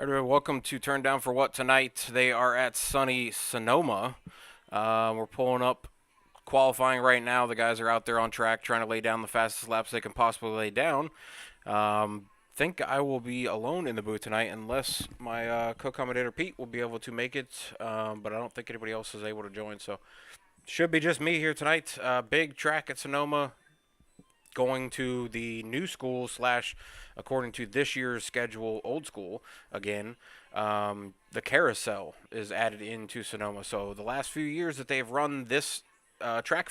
Everybody, welcome to Turn Down for What tonight. They are at sunny Sonoma. We're pulling up qualifying right now. The guys are out there on track trying to lay down the fastest laps they can possibly lay down. Think I will be alone in the booth tonight unless my co-commentator Pete will be able to make it, but I don't think anybody else is able to join. So should be just me here tonight. Big track at Sonoma, going to the new school slash, according to this year's schedule, old school again. The carousel is added into Sonoma. So the last few years that they've run this track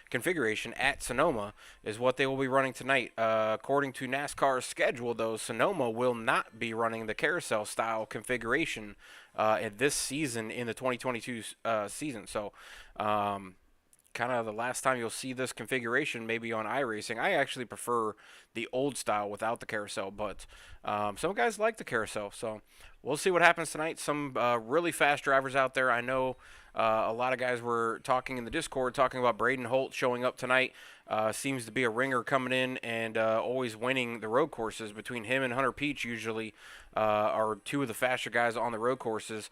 configuration at Sonoma is what they will be running tonight. According to NASCAR's schedule, though, Sonoma will not be running the carousel style configuration in this season in the 2022 season. So kind of the last time you'll see this configuration maybe on iRacing. I actually prefer the old style without the carousel, but some guys like the carousel. So we'll see what happens tonight. Some really fast drivers out there. I know a lot of guys were talking in the Discord, talking about Braden Holt showing up tonight. Seems to be a ringer coming in and always winning the road courses. Between him and Hunter Peach usually are two of the faster guys on the road courses.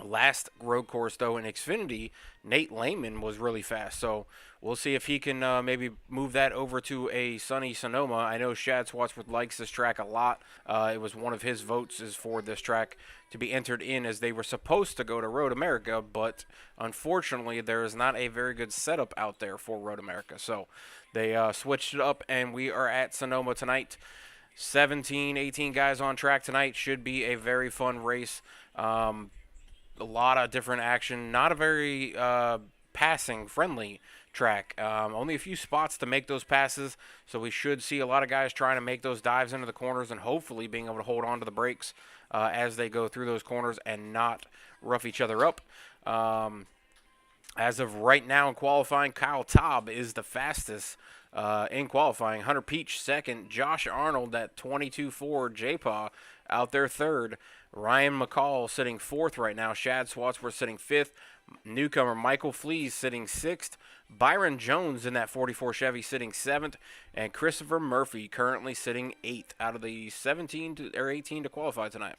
Last road course, though, in Xfinity, Nate Lehman was really fast. So we'll see if he can maybe move that over to a sunny Sonoma. I know Shad Swatsworth likes this track a lot. It was one of his votes is for this track to be entered in, as they were supposed to go to Road America, but unfortunately there is not a very good setup out there for Road America. So they switched it up, and we are at Sonoma tonight. 17, 18 guys on track tonight. Should be a very fun race. A lot of different action. Not a very passing friendly track. Only a few spots to make those passes, so we should see a lot of guys trying to make those dives into the corners and hopefully being able to hold on to the brakes as they go through those corners and not rough each other up. As of right now in qualifying, Kyle Taub is the fastest in qualifying. Hunter Peach second. Josh Arnold at 22.4. J-Paw out there third. Ryan McCall sitting fourth right now. Shad Swatsworth sitting fifth. Newcomer Michael Flees sitting sixth. Byron Jones in that 44 Chevy sitting seventh. And Christopher Murphy currently sitting eighth out of the 18 to qualify tonight.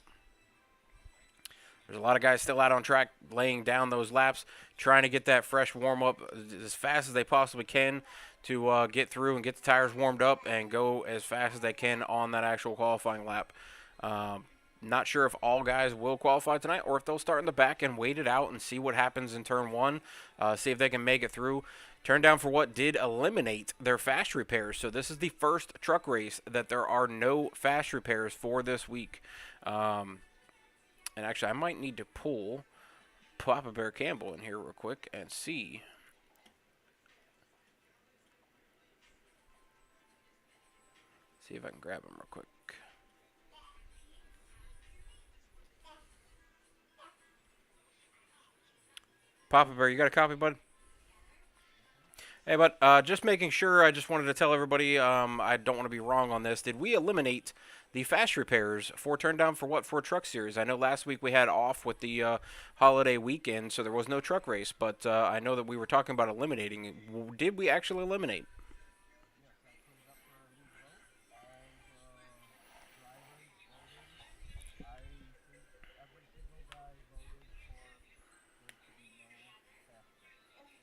There's a lot of guys still out on track laying down those laps, trying to get that fresh warm-up as fast as they possibly can to get through and get the tires warmed up and go as fast as they can on that actual qualifying lap. Not sure if all guys will qualify tonight or if they'll start in the back and wait it out and see what happens in turn one, see if they can make it through. Turn Down for What did eliminate their fast repairs, so this is the first truck race that there are no fast repairs for this week. And actually, I might need to pull Papa Bear Campbell in here real quick and see. See if I can grab him real quick. Papa Bear, you got a copy, bud? Hey, bud, just making sure, I just wanted to tell everybody, I don't want to be wrong on this. Did we eliminate the fast repairs for Turn Down for What for Truck Series? I know last week we had off with the holiday weekend, so there was no truck race, but I know that we were talking about eliminating it. Did we actually eliminate?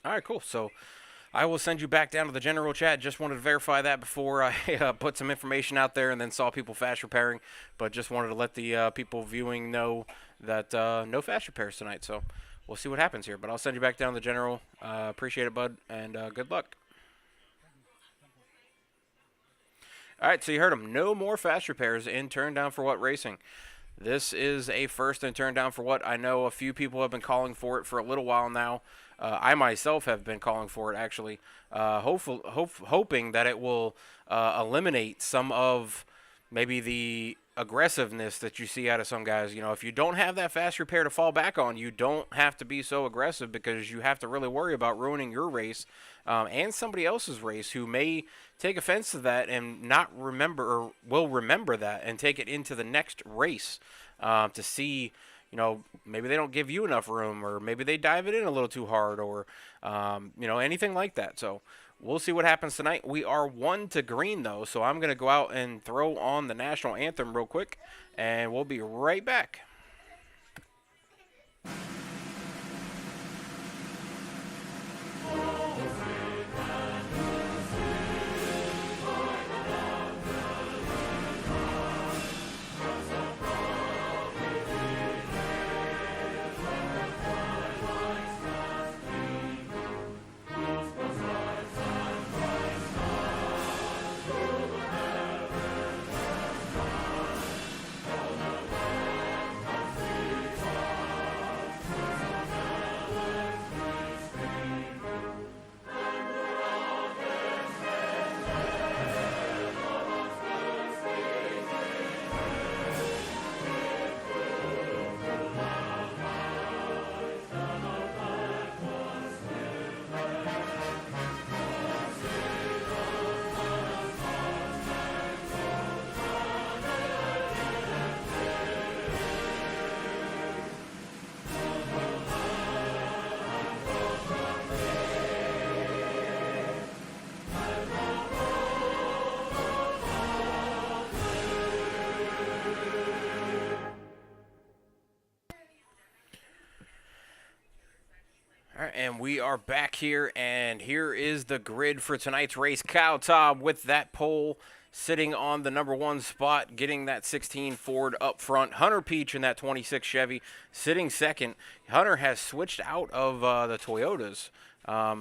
All right, cool. So I will send you back down to the general chat. Just wanted to verify that before I put some information out there and then saw people fast repairing. But just wanted to let the people viewing know that no fast repairs tonight. So we'll see what happens here. But I'll send you back down to the general. Appreciate it, bud, and good luck. All right, so you heard him. No more fast repairs in Turn Down for What Racing. This is a first and Turn Down for What. I know a few people have been calling for it for a little while now. I myself have been calling for it, actually, hoping that it will eliminate some of maybe the aggressiveness that you see out of some guys. You know, if you don't have that fast repair to fall back on, you don't have to be so aggressive because you have to really worry about ruining your race and somebody else's race who may take offense to that and not remember or will remember that and take it into the next race to see, you know, maybe they don't give you enough room or maybe they dive it in a little too hard or, you know, anything like that. So we'll see what happens tonight. We are 1 to green, though, so I'm going to go out and throw on the national anthem real quick, and we'll be right back. All right, and we are back here, and here is the grid for tonight's race. Kyle Taub with that pole sitting on the number 1 spot, getting that 16 Ford up front. Hunter Peach in that 26 Chevy sitting second. Hunter has switched out of the Toyotas.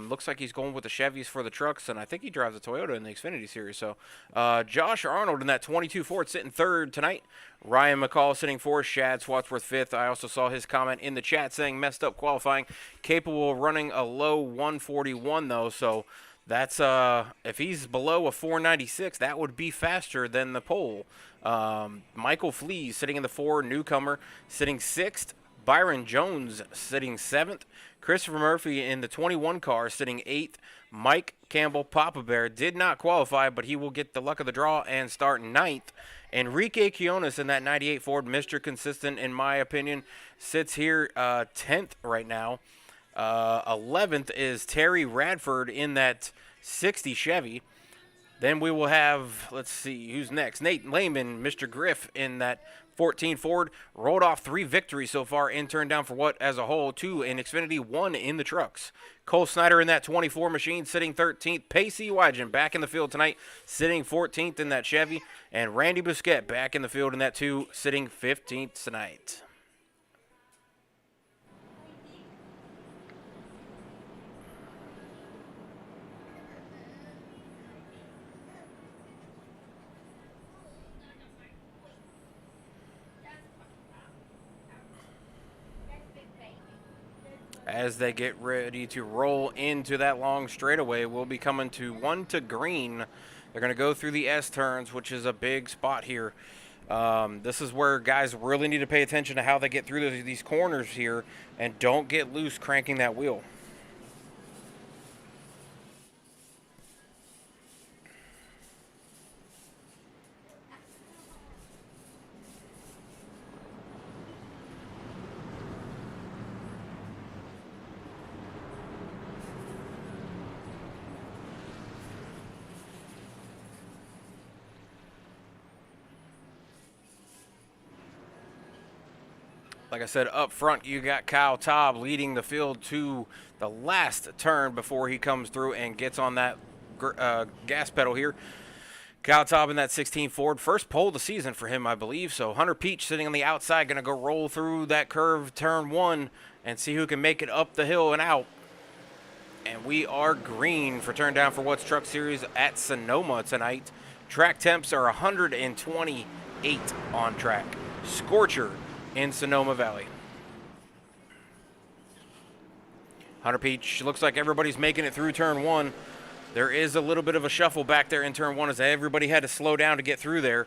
Looks like he's going with the Chevys for the trucks, and I think he drives a Toyota in the Xfinity Series. So Josh Arnold in that 22 Ford sitting third tonight. Ryan McCall sitting fourth. Shad Swatsworth fifth. I also saw his comment in the chat saying messed up qualifying. Capable of running a low 141, though, so that's if he's below a 496, that would be faster than the pole. Michael Flees sitting in the 4, newcomer, sitting 6th. Byron Jones sitting 7th. Christopher Murphy in the 21 car sitting 8th. Mike Campbell, Papa Bear, did not qualify, but he will get the luck of the draw and start 9th. Enrique Quiones in that 98 Ford, Mr. Consistent, in my opinion, sits here 10th right now. 11th is Terry Radford in that 60 Chevy. Then we will have, let's see, who's next? Nate Lehman, Mr. Griff in that 14 Ford. Rolled off 3 victories so far and turned down for what as a whole, 2 in Xfinity, 1 in the trucks. Cole Snyder in that 24 machine sitting 13th. Pacey Wygen back in the field tonight sitting 14th in that Chevy. And Randy Busquet back in the field in that 2 sitting 15th tonight. As they get ready to roll into that long straightaway, we'll be coming to 1 to green. They're going to go through the S turns, which is a big spot here. This is where guys really need to pay attention to how they get through these corners here and don't get loose cranking that wheel. Like I said, up front, you got Kyle Taub leading the field to the last turn before he comes through and gets on that gas pedal here. Kyle Taub in that 16 Ford. First pole of the season for him, I believe. So Hunter Peach sitting on the outside, going to go roll through that curve, turn 1, and see who can make it up the hill and out. And we are green for turn down for What's Truck Series at Sonoma tonight. Track temps are 128 on track. Scorcher in Sonoma Valley. Hunter Peach, looks like everybody's making it through turn 1. There is a little bit of a shuffle back there in turn 1 as everybody had to slow down to get through there.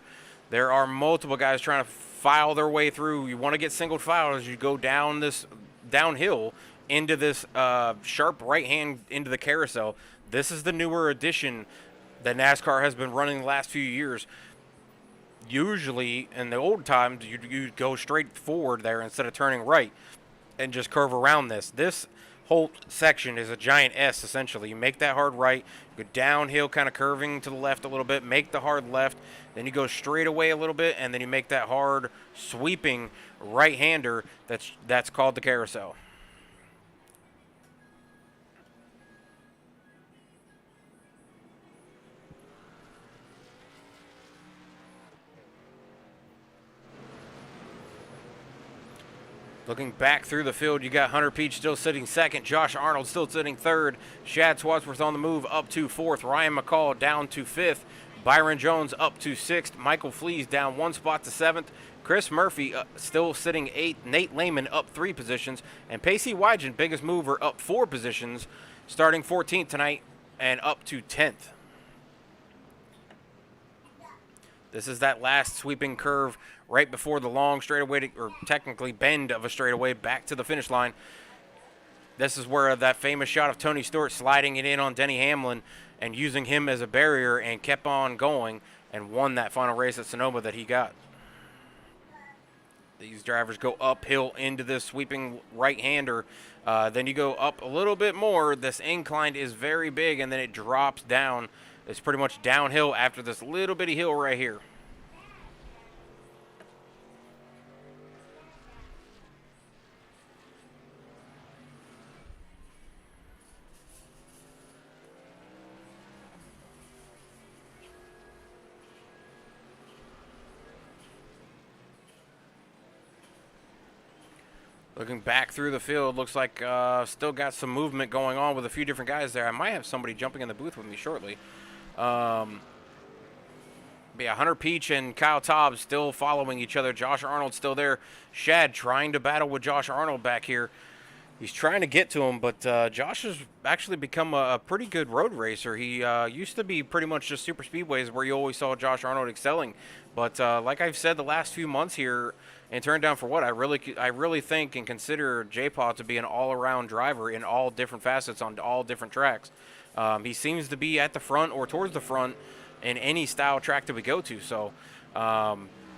There are multiple guys trying to file their way through. You want to get single file as you go down this downhill into this sharp right hand into the carousel. This is the newer addition that NASCAR has been running the last few years. Usually, in the old times, you go straight forward there instead of turning right and just curve around this. This whole section is a giant S, essentially. You make that hard right, go downhill, kind of curving to the left a little bit, make the hard left, then you go straight away a little bit, and then you make that hard sweeping right-hander that's called the carousel. Looking back through the field, you got Hunter Peach still sitting second, Josh Arnold still sitting third, Shad Swadsworth on the move up to fourth, Ryan McCall down to fifth, Byron Jones up to sixth, Michael Flees down one spot to seventh, Chris Murphy still sitting eighth, Nate Lehman up 3 positions, and Pacey Wygen, biggest mover, up 4 positions, starting 14th tonight and up to 10th. This is that last sweeping curve right before the long straightaway, or technically bend of a straightaway, back to the finish line. This is where that famous shot of Tony Stewart sliding it in on Denny Hamlin and using him as a barrier and kept on going and won that final race at Sonoma that he got. These drivers go uphill into this sweeping right-hander. Then you go up a little bit more. This incline is very big, and then it drops down. It's pretty much downhill after this little bitty hill right here. Looking back through the field, looks like still got some movement going on with a few different guys there. I might have somebody jumping in the booth with me shortly. Yeah, Hunter Peach and Kyle Taub still following each other. Josh Arnold still there. Shad trying to battle with Josh Arnold back here. He's trying to get to him, but Josh has actually become a pretty good road racer. He used to be pretty much just super speedways where you always saw Josh Arnold excelling. But like I've said the last few months here, and turned down for what, I really think and consider J-Paw to be an all-around driver in all different facets on all different tracks. He seems to be at the front or towards the front in any style track that we go to. So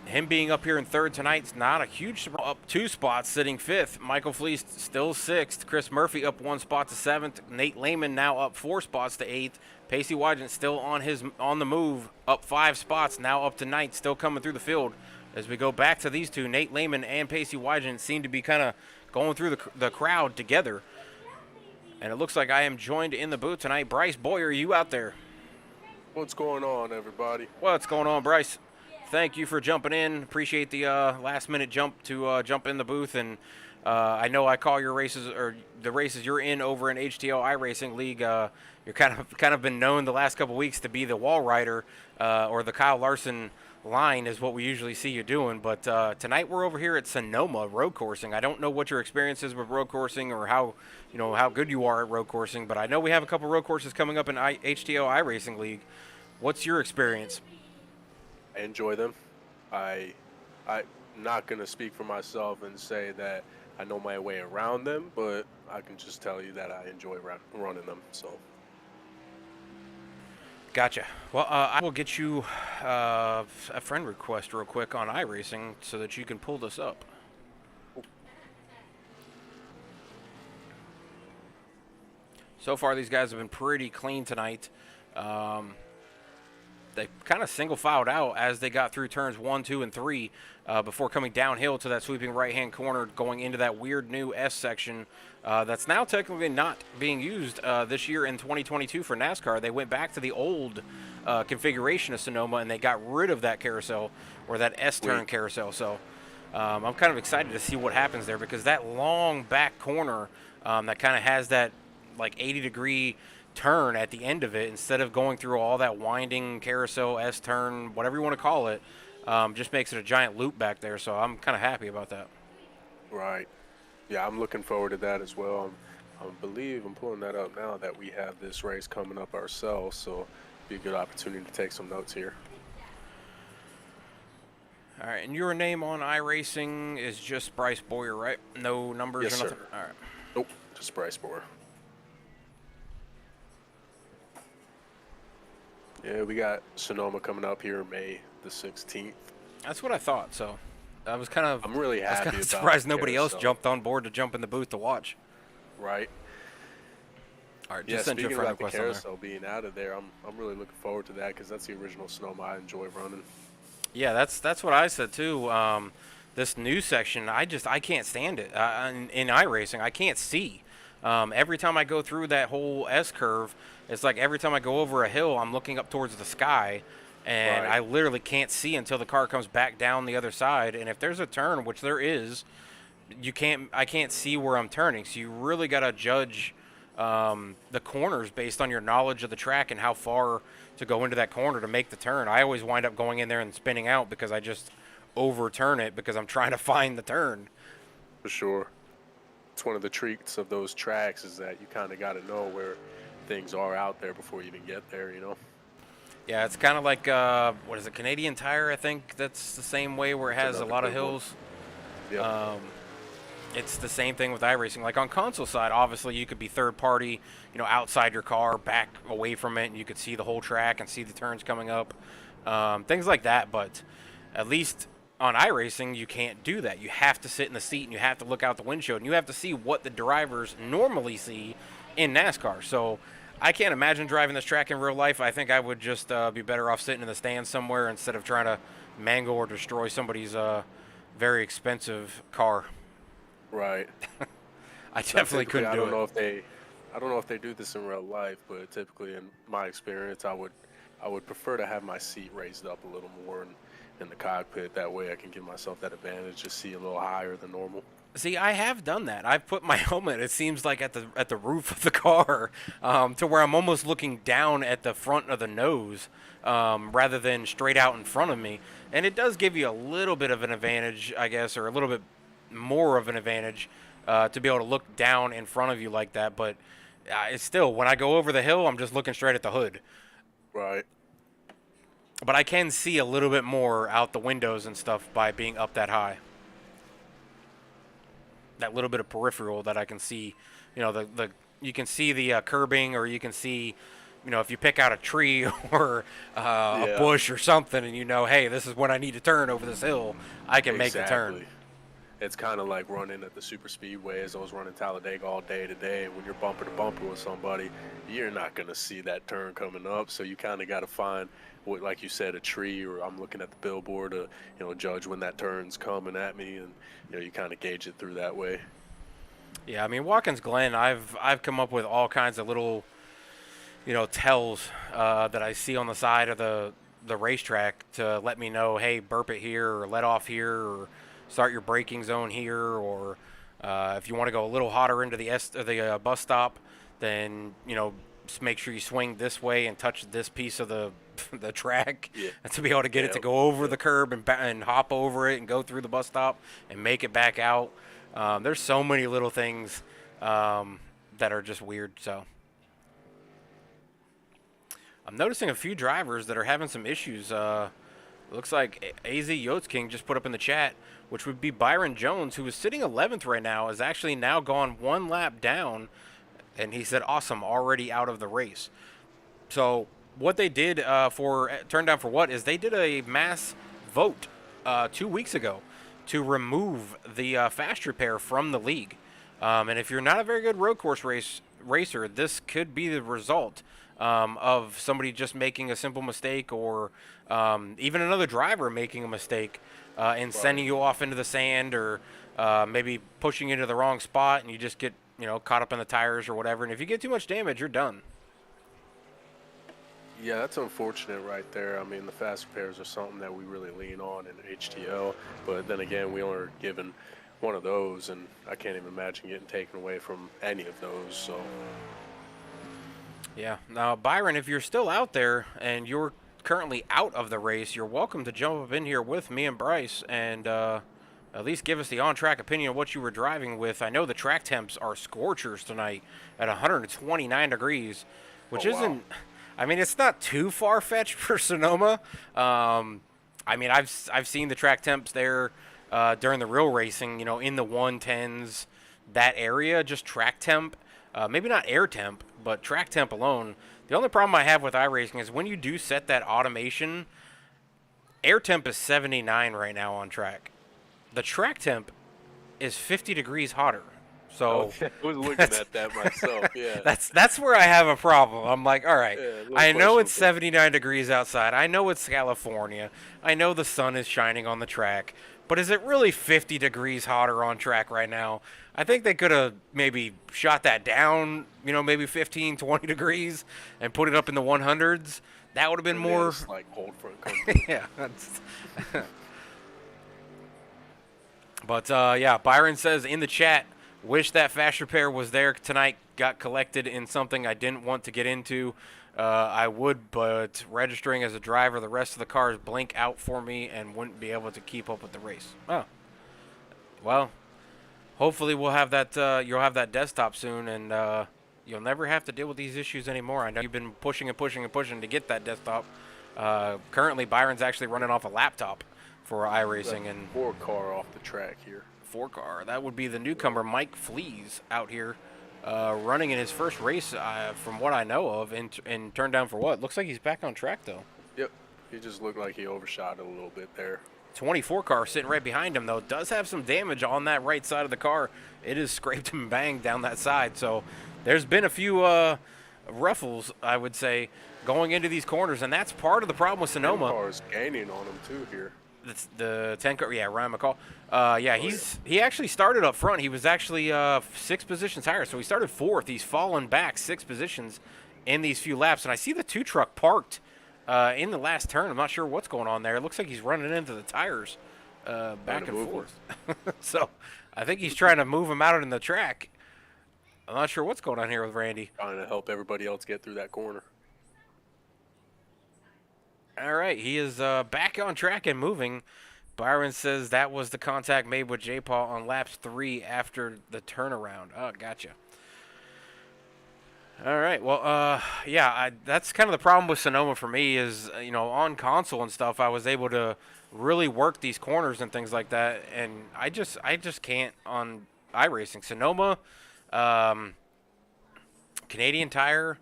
him being up here in third tonight's not a huge up 2 spots, sitting fifth. Michael Fleece still sixth. Chris Murphy up 1 spot to seventh. Nate Lehman now up 4 spots to eighth. Pacey Wygen still on the move, up 5 spots, now up to ninth, still coming through the field. As we go back to these two, Nate Lehman and Pacey Wygen seem to be kind of going through the crowd together. And it looks like I am joined in the booth tonight. Bryce Boyer, you out there? What's going on, everybody? What's going on, Bryce? Thank you for jumping in. Appreciate the last-minute jump to jump in the booth. And I know I call your races, or the races you're in over in HTO iRacing League. You're kind of been known the last couple weeks to be the wall rider, or the Kyle Larson line is what we usually see you doing. But tonight we're over here at Sonoma road coursing. I don't know what your experience is with road coursing or how good you are at road coursing, but I know we have a couple road courses coming up in HTO iRacing League. What's your experience? I enjoy them. I'm not going to speak for myself and say that I know my way around them, but I can just tell you that I enjoy running them. So. Gotcha. Well, I will get you a friend request real quick on iRacing so that you can pull this up. So far, these guys have been pretty clean tonight. They kind of single-filed out as they got through turns 1, 2, and 3 before coming downhill to that sweeping right-hand corner, going into that weird new S section that's now technically not being used this year in 2022 for NASCAR. They went back to the old configuration of Sonoma, and they got rid of that carousel, or that S-turn carousel. So I'm kind of excited to see what happens there, because that long back corner that kind of has that like 80-degree turn at the end of it, instead of going through all that winding carousel, S-turn, whatever you want to call it, just makes it a giant loop back there. So I'm kind of happy about that. Right. Yeah, I'm looking forward to that as well. I believe I'm pulling that up now that we have this race coming up ourselves, so it'll be a good opportunity to take some notes here. All right, and your name on iRacing is just Bryce Boyer, right? No numbers Yes, or nothing? sir. All right. Nope, just Bryce Boyer. Yeah, we got Sonoma coming up here May the 16th. That's what I thought. So I'm really happy about surprised nobody else carousel. jumped on board to jump in the booth to watch. Right. All right, Yeah, just sent you a speaking friend about the request on there. carousel being out of there, I'm really looking forward to that because that's the original Sonoma I enjoy running. Yeah, that's what I said too. This new section, I can't stand it. In iRacing, I can't see. Every time I go through that whole S curve, it's like every time I go over a hill, I'm looking up towards the sky, and Right, I literally can't see until the car comes back down the other side. And if there's a turn, which there is, I can't see where I'm turning. So you really got to judge the corners based on your knowledge of the track and how far to go into that corner to make the turn. I always wind up going in there and spinning out because I just overturn it because I'm trying to find the turn. for sure. It's one of the treats of those tracks is that you kind of got to know where things are out there before you even get there, you know? Yeah, it's kind of like what is it, Canadian Tire? I think that's the same way where it It's has a another lot of good one. hills. Yep. Um, it's the same thing with iRacing. Like on console side, obviously you could be third party, outside your car, back away from it, and you could see the whole track and see the turns coming up, things like that. But at least on iRacing, you can't do that. You have to sit in the seat and you have to look out the windshield and you have to see what the drivers normally see in NASCAR. So I can't imagine driving this track in real life. I think I would just be better off sitting in the stands somewhere instead of trying to mangle or destroy somebody's very expensive car. Right. I Now, definitely typically, couldn't do it. I don't know if they do this in real life, but typically, in my experience, I would prefer to have my seat raised up a little more in the cockpit. That way, I can give myself that advantage to see a little higher than normal. See, I have done that. I've put my helmet. It seems like at the roof of the car, to where I'm almost looking down at the front of the nose, rather than straight out in front of me. And it does give you a little bit of an advantage, I guess, or a little bit more of an advantage to be able to look down in front of you like that. But it's still, when I go over the hill, I'm just looking straight at the hood. Right. But I can see a little bit more out the windows and stuff by being up that high. That little bit of peripheral that I can see, the you can see the curbing, or you can see, if you pick out a tree or a Yeah. bush or something, and hey, this is when I need to turn over this hill, I can make the turn. Exactly. It's kind of like running at the super speedways. I was running Talladega all day today, and when you're bumper to bumper with somebody, you're not going to see that turn coming up. So you kind of got to find, what, like you said, a tree, or I'm looking at the billboard to, judge when that turn's coming at me, and you kind of gauge it through that way. Yeah, I mean Watkins Glen, I've come up with all kinds of little tells that I see on the side of the racetrack to let me know, hey, burp it here, or let off here, or start your braking zone here, or if you want to go a little hotter into the bus stop, then just make sure you swing this way and touch this piece of the the track Yeah. to be able to get it Yeah. to go over Yeah. the curb and hop over it and go through the bus stop and make it back out. There's so many little things that are just weird. So I'm noticing a few drivers that are having some issues. Looks like AZ Yotes King just put up in the chat, which would be Byron Jones, who is sitting 11th right now, is actually now gone one lap down, and he said, awesome, already out of the race. So what they did for Turn Down for What is they did a mass vote 2 weeks ago to remove the fast repair from the league. And if you're not a very good road course racer, this could be the result of somebody just making a simple mistake, or even another driver making a mistake and sending you off into the sand, or maybe pushing you into the wrong spot, and you just get caught up in the tires or whatever. And if you get too much damage, you're done. Yeah, that's unfortunate right there. I mean, the fast repairs are something that we really lean on in HTL, but then again, we only are given one of those, and I can't even imagine getting taken away from any of those. So, Yeah. Now, Byron, if you're still out there and you're currently out of the race, you're welcome to jump up in here with me and Bryce and at least give us the on-track opinion of what you were driving with. I know the track temps are scorchers tonight at 129 degrees, which Oh, wow. isn't. I mean, it's not too far-fetched for Sonoma. I mean, I've seen the track temps there during the real racing, in the 110s, that area, just track temp. Maybe not air temp, but track temp alone. The only problem I have with iRacing is when you do set that automation, air temp is 79 right now on track. The track temp is 50 degrees hotter. So Okay, I was looking that's at that myself. Yeah, that's where I have a problem. I'm like, all right, yeah, a little I know it's questionable. 79 degrees outside. I know it's California. I know the sun is shining on the track. But is it really 50 degrees hotter on track right now? I think they could have maybe shot that down, maybe 15, 20 degrees and put it up in the 100s. That would have been And they had a more. slight cold front come through. Yeah. But yeah, Byron says in the chat, wish that fast repair was there tonight. Got collected in something I didn't want to get into. I would, but registering as a driver, the rest of the cars blink out for me and wouldn't be able to keep up with the race. Oh, well, hopefully we'll have that. You'll have that desktop soon, and you'll never have to deal with these issues anymore. I know you've been pushing and pushing and pushing to get that desktop. Currently, Byron's actually running off a laptop for That iRacing and 4 car off the track here. 4 car. That would be the newcomer Mike Flees out here, running in his first race, from what I know of, and turned down for what? Looks like he's back on track though. Yep, he just looked like he overshot it a little bit there. 24 car sitting right behind him though does have some damage on that right side of the car. It has scraped and banged down that side. So there's been a few ruffles, I would say, going into these corners, and that's part of the problem with 10 Sonoma. cars gaining on him too here. That's the 10 car, yeah, Ryan McCall. Yeah, Oh, he actually started up front. He was actually 6 positions higher, so he started 4th. He's fallen back 6 positions in these few laps, and I see the 2 truck parked in the last turn. I'm not sure what's going on there. It looks like he's running into the tires back and forth. So I think he's trying to move him out in the track. I'm not sure what's going on here with Randy. Trying to help everybody else get through that corner. All right, he is back on track and moving. Byron says that was the contact made with J-Paul on laps 3 after the turnaround. Oh, gotcha. All right, well, yeah, that's kind of the problem with Sonoma for me is, on console and stuff, I was able to really work these corners and things like that, and I just can't on iRacing. Sonoma, Canadian Tire,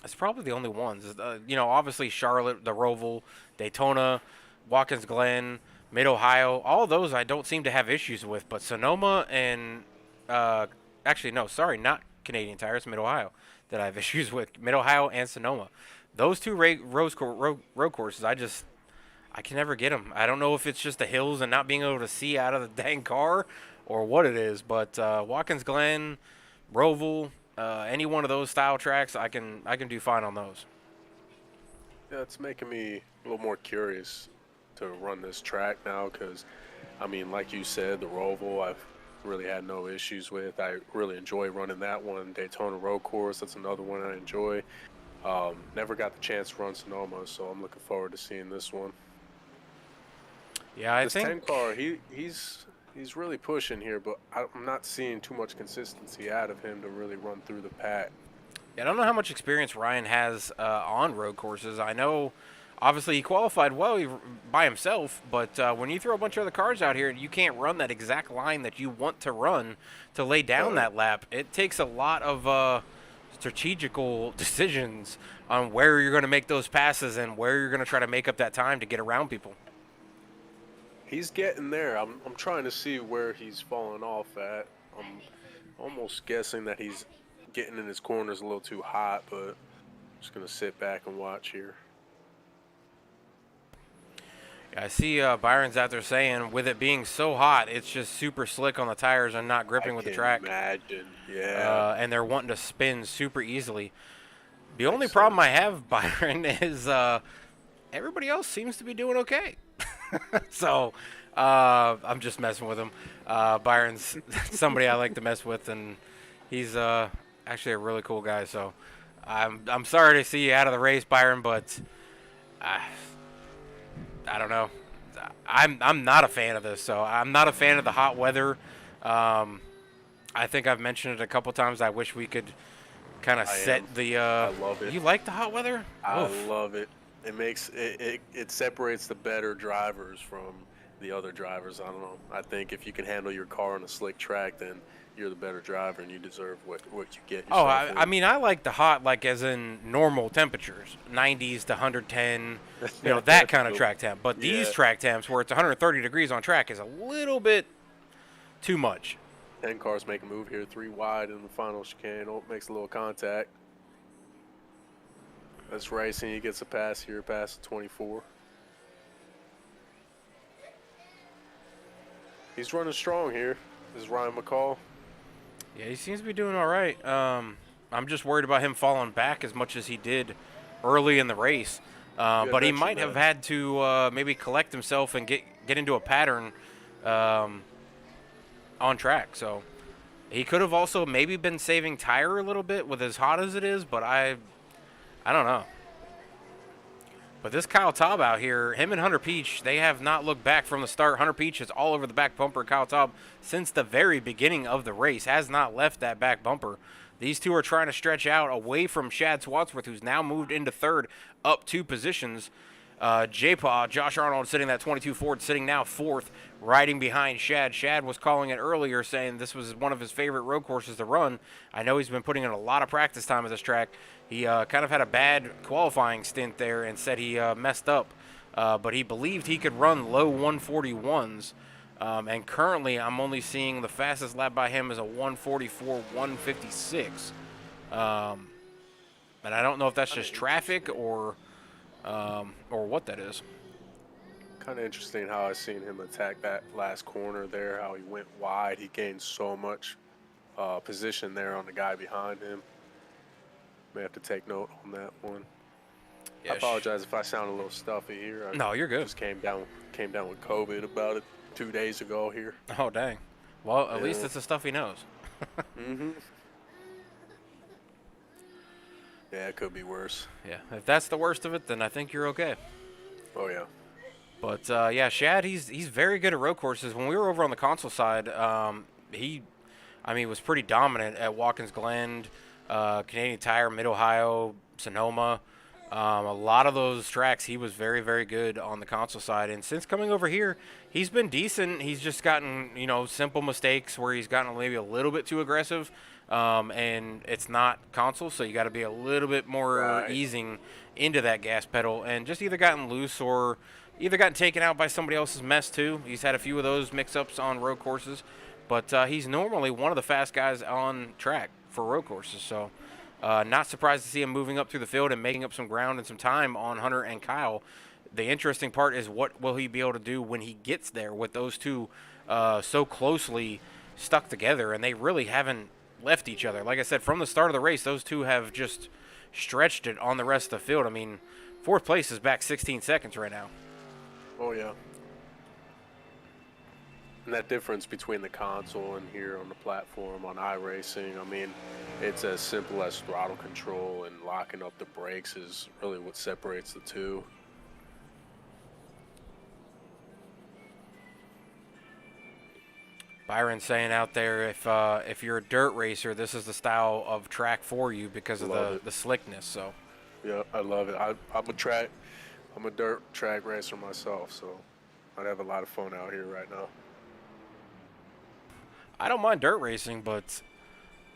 it's probably the only ones. Obviously Charlotte, the Roval, Daytona, Watkins Glen, Mid-Ohio, all those I don't seem to have issues with. But Sonoma and, actually, no, sorry, not Canadian Tire, it's Mid-Ohio that I have issues with. Mid-Ohio and Sonoma. Those two road courses, I can never get them. I don't know if it's just the hills and not being able to see out of the dang car or what it is. But Watkins Glen, Roval, any one of those style tracks, I can do fine on those. Yeah, it's making me a little more curious to run this track now because, I mean, like you said, the Roval I've really had no issues with. I really enjoy running that one. Daytona Road Course, that's another one I enjoy. Never got the chance to run Sonoma, so I'm looking forward to seeing this one. Yeah, I This think 10 car, he's really pushing here, but I'm not seeing too much consistency out of him to really run through the pack. I don't know how much experience Ryan has on road courses. I know, obviously, he qualified well by himself, but when you throw a bunch of other cars out here and you can't run that exact line that you want to run to lay down that lap, it takes a lot of strategical decisions on where you're going to make those passes and where you're going to try to make up that time to get around people. He's getting there. I'm trying to see where he's falling off at. I'm almost guessing that he's getting in his corners a little too hot, but I'm just going to sit back and watch here. I see Byron's out there saying, with it being so hot, it's just super slick on the tires and not gripping with the track. Imagine, yeah. And they're wanting to spin super easily. The only problem I have, Byron, is everybody else seems to be doing okay. So I'm just messing with him. Byron's somebody I like to mess with, and he's actually a really cool guy. So I'm sorry to see you out of the race, Byron, but I don't know. I'm not a fan of this. So I'm not a fan of the hot weather. I think I've mentioned it a couple times. I wish we could kind of set the. I love it. You like the hot weather? I love it. It makes it separates the better drivers from the other drivers. I don't know. I think if you can handle your car on a slick track, then you're the better driver and you deserve what you get. Oh, I mean, I like the hot, like as in normal temperatures, 90s to 110, that kind of track temp. But these track temps where it's 130 degrees on track is a little bit too much. 10 cars make a move here, 3 wide in the final chicane. Oh, makes a little contact. That's racing. He gets a pass here, past the 24. He's running strong here. This is Ryan McCall. Yeah, he seems to be doing all right. I'm just worried about him falling back as much as he did early in the race. But he might have had to maybe collect himself and get into a pattern on track. So he could have also maybe been saving tire a little bit with as hot as it is, but I don't know. But this Kyle Taub out here, him and Hunter Peach, they have not looked back from the start. Hunter Peach is all over the back bumper. Kyle Taub, since the very beginning of the race, has not left that back bumper. These two are trying to stretch out away from Shad Swatsworth, who's now moved into third, up 2 positions. J-Paw, Josh Arnold, sitting that 22 Ford, sitting now fourth, riding behind Shad. Shad was calling it earlier, saying this was one of his favorite road courses to run. I know he's been putting in a lot of practice time at this track. He kind of had a bad qualifying stint there and said he messed up, but he believed he could run low 141s. And currently, I'm only seeing the fastest lap by him is a 144.156. And I don't know if that's just traffic or what that is. Kind of interesting how I seen him attack that last corner there, how he went wide. He gained so much position there on the guy behind him. May have to take note on that one. Yeah, I apologize if I sound a little stuffy here. No, you're good. Just came down with COVID about 2 days ago here. Oh, dang. Well, at least it's the stuff he knows. Mm-hmm. Yeah, it could be worse. Yeah, if that's the worst of it, then I think you're okay. Oh, yeah. But, yeah, Shad, he's very good at road courses. When we were over on the console side, he was pretty dominant at Watkins Glen, Canadian Tire, Mid-Ohio, Sonoma. A lot of those tracks, he was very, very good on the console side. And since coming over here, he's been decent. He's just gotten, simple mistakes where he's gotten maybe a little bit too aggressive. And it's not console, so you got to be a little bit more easing into that gas pedal. And just either gotten loose or either gotten taken out by somebody else's mess, too. He's had a few of those mix-ups on road courses. But he's normally one of the fast guys on track for road courses, so not surprised to see him moving up through the field and making up some ground and some time on Hunter and Kyle. The interesting part is what will he be able to do when he gets there with those two so closely stuck together, and they really haven't left each other. Like I said, from the start of the race, those two have just stretched it on the rest of the field. I mean, fourth place is back 16 seconds right now. Oh, yeah. And that difference between the console and here on the platform on iRacing, I mean, it's as simple as throttle control and locking up the brakes is really what separates the two. Byron saying out there, if you're a dirt racer, this is the style of track for you because of the slickness. So. Yeah, I love it. I'm a dirt track racer myself, so I'd have a lot of fun out here right now. I don't mind dirt racing, but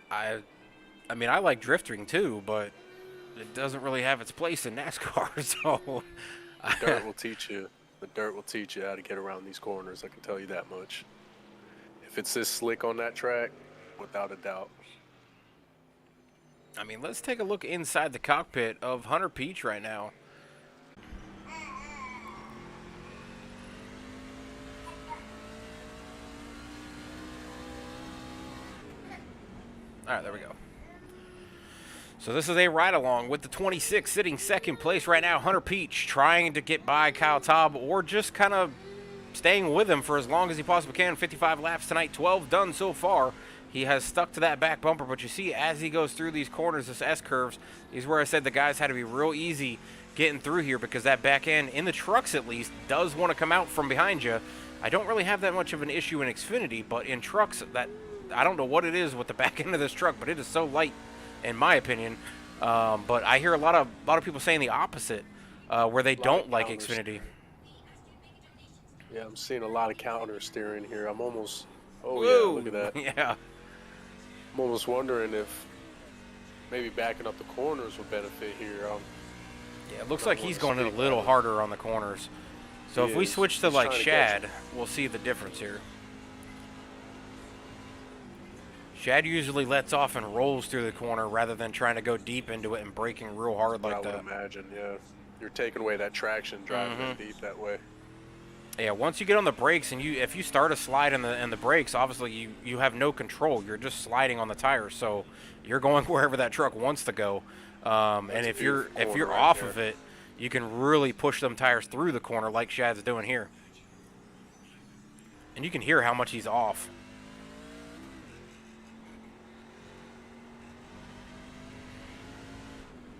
I like drifting too, but it doesn't really have its place in NASCAR. So the dirt will teach you. The dirt will teach you how to get around these corners. I can tell you that much. If it's this slick on that track, without a doubt. I mean, let's take a look inside the cockpit of Hunter Peach right now. All right, there we go. So this is a ride-along with the 26 sitting second place right now. Hunter Peach trying to get by Kyle Taub or just kind of staying with him for as long as he possibly can. 55 laps tonight, 12 done so far. He has stuck to that back bumper, but you see as he goes through these corners, this S-curves, is where I said the guys had to be real easy getting through here because that back end, in the trucks at least, does want to come out from behind you. I don't really have that much of an issue in Xfinity, but in trucks, I don't know what it is with the back end of this truck, but it is so light, in my opinion. But I hear a lot of people saying the opposite, where they don't like Xfinity. Yeah, I'm seeing a lot of counter steering here. I'm almost. Oh Whoa. Yeah, look at that. Yeah. I'm almost wondering if maybe backing up the corners would benefit here. Yeah, it looks like he's going a little harder on the corners. So if we switch to like Shad, we'll see the difference here. Chad usually lets off and rolls through the corner rather than trying to go deep into it and braking real hard like I that. would imagine, yeah. You're taking away that traction driving in deep that way. Yeah, once you get on the brakes and if you start a slide in the brakes, obviously you have no control. You're just sliding on the tires, so you're going wherever that truck wants to go. And if you're off of it, you can really push them tires through the corner like Shad's doing here. And you can hear how much he's off.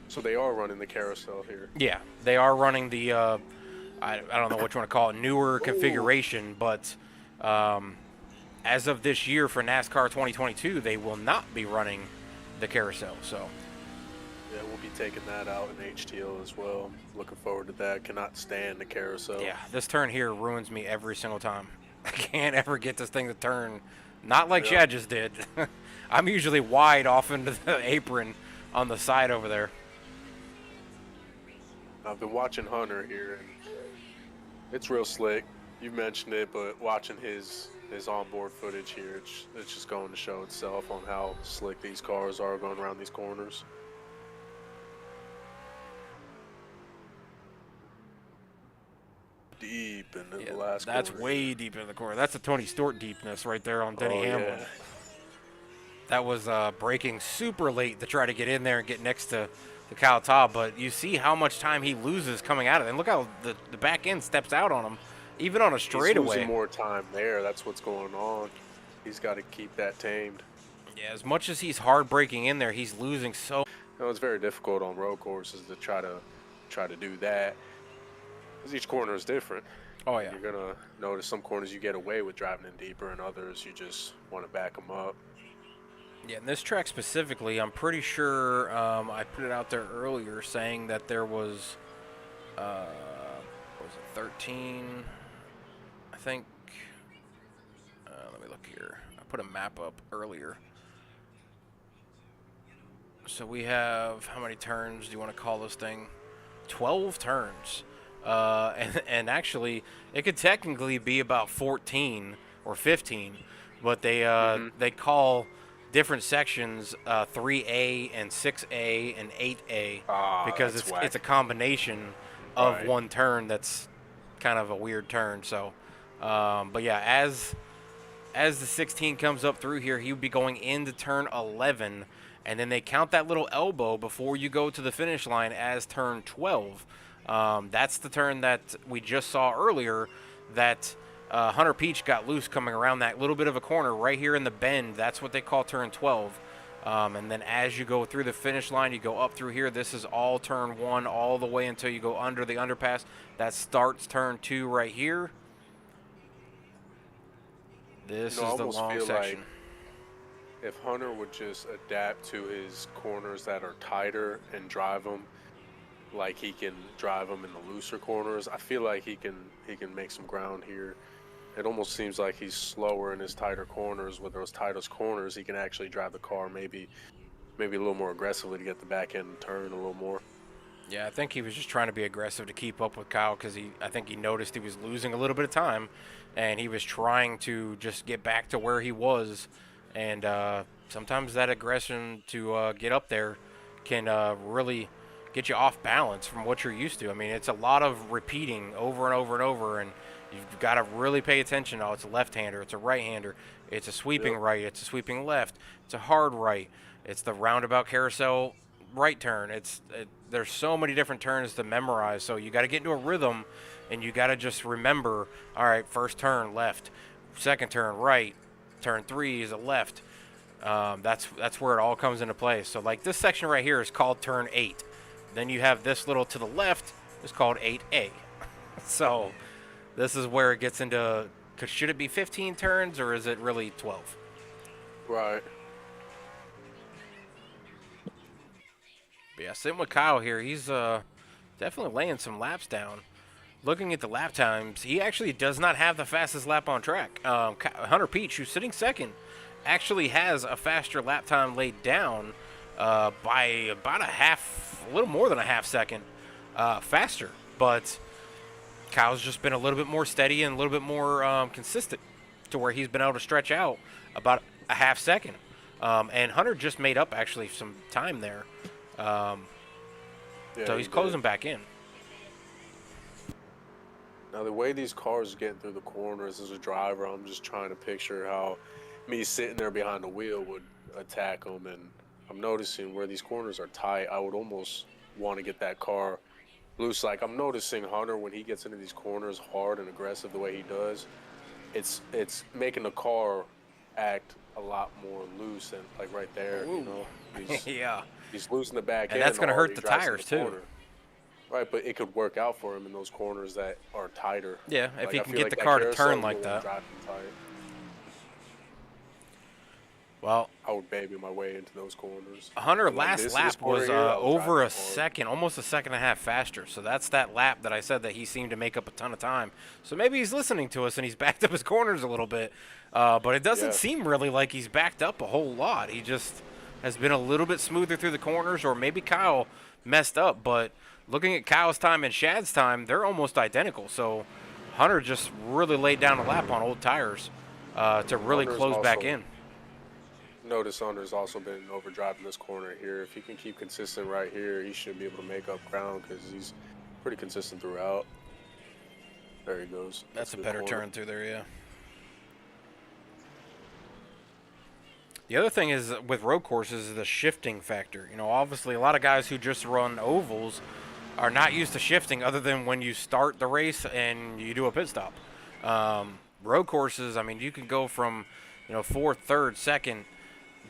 So they are running the carousel here. Yeah, they are running the I don't know what you want to call it, newer configuration, but as of this year for NASCAR 2022, they will not be running the carousel. So yeah, we'll be taking that out in HTL as well. Looking forward to that. Cannot stand the carousel. yeah, this turn here ruins me every single time. I can't ever get this thing to turn, not like Shad just did. I'm usually wide off into the apron on the side over there. I've been watching Hunter here, and it's real slick. You mentioned it, but watching his onboard footage here, it's just going to show itself on how slick these cars are going around these corners. Deep into the last corner. That's way deep into the corner. That's a Tony Stewart deepness right there on Denny Hamlin. Yeah. That was braking super late to try to get in there and get next to the Kyle Todd, but you see how much time he loses coming out of it. And look how the back end steps out on him, even on a straightaway. He's losing more time there. That's what's going on. He's got to keep that tamed. Yeah, as much as he's hard braking in there, he's losing so. It's very difficult on road courses to try to do that, because each corner is different. Oh yeah. You're gonna notice some corners you get away with driving in deeper, and others you just want to back them up. Yeah, in this track specifically, I'm pretty sure I put it out there earlier saying that there was, what was it, 13, I think. Let me look here. I put a map up earlier. So we have, how many turns do you want to call this thing? 12 turns. And actually, it could technically be about 14 or 15, but they call different sections 3A and 6A and 8A because it's a combination of one turn that's kind of a weird turn. So, but yeah, as the 16 comes up through here, he would be going into turn 11, and then they count that little elbow before you go to the finish line as turn 12. That's the turn that we just saw earlier that Hunter Peach got loose coming around that little bit of a corner right here in the bend. That's what they call turn 12. And then as you go through the finish line, you go up through here. This is all turn 1 all the way until you go under the underpass. That starts turn 2 right here. This is the long section. Like if Hunter would just adapt to his corners that are tighter and drive them like he can drive them in the looser corners, I feel like he can make some ground here. It almost seems like he's slower in his tighter corners. With those tightest corners, he can actually drive the car maybe a little more aggressively to get the back end turn a little more. Yeah, I think he was just trying to be aggressive to keep up with Kyle because I think he noticed he was losing a little bit of time, and he was trying to just get back to where he was. And sometimes that aggression to get up there can really get you off balance from what you're used to. I mean, it's a lot of repeating over and over and over, and you've got to really pay attention. Oh, it's a left-hander, it's a right-hander, it's a sweeping right, it's a sweeping left, it's a hard right, it's the roundabout carousel right turn. There's so many different turns to memorize, so you got to get into a rhythm, and you got to just remember, all right, first turn left, second turn right, turn 3 is a left. That's where it all comes into play. So like this section right here is called turn 8. Then you have this little to the left is called 8A. So this is where it gets into, should it be 15 turns or is it really 12? Right. But yeah, sitting with Kyle here, he's definitely laying some laps down. Looking at the lap times, he actually does not have the fastest lap on track. Hunter Peach, who's sitting second, actually has a faster lap time laid down by about a little more than a half second faster. But Kyle's just been a little bit more steady and a little bit more consistent to where he's been able to stretch out about a half second And Hunter just made up actually some time there. Um, Yeah, so he he's did. closing back in. Now the way these cars are getting through the corners as a driver, I'm just trying to picture how me sitting there behind the wheel would attack them. And I'm noticing where these corners are tight, I would almost want to get that car loose. Like I'm noticing Hunter when he gets into these corners hard and aggressive the way he does, it's making the car act a lot more loose and like right there, you Ooh. know, he's Yeah. he's losing the back And end that's and the going to harder hurt he the drives in the tires, too. corner. Right, but it could work out for him in those corners that are tighter. Yeah, if Like he I can feel get like the that car to carousel turn is the like one that. driving tight. Well, I would baby my way into those corners. Hunter But like last this lap corner was here, I would drive over it a hard. second, almost a second and a half faster. So that's that lap that I said that he seemed to make up a ton of time. So maybe he's listening to us and he's backed up his corners a little bit. But it doesn't Yeah, seem really like he's backed up a whole lot. He just has been a little bit smoother through the corners, or maybe Kyle messed up. But looking at Kyle's time and Shad's time, they're almost identical. So Hunter just really laid down a lap on old tires to really Hunter's close back also in. notice Hunter's also been overdriving this corner here. If he can keep consistent right here, he should be able to make up ground because he's pretty consistent throughout. There he goes. That's a good better corner. turn through there, yeah. The other thing is with road courses is the shifting factor. You know, obviously a lot of guys who just run ovals are not used to shifting other than when you start the race and you do a pit stop. Road courses, I mean, you can go from, fourth, third, second,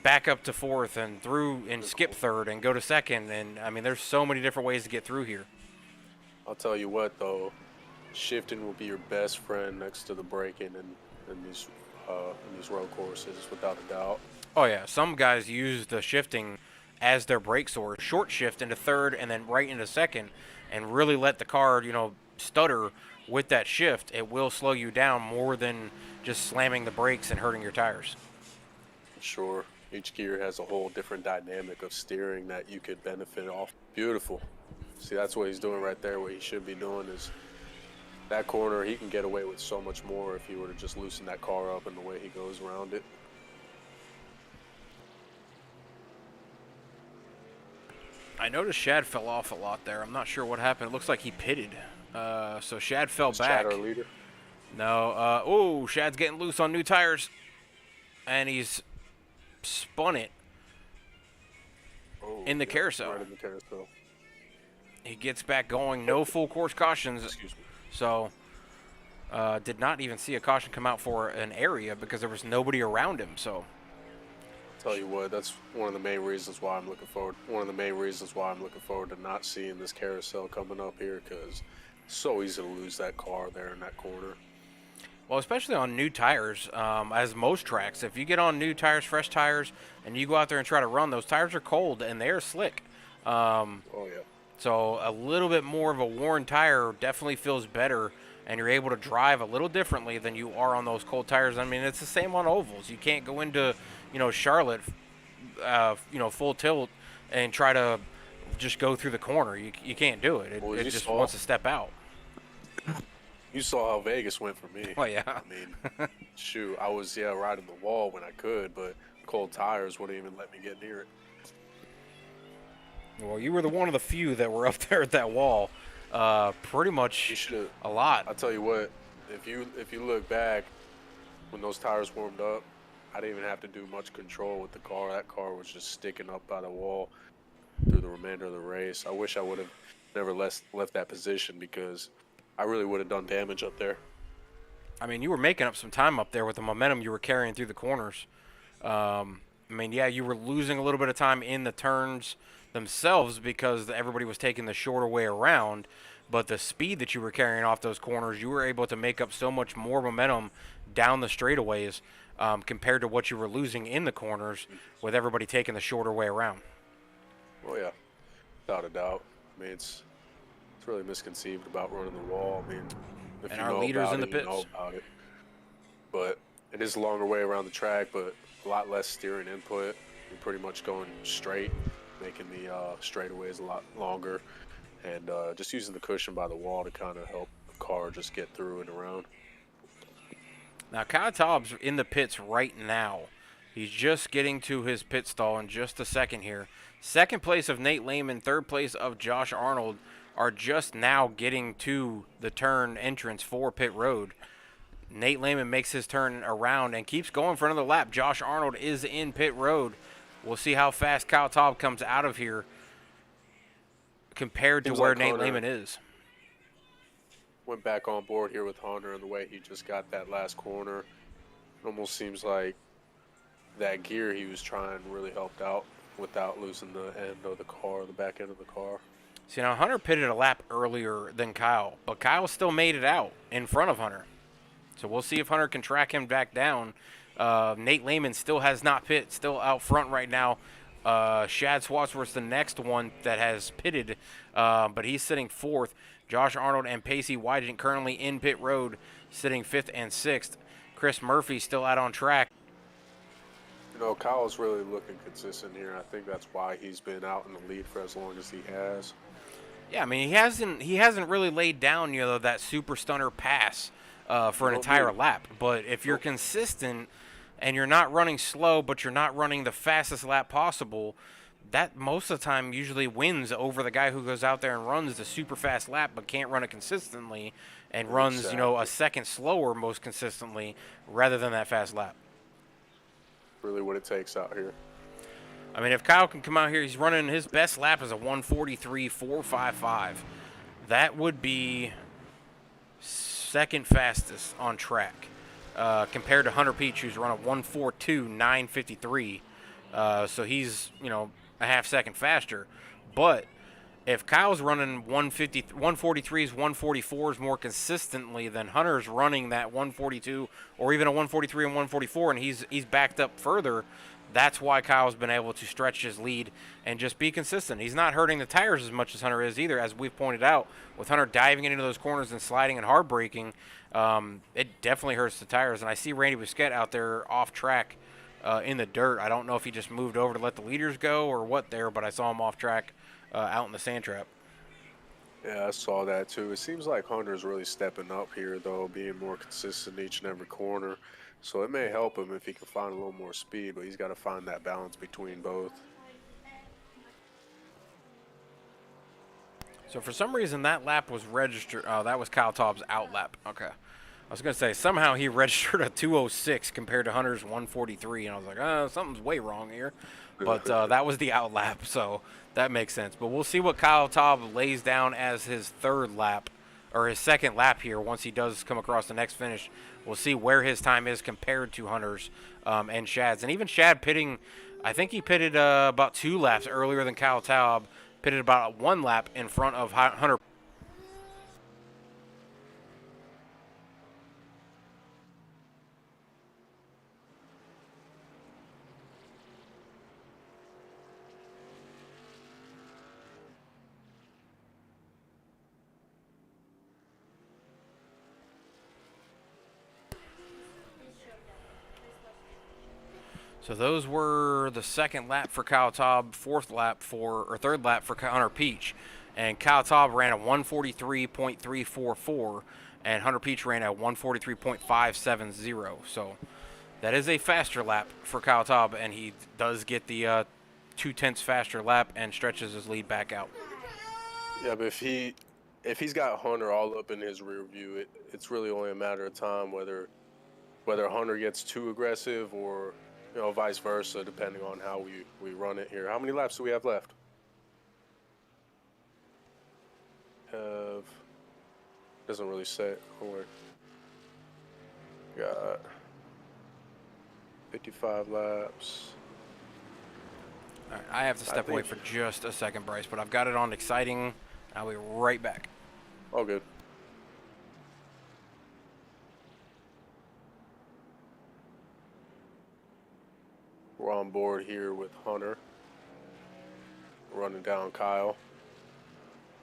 back up to fourth and through and skip third and go to second. And I mean, there's so many different ways to get through here. I'll tell you what though, shifting will be your best friend next to the braking in these road courses, without a doubt. Oh yeah, some guys use the shifting as their brake source, short shift into third and then right into second, and really let the car, stutter with that shift. It will slow you down more than just slamming the brakes and hurting your tires. Sure, each gear has a whole different dynamic of steering that you could benefit off. Beautiful. See, that's what he's doing right there. What he should be doing is that corner, he can get away with so much more if he were to just loosen that car up and the way he goes around it. I noticed Shad fell off a lot there. I'm not sure what happened. It looks like he pitted. So Shad fell Is back. Chad our leader? No. Shad's getting loose on new tires. And he's spun it Oh, in the yeah, carousel. right in the carousel. He gets back going. No full course cautions. Excuse me. So did not even see a caution come out for an area because there was nobody around him. So Tell you what, that's one of the main reasons why I'm looking forward. One of the main reasons why I'm looking forward to not seeing this carousel coming up here, because it's so easy to lose that car there in that corner. well, especially on new tires, as most tracks, if you get on new tires, fresh tires, and you go out there and try to run, those tires are cold and they're slick. Oh yeah. So a little bit more of a worn tire definitely feels better, and you're able to drive a little differently than you are on those cold tires. I mean, it's the same on ovals. You can't go into, Charlotte, full tilt and try to just go through the corner. You can't do it. Well, It you just saw- wants to step out. You saw how Vegas went for me. Oh yeah. I mean, shoot, I was riding the wall when I could, but cold tires wouldn't even let me get near it. Well, you were one of the few that were up there at that wall, pretty You much should have. a lot. I'll tell you what, if you look back when those tires warmed up, I didn't even have to do much control with the car. That car was just sticking up by the wall through the remainder of the race. I wish I would have never left that position, because I really would have done damage up there. I mean, you were making up some time up there with the momentum you were carrying through the corners. You were losing a little bit of time in the turns themselves because everybody was taking the shorter way around. But the speed that you were carrying off those corners, you were able to make up so much more momentum down the straightaways compared to what you were losing in the corners with everybody taking the shorter way around. Oh yeah, without a doubt. I mean, it's really misconceived about running the wall. I mean, if And you our know leaders about in the it, you know pits. about it. But it is a longer way around the track, but a lot less steering input. You're pretty much going straight, making the straightaways a lot longer, and just using the cushion by the wall to kind of help the car just get through and around. Now, Kyle Taub's in the pits right now. He's just getting to his pit stall in just a second here. Second place of Nate Lehman, third place of Josh Arnold are just now getting to the turn entrance for pit road. Nate Lehman makes his turn around and keeps going for another lap. Josh Arnold is in pit road. We'll see how fast Kyle Taub comes out of here compared to where Nate Lehman is. Went back on board here with Hunter and the way he just got that last corner. It almost seems like that gear he was trying really helped out without losing the end of the car, the back end of the car. See, now Hunter pitted a lap earlier than Kyle, but Kyle still made it out in front of Hunter. So we'll see if Hunter can track him back down. Nate Lehman still has not pit, still out front right now. Shad Swatsworth's the next one that has pitted, but he's sitting fourth. Josh Arnold and Pacey Wygant currently in pit road, sitting fifth and sixth. Chris Murphy still out on track. You know, Kyle's really looking consistent here. I think that's why he's been out in the lead for as long as he has. Yeah, I mean, he hasn't really laid down, you know, that super stunner pass for an entire lap. But if you're consistent and you're not running slow, but you're not running the fastest lap possible, that most of the time usually wins over the guy who goes out there and runs the super fast lap but can't run it consistently and runs, you know, a second slower most consistently rather than that fast lap. Really what it takes out here. I mean, if Kyle can come out here, he's running his best lap is a 1:43.455. That would be second fastest on track compared to Hunter Peach, who's run a 1:42.953. So he's, you know, a half second faster. But if Kyle's running 143s, 144s more consistently than Hunter's running that 142 or even a 143 and 144, and he's backed up further, that's why Kyle's been able to stretch his lead and just be consistent. He's not hurting the tires as much as Hunter is either, as we've pointed out. With Hunter diving into those corners and sliding and hard braking, it definitely hurts the tires. And I see Randy Busquette out there off track in the dirt. I don't know if he just moved over to let the leaders go or what there, but I saw him off track out in the sand trap. Yeah, I saw that too. It seems like Hunter's really stepping up here, though, being more consistent each and every corner. So it may help him if he can find a little more speed, but he's got to find that balance between both. So for some reason that lap was registered. Oh, that was Kyle Taub's out lap. Okay. I was going to say, somehow he registered a 206 compared to Hunter's 143, and I was like, something's way wrong here. But that was the out lap, so that makes sense. But we'll see what Kyle Taub lays down as his third lap, or his second lap here once he does come across the next finish. We'll see where his time is compared to Hunter's and Shad's. And even Shad pitting, I think he pitted about 2 laps earlier than Kyle Taub, pitted about 1 lap in front of Hunter. So those were the second lap for Kyle Taub, third lap for Hunter Peach. And Kyle Taub ran a 143.344, and Hunter Peach ran a 143.570. So that is a faster lap for Kyle Taub, and he does get the 0.2 faster lap and stretches his lead back out. Yeah, but if he's got Hunter all up in his rear view, it's really only a matter of time whether Hunter gets too aggressive or, you know, vice versa, depending on how we run it here. How many laps do we have left? Doesn't really say it. Don't worry. Got 55 laps. All right, I have to step away for just a second, Bryce, but I've got it on exciting. I'll be right back. All good. We're on board here with Hunter, running down Kyle.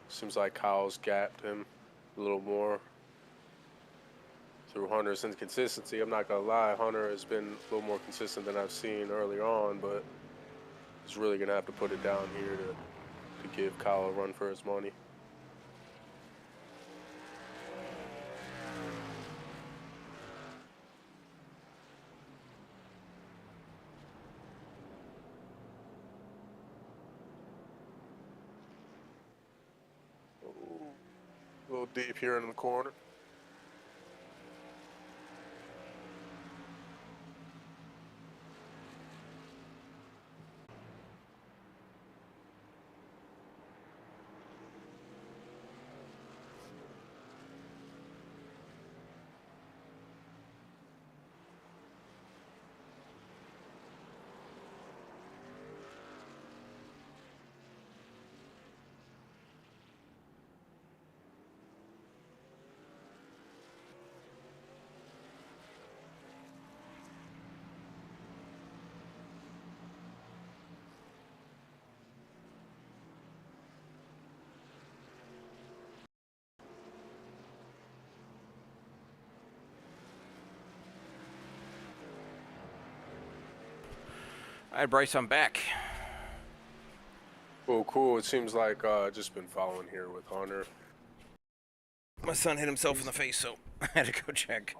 Seems like Kyle's gapped him a little more through Hunter's inconsistency. I'm not gonna lie, Hunter has been a little more consistent than I've seen earlier on, but he's really gonna have to put it down here to give Kyle a run for his money. little deep here in the corner. All right, Bryce, I'm back. Cool. It seems like just been following here with Hunter. My son hit himself in the face, so I had to go check.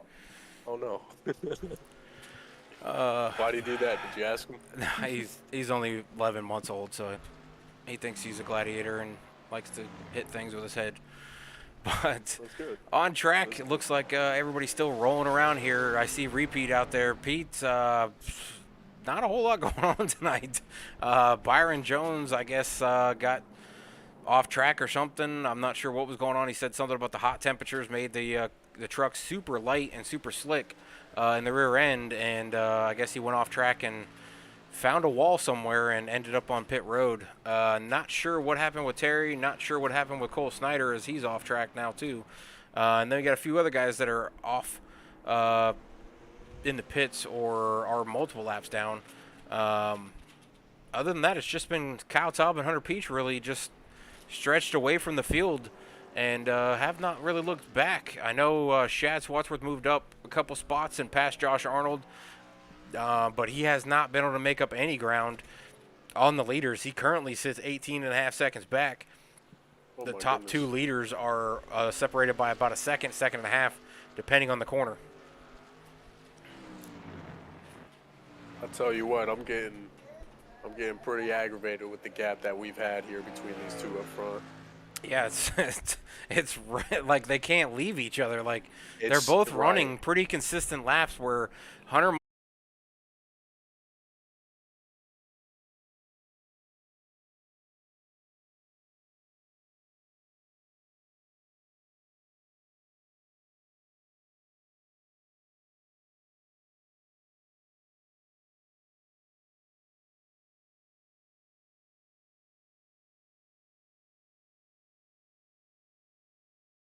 Oh no. Uh, Why do you do that? Did you ask him? he's only 11 months old, so he thinks he's a gladiator and likes to hit things with his head. But That's good. on track, it looks like everybody's still rolling around here. I see Repeat out there. Pete, not a whole lot going on tonight. Byron Jones, I guess, got off track or something. I'm not sure what was going on. He said something about the hot temperatures made the truck super light and super slick in the rear end, and I guess he went off track and found a wall somewhere and ended up on pit road. Not sure what happened with Terry. Not sure what happened with Cole Snyder, as he's off track now too. And then we got a few other guys that are off in the pits or are multiple laps down. Other than that, it's just been Kyle Taub and Hunter Peach really just stretched away from the field and have not really looked back. I know Shad Swatsworth moved up a couple spots and passed Josh Arnold, but he has not been able to make up any ground on the leaders. He currently sits 18.5 seconds back. Oh The my top goodness. two leaders are separated by about a second and a half, depending on the corner. I tell you what, I'm getting pretty aggravated with the gap that we've had here between these two up front. Yeah, it's like they can't leave each other. Like they're It's both right. running pretty consistent laps where Hunter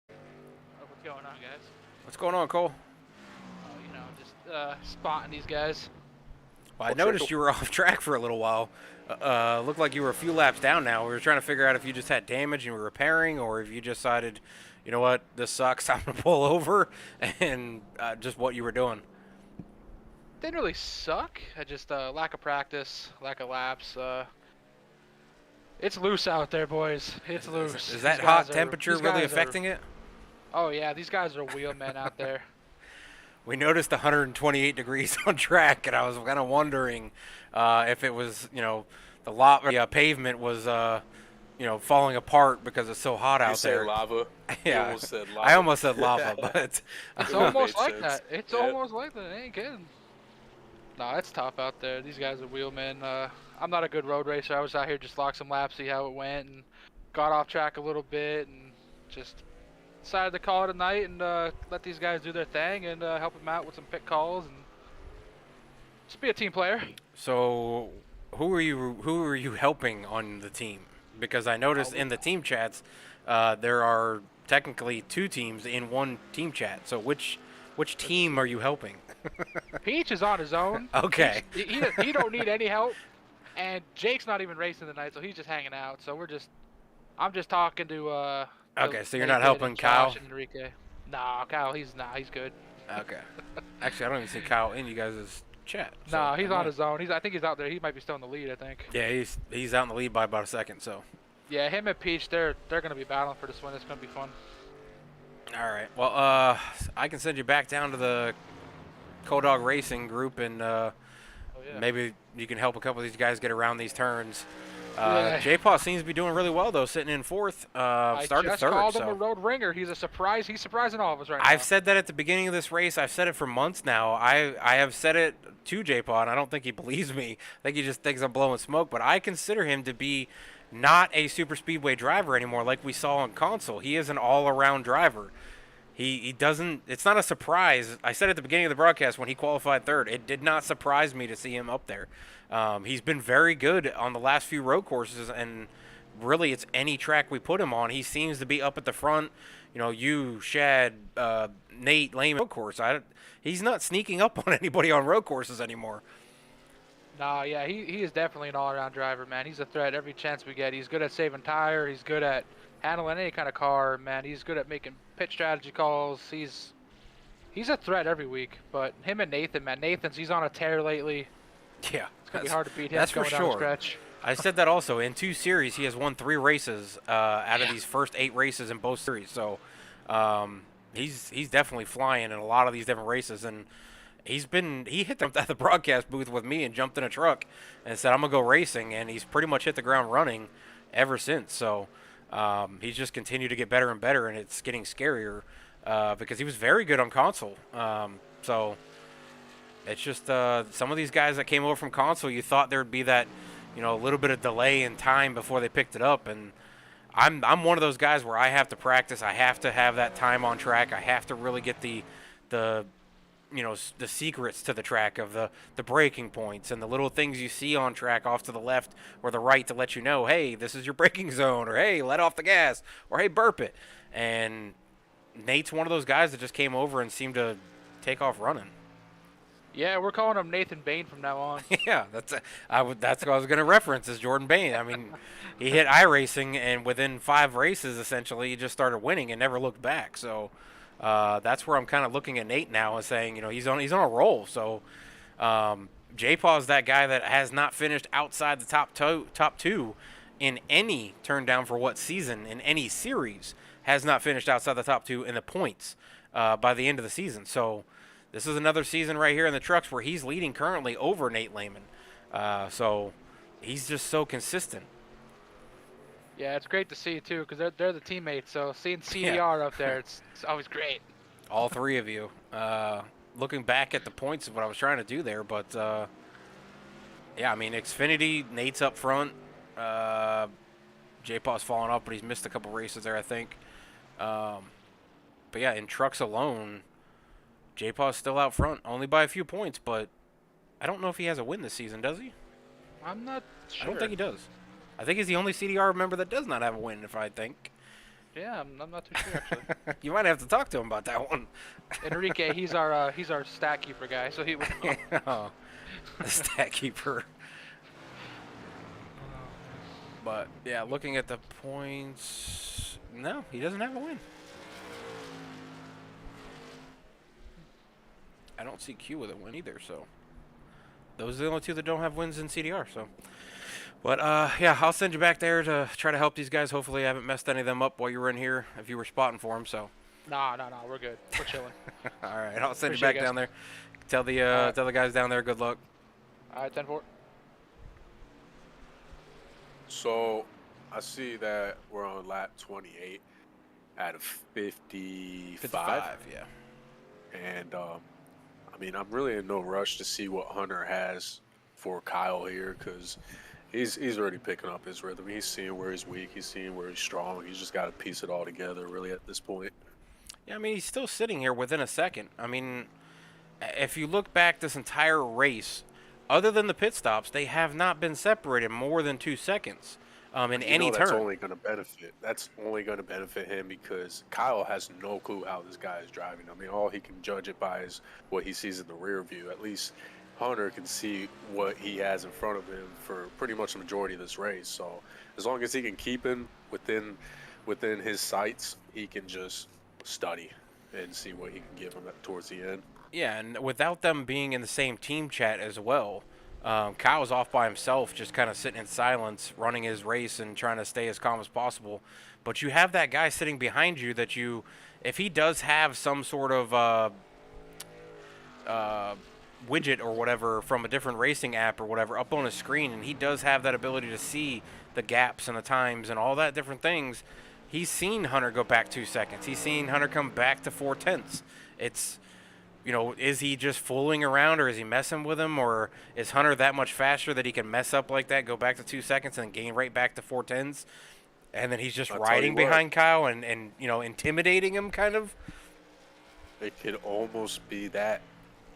What's going on, guys? What's going on, Cole? Oh, you know, just spotting these guys. Well, I noticed you were off track for a little while. Looked like you were a few laps down now. We were trying to figure out if you just had damage and you were repairing, or if you decided, you know what, this sucks, I'm going to pull over, and just what you were doing. Didn't really suck. I just lack of practice, lack of laps. It's loose out there, boys. It's loose. Is that hot temperature really affecting it? Oh yeah, these guys are wheelmen out there. We noticed 128 degrees on track, and I was kind of wondering if it was, you know, the pavement was, you know, falling apart because it's so hot out there. You said lava. Yeah, You almost said lava. I almost said lava, but It's That almost made like sense. that. It's Yeah. almost like that. I ain't kidding. No, it's tough out there. These guys are wheelmen. I'm not a good road racer. I was out here just lock some laps, see how it went, and got off track a little bit, and just decided to call it a night and let these guys do their thing and help them out with some pit calls and just be a team player. So, who are you helping on the team? Because I noticed in the team chats, there are technically two teams in one team chat. So which team are you helping? Peach is on his own. Okay. He don't need any help, and Jake's not even racing tonight, so he's just hanging out. So I'm just talking to. Okay, so you're Nathan not helping and Kyle? Josh and Enrique. Nah, Kyle, he's good. Okay. Actually, I don't even see Kyle in you guys' chat. So Nah, he's I'm on not- his own. I think he's out there. He might be still in the lead. I think. Yeah, he's out in the lead by about a second. So. Yeah, him and Peach, they're gonna be battling for this one. It's gonna be fun. All right. Well, I can send you back down to the Cold Dog Racing group, and Oh yeah. maybe you can help a couple of these guys get around these turns. Yeah. J-Paw seems to be doing really well though, sitting in fourth. I Started just third. called him So a road ringer. He's a surprise. He's surprising all of us right I've now. said that at the beginning of this race. I've said it for months now. I have said it to J-Paw, and I don't think he believes me. I think he just thinks I'm blowing smoke. But I consider him to be not a super speedway driver anymore, like we saw on console. He is an all-around driver. He doesn't. It's not a surprise. I said at the beginning of the broadcast when he qualified third, it did not surprise me to see him up there. He's been very good on the last few road courses, and really, it's any track we put him on. He seems to be up at the front. You know, you, Shad, Nate, Lehman, road course. He's not sneaking up on anybody on road courses anymore. Nah, yeah, he is definitely an all-around driver, man. He's a threat every chance we get. He's good at saving tire. He's good at handling any kind of car, man. He's good at making pit strategy calls. He's a threat every week. But him and Nathan, man. He's on a tear lately. Yeah, It's gonna be hard to beat him that's for going down the sure. stretch. I said that also. In 2 series, he has won 3 races out of these first 8 races in both series. So he's definitely flying in a lot of these different races. And he hit at the broadcast booth with me and jumped in a truck and said, I'm going to go racing. And he's pretty much hit the ground running ever since. So he's just continued to get better and better, and it's getting scarier because he was very good on console. So it's just some of these guys that came over from console, you thought there would be that, you know, a little bit of delay in time before they picked it up. And I'm one of those guys where I have to practice. I have to have that time on track. I have to really get the you know, the secrets to the track of the braking points and the little things you see on track off to the left or the right to let you know, hey, this is your braking zone, or hey, let off the gas, or hey, burp it. And Nate's one of those guys that just came over and seemed to take off running. Yeah, we're calling him Nathan Bain from now on. Yeah, that's what I was going to reference is Jordan Bain. I mean, he hit iRacing, and within 5 races, essentially, he just started winning and never looked back. So that's where I'm kind of looking at Nate now and saying, you know, he's on a roll. So J-Paw's that guy that has not finished outside the top two in any turn down for what season in any series, has not finished outside the top 2 in the points by the end of the season. So this is another season right here in the trucks where he's leading currently over Nate Lehman. So he's just so consistent. Yeah, it's great to see too, because they're the teammates. So seeing CDR up there, it's always great. All 3 of you. Looking back at the points of what I was trying to do there, but yeah, I mean, Xfinity, Nate's up front. J-Paw's fallen off, but he's missed a couple races there, I think. But yeah, in trucks alone, J-Paw's still out front, only by a few points, but I don't know if he has a win this season, does he? I'm not sure. I don't think he does. I think he's the only CDR member that does not have a win, if I think. Yeah, I'm not too sure actually. You might have to talk to him about that one. Enrique, he's our stat keeper guy, so he would know. Oh, the stat keeper. But yeah, looking at the points, no, he doesn't have a win. I don't see Q with a win either, so those are the only 2 that don't have wins in CDR. So, but yeah, I'll send you back there to try to help these guys. Hopefully, I haven't messed any of them up while you were in here. If you were spotting for them, so. No, we're good. We're chilling. All right, I'll send Appreciate you back it, down there. Tell the tell the guys down there good luck. All right, 10-4. So I see that we're on lap 28 out of 55. 55, yeah. And I mean, I'm really in no rush to see what Hunter has for Kyle here, because he's already picking up his rhythm. He's seeing where he's weak. He's seeing where he's strong. He's just got to piece it all together, really, at this point. Yeah, I mean, he's still sitting here within a second. I mean, if you look back this entire race, other than the pit stops, they have not been separated more than 2 seconds in any turn. That's only going to benefit. That's only going to benefit him because Kyle has no clue how this guy is driving. I mean, all he can judge it by is what he sees in the rear view. At least Hunter can see what he has in front of him for pretty much the majority of this race. So as long as he can keep him within his sights, he can just study and see what he can give him towards the end. Yeah, and without them being in the same team chat as well, Kyle's off by himself, just kind of sitting in silence, running his race and trying to stay as calm as possible. But you have that guy sitting behind you that you, if he does have some sort of widget or whatever from a different racing app or whatever up on his screen, and he does have that ability to see the gaps and the times and all that different things, he's seen Hunter go back 2 seconds. He's seen Hunter come back to 4 tenths. It's, is he just fooling around, or is he messing with him, or is Hunter that much faster that he can mess up like that, go back to 2 seconds, and gain right back to 4 tenths, and then he's just I'll tell you riding what, behind Kyle and intimidating him kind of? it could almost be that.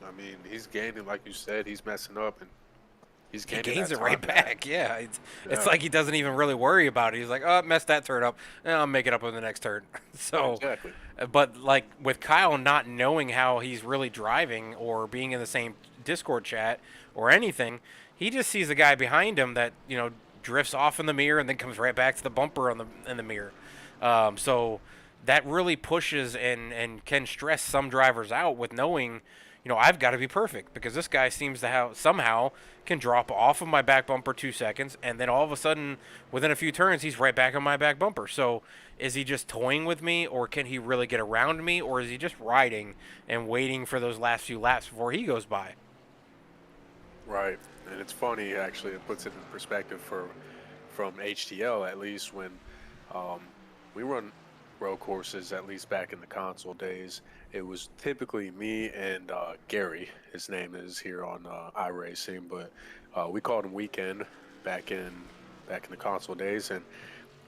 I mean, he's gaining, like you said, he's messing up, and he's He gaining gains that it right time back. back. Yeah, it's Yeah, like he doesn't even really worry about it. He's like, oh, messed that turn up. I'll make it up on the next turn. So, exactly. but like with Kyle not knowing how he's really driving or being in the same Discord chat or anything, he just sees a guy behind him that drifts off in the mirror and then comes right back to the bumper in the mirror. So that really pushes and can stress some drivers out with knowing, I've got to be perfect because this guy seems to have somehow can drop off of my back bumper 2 seconds, and then all of a sudden, within a few turns, he's right back on my back bumper. So is he just toying with me, or can he really get around me, or is he just riding and waiting for those last few laps before he goes by? Right, and it's funny actually. It puts it in perspective from HTL at least when um, we run road courses. At least back in the console days, it was typically me and Gary. His name is here on iRacing, but we called him Weekend back in the console days, and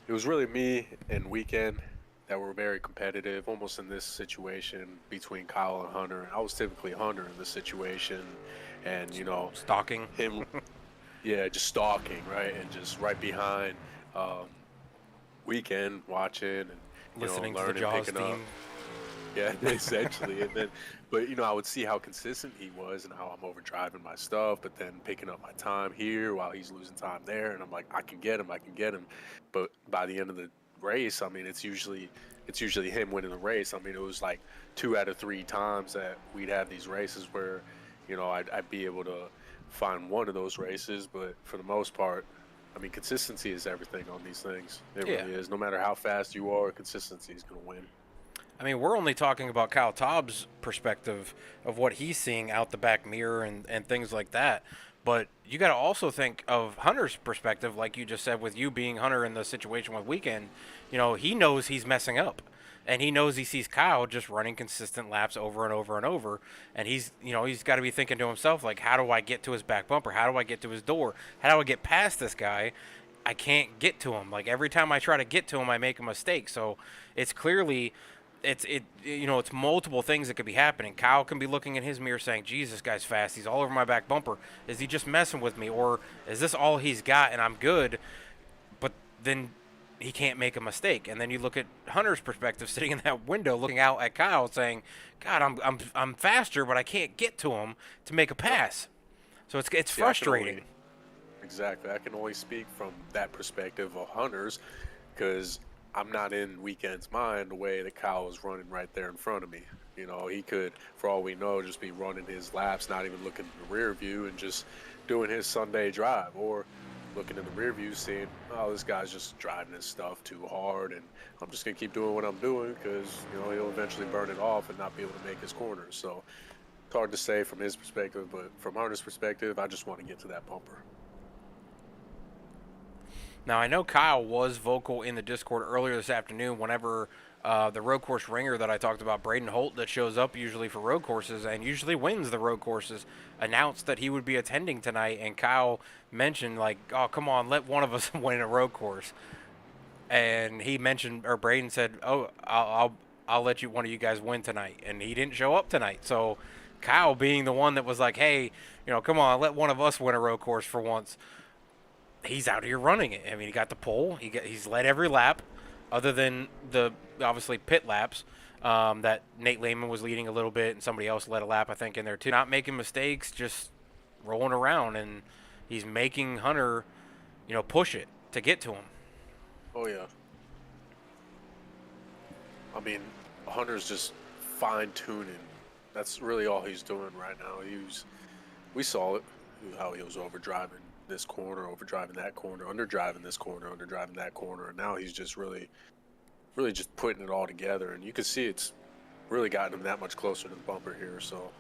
it was really me and Weekend that were very competitive, almost in this situation between Kyle and Hunter. I was typically Hunter in this situation, and Stalking. him, yeah, just stalking, right, and just right behind Weekend, watching and Listening to the learning, Jaws picking up. theme. Yeah, essentially, and then, but I would see how consistent he was and how I'm overdriving my stuff, but then picking up my time here while he's losing time there, and I'm like, I can get him. But by the end of the race, I mean, it's usually him winning the race. I mean, it was like 2 out of 3 times that we'd have these races where, I'd be able to find one of those races, but for the most part, I mean, consistency is everything on these things. It Yeah. really is. No matter how fast you are, consistency is going to win. I mean, we're only talking about Kyle Taub's perspective of what he's seeing out the back mirror and things like that. But you got to also think of Hunter's perspective, like you just said, with you being Hunter in the situation with Weekend. He knows he's messing up. And he knows he sees Kyle just running consistent laps over and over and over. And he's got to be thinking to himself, like, how do I get to his back bumper? How do I get to his door? How do I get past this guy? I can't get to him. Like, every time I try to get to him, I make a mistake. So it's clearly it's multiple things that could be happening. Kyle can be looking in his mirror saying, "Geez, this guy's fast. He's all over my back bumper. Is he just messing with me, or is this all he's got and I'm good?" But then he can't make a mistake. And then you look at Hunter's perspective, sitting in that window, looking out at Kyle, saying, "God, I'm faster, but I can't get to him to make a pass." So it's Yeah, frustrating. exactly. I can only speak from that perspective of Hunter's because I'm not in Weekend's mind the way that Kyle was running right there in front of me. He could, for all we know, just be running his laps, not even looking in the rear view and just doing his Sunday drive, or looking in the rear view seeing, oh, this guy's just driving his stuff too hard, and I'm just going to keep doing what I'm doing because, he'll eventually burn it off and not be able to make his corners. So it's hard to say from his perspective, but from Hunter's perspective, I just want to get to that bumper. Now, I know Kyle was vocal in the Discord earlier this afternoon whenever the road course ringer that I talked about, Braden Holt, that shows up usually for road courses and usually wins the road courses, announced that he would be attending tonight. And Kyle mentioned, like, oh, come on, let one of us win a road course. And he mentioned, or Braden said, oh, I'll let one of you guys win tonight. And he didn't show up tonight. So Kyle being the one that was like, hey, come on, let one of us win a road course for once. He's out here running it. I mean, he got the pole. He's led every lap, other than the obviously pit laps that Nate Lehman was leading a little bit, and somebody else led a lap, I think, in there too. Not making mistakes, just rolling around, and he's making Hunter, push it to get to him. Oh, yeah. I mean, Hunter's just fine-tuning. That's really all he's doing right now. We saw it, how he was overdriving this corner, overdriving that corner, underdriving this corner, underdriving that corner, and now he's just really just putting it all together, and you can see it's really gotten him that much closer to the bumper here. So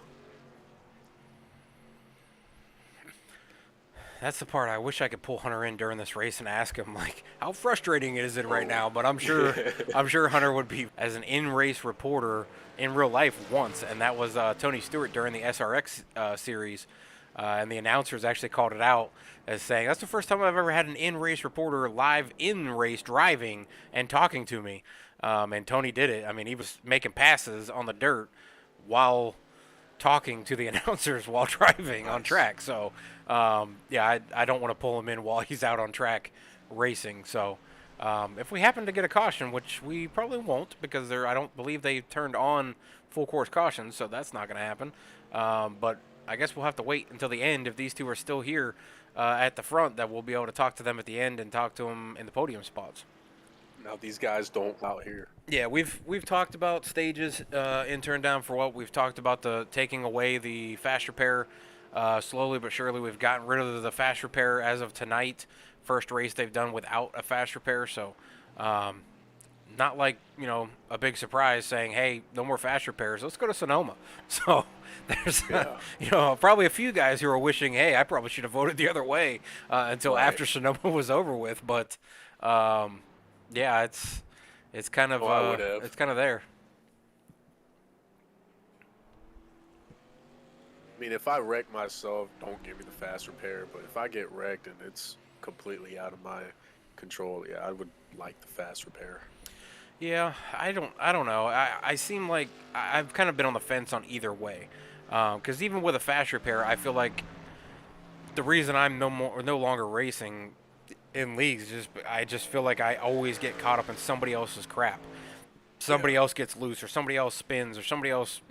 That's the part I wish I could pull Hunter in during this race and ask him like how frustrating is it right Oh. now. But I'm sure Hunter would be as an in-race reporter in real life once, and that was Tony Stewart during the SRX series, and the announcers actually called it out as saying that's the first time I've ever had an in-race reporter live in race driving and talking to me. And Tony did it. I mean, he was making passes on the dirt while talking to the announcers while driving on Nice. track. So, yeah, I don't want to pull him in while he's out on track racing. So, if we happen to get a caution, which we probably won't because I don't believe they turned on full course cautions, so that's not going to happen. But I guess we'll have to wait until the end if these two are still here at the front. That we'll be able to talk to them at the end and talk to them in the podium spots. Now these guys don't out here. Yeah, we've talked about stages in turn down for what we've talked about the taking away the fast repair slowly but surely. We've gotten rid of the fast repair as of tonight. First race they've done without a fast repair, so not like a big surprise saying, "Hey, no more fast repairs. Let's go to Sonoma." So there's probably a few guys who are wishing, "Hey, I probably should have voted the other way until Right. after Sonoma was over with." But yeah, it's kind of I would have. it's kind of there. I mean, if I wreck myself, don't give me the fast repair. But if I get wrecked and it's completely out of my control, yeah, I would like the fast repair. Yeah, I don't know. I seem like I've kind of been on the fence on either way, because even with a fast repair, I feel like the reason I'm no longer racing in leagues is I just feel like I always get caught up in somebody else's crap. Somebody Yeah. else gets loose, or somebody else spins, or somebody else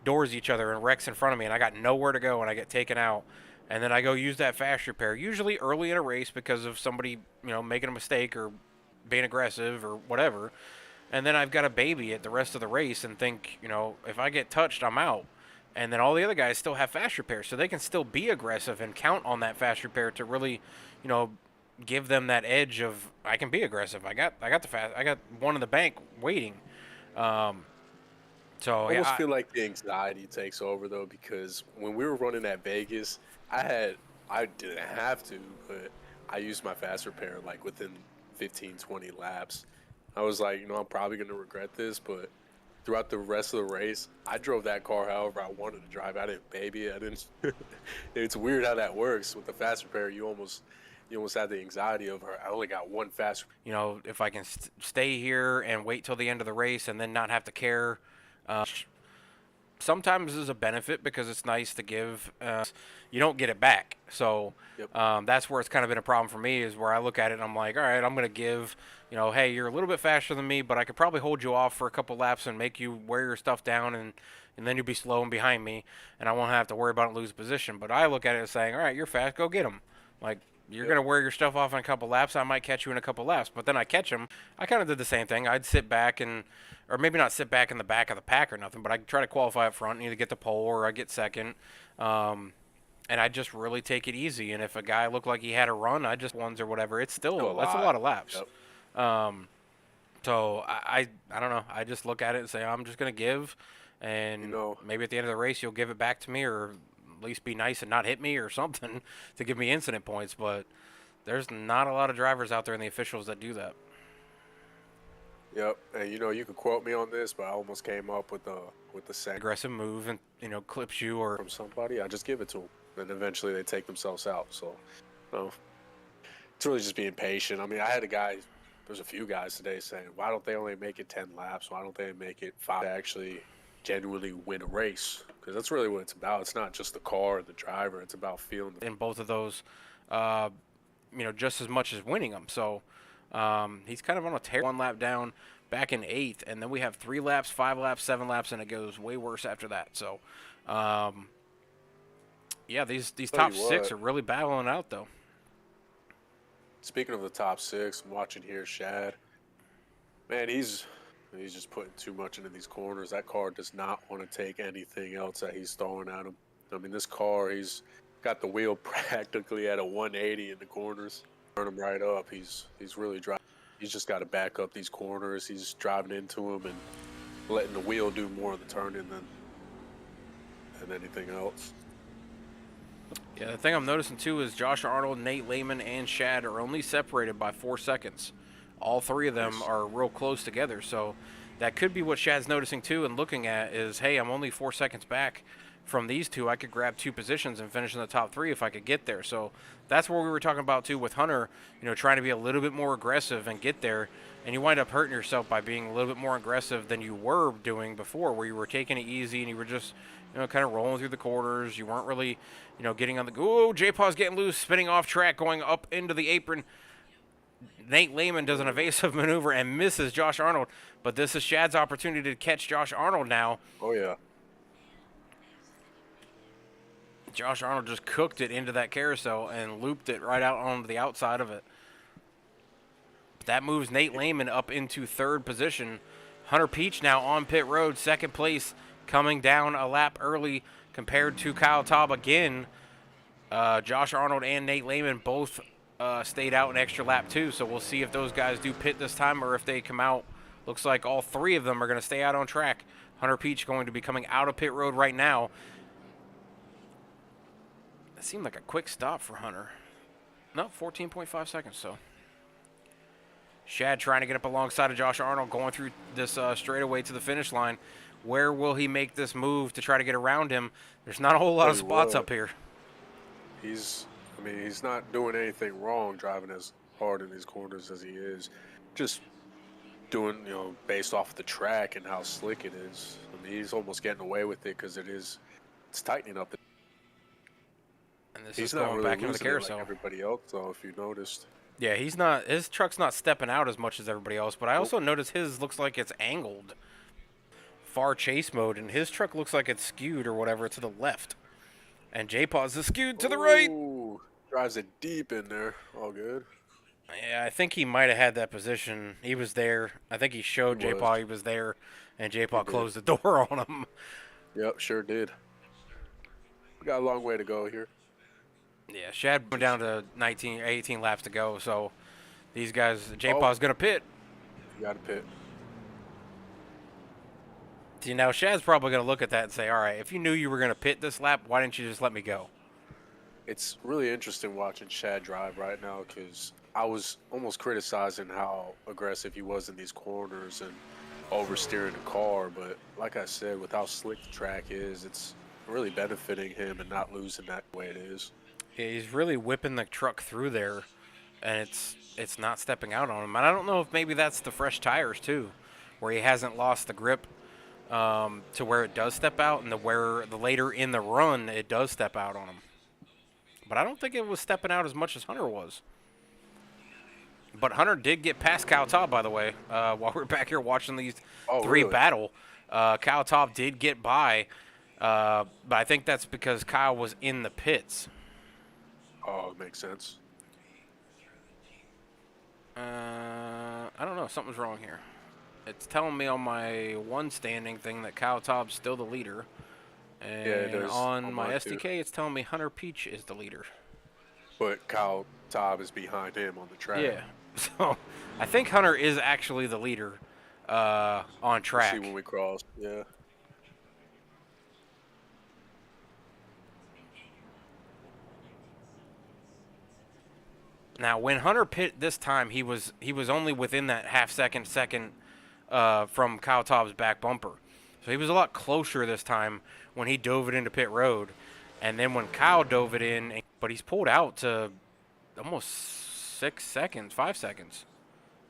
doors each other and wrecks in front of me, and I got nowhere to go, and I get taken out. And then I go use that fast repair, usually early in a race because of somebody making a mistake or being aggressive or whatever. And then I've got to baby it the rest of the race and think, if I get touched, I'm out. And then all the other guys still have fast repair, so they can still be aggressive and count on that fast repair to really, you know, give them that edge of I can be aggressive. I got one in the bank waiting. Um, so I yeah, almost feel like the anxiety takes over though, because when we were running at Vegas, I didn't have to, but I used my fast repair like within 15, 20 laps. I was like, I'm probably gonna regret this, but throughout the rest of the race, I drove that car however I wanted to drive. I didn't baby it. I didn't. It's weird how that works with the fast repair. You almost have the anxiety of I only got one fast. if I can stay here and wait till the end of the race and then not have to care. Sometimes is a benefit because it's nice to give. You don't get it back, so Yep. that's where it's kind of been a problem for me. Is where I look at it and I'm like, all right, I'm going to give. Hey, you're a little bit faster than me, but I could probably hold you off for a couple laps and make you wear your stuff down, and then you'll be slow and behind me, and I won't have to worry about it lose position. But I look at it as saying, all right, you're fast, go get him. Like, you're going to wear your stuff off in a couple laps. I might catch you in a couple laps, but then I catch him. I kind of did the same thing. I'd sit back or maybe not sit back in the back of the pack or nothing, but I try to qualify up front and either get the pole or I get second. And I just really take it easy. And if a guy looked like he had a run, I just ones or whatever. It's still that's a lot of laps. Yep. So I don't know. I just look at it and say I'm just gonna give, and maybe at the end of the race you'll give it back to me, or at least be nice and not hit me or something to give me incident points. But there's not a lot of drivers out there in the officials that do that. Yep. And you could quote me on this, but I almost came up with the second Aggressive move and clips you or from somebody. I just give it to them, and eventually they take themselves out. So, it's really just being patient. I mean, there's a few guys today saying, why don't they only make it 10 laps? Why don't they make it 5 to actually genuinely win a race? Because that's really what it's about. It's not just the car or the driver. It's about feeling in both of those, just as much as winning them. So he's kind of on a tear. 1 lap down, back in 8th, and then we have 3 laps, 5 laps, 7 laps, and it goes way worse after that. So, yeah, these top 6 are really battling out though. Speaking of the top 6, I'm watching here Shad. Man, he's just putting too much into these corners. That car does not want to take anything else that he's throwing at him. I mean, this car, he's got the wheel practically at a 180 in the corners. Turn him right up. He's really driving. He's just got to back up these corners. He's driving into them and letting the wheel do more of the turning than anything else. Yeah, the thing I'm noticing too is Josh Arnold, Nate Lehman, and Shad are only separated by 4 seconds. All three of them Nice. are real close together, so that could be what Shad's noticing too and looking at is, hey, I'm only 4 seconds back from these two. I could grab 2 positions and finish in the top 3 if I could get there. So that's what we were talking about too with Hunter, trying to be a little bit more aggressive and get there. And you wind up hurting yourself by being a little bit more aggressive than you were doing before, where you were taking it easy and you were just, kind of rolling through the quarters. You weren't really, getting on the go. J-Paw's getting loose, spinning off track, going up into the apron. Nate Lehman does an evasive maneuver and misses Josh Arnold, but this is Shad's opportunity to catch Josh Arnold now. Oh, yeah. Josh Arnold just cooked it into that carousel and looped it right out onto the outside of it. That moves Nate Lehman up into 3rd position. Hunter Peach now on pit road, 2nd place, coming down a lap early compared to Kyle Taub again. Josh Arnold and Nate Lehman both stayed out an extra lap too, so we'll see if those guys do pit this time or if they come out. Looks like all 3 of them are going to stay out on track. Hunter Peach going to be coming out of pit road right now. That seemed like a quick stop for Hunter. No, 14.5 seconds, so. Shad trying to get up alongside of Josh Arnold, going through this straightaway to the finish line. Where will he make this move to try to get around him? There's not a whole lot of spots up here. He's not doing anything wrong driving as hard in these corners as he is. Just doing, based off the track and how slick it is. I mean, he's almost getting away with it because it's tightening up. And this He's is not going really back into the losing it carousel. like everybody else, though, if you noticed. Yeah, his truck's not stepping out as much as everybody else, but I also noticed his looks like it's angled. Far chase mode, and his truck looks like it's skewed or whatever to the left. And J-Paw's is skewed to the right. Ooh, drives it deep in there. All good. Yeah, I think he might have had that position. He was there. I think he showed He was. J-Paw he was there, and J-Paw did. closed the door on him. Yep, sure did. We got a long way to go here. Yeah, Shad went down to 18 laps to go, so these guys, J-Paw's going to pit. You got to pit. See, now Shad's probably going to look at that and say, all right, if you knew you were going to pit this lap, why didn't you just let me go? It's really interesting watching Shad drive right now because I was almost criticizing how aggressive he was in these corners and oversteering the car. But like I said, with how slick the track is, it's really benefiting him and not losing that way it is. Yeah, he's really whipping the truck through there, and it's not stepping out on him. And I don't know if maybe that's the fresh tires, too, where he hasn't lost the grip to where it does step out, and where the later in the run it does step out on him. But I don't think it was stepping out as much as Hunter was. But Hunter did get past Kyle Taub, by the way, while we're back here watching these three battle. Kyle Taub did get by, but I think that's because Kyle was in the pits. Oh, it makes sense. I don't know. Something's wrong here. It's telling me on my one standing thing that Kyle Taub's still the leader. And Yeah, it is. on my mine, SDK, too. it's telling me Hunter Peach is the leader. But Kyle Taub is behind him on the track. Yeah. So I think Hunter is actually the leader on track. We'll see when we cross. Yeah. Now, when Hunter pit this time, he was only within that second from Kyle Taub's back bumper. So he was a lot closer this time when he dove it into pit road. And then when Kyle dove it in, but he's pulled out to almost 5 seconds.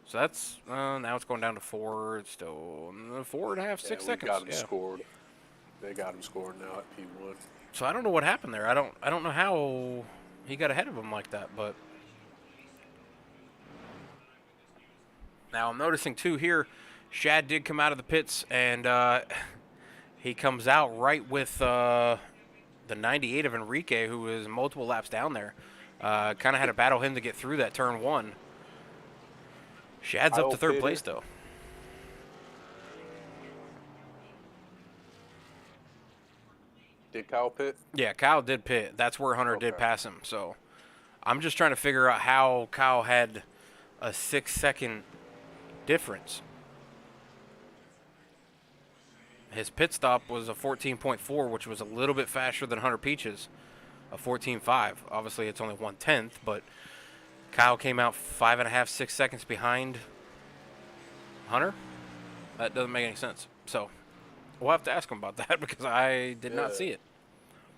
So that's, now it's going down to 4. It's still 4.5, 6 seconds. Got him scored. They got him scored now at P1. So I don't know what happened there. I don't know how he got ahead of him like that, but. Now I'm noticing too here, Shad did come out of the pits, and he comes out right with the 98 of Enrique, who is multiple laps down there. Kind of had to battle him to get through that turn 1. Shad's up to 3rd place though. Did Kyle pit? Yeah, Kyle did pit. That's where Hunter did pass him. So I'm just trying to figure out how Kyle had a 6-second difference. His pit stop was a 14.4, which was a little bit faster than Hunter Peach's. a 14.5. Obviously, it's only 1/10, but Kyle came out 5.5, 6 seconds behind Hunter. That doesn't make any sense. So we'll have to ask him about that because I did not Yeah. see it.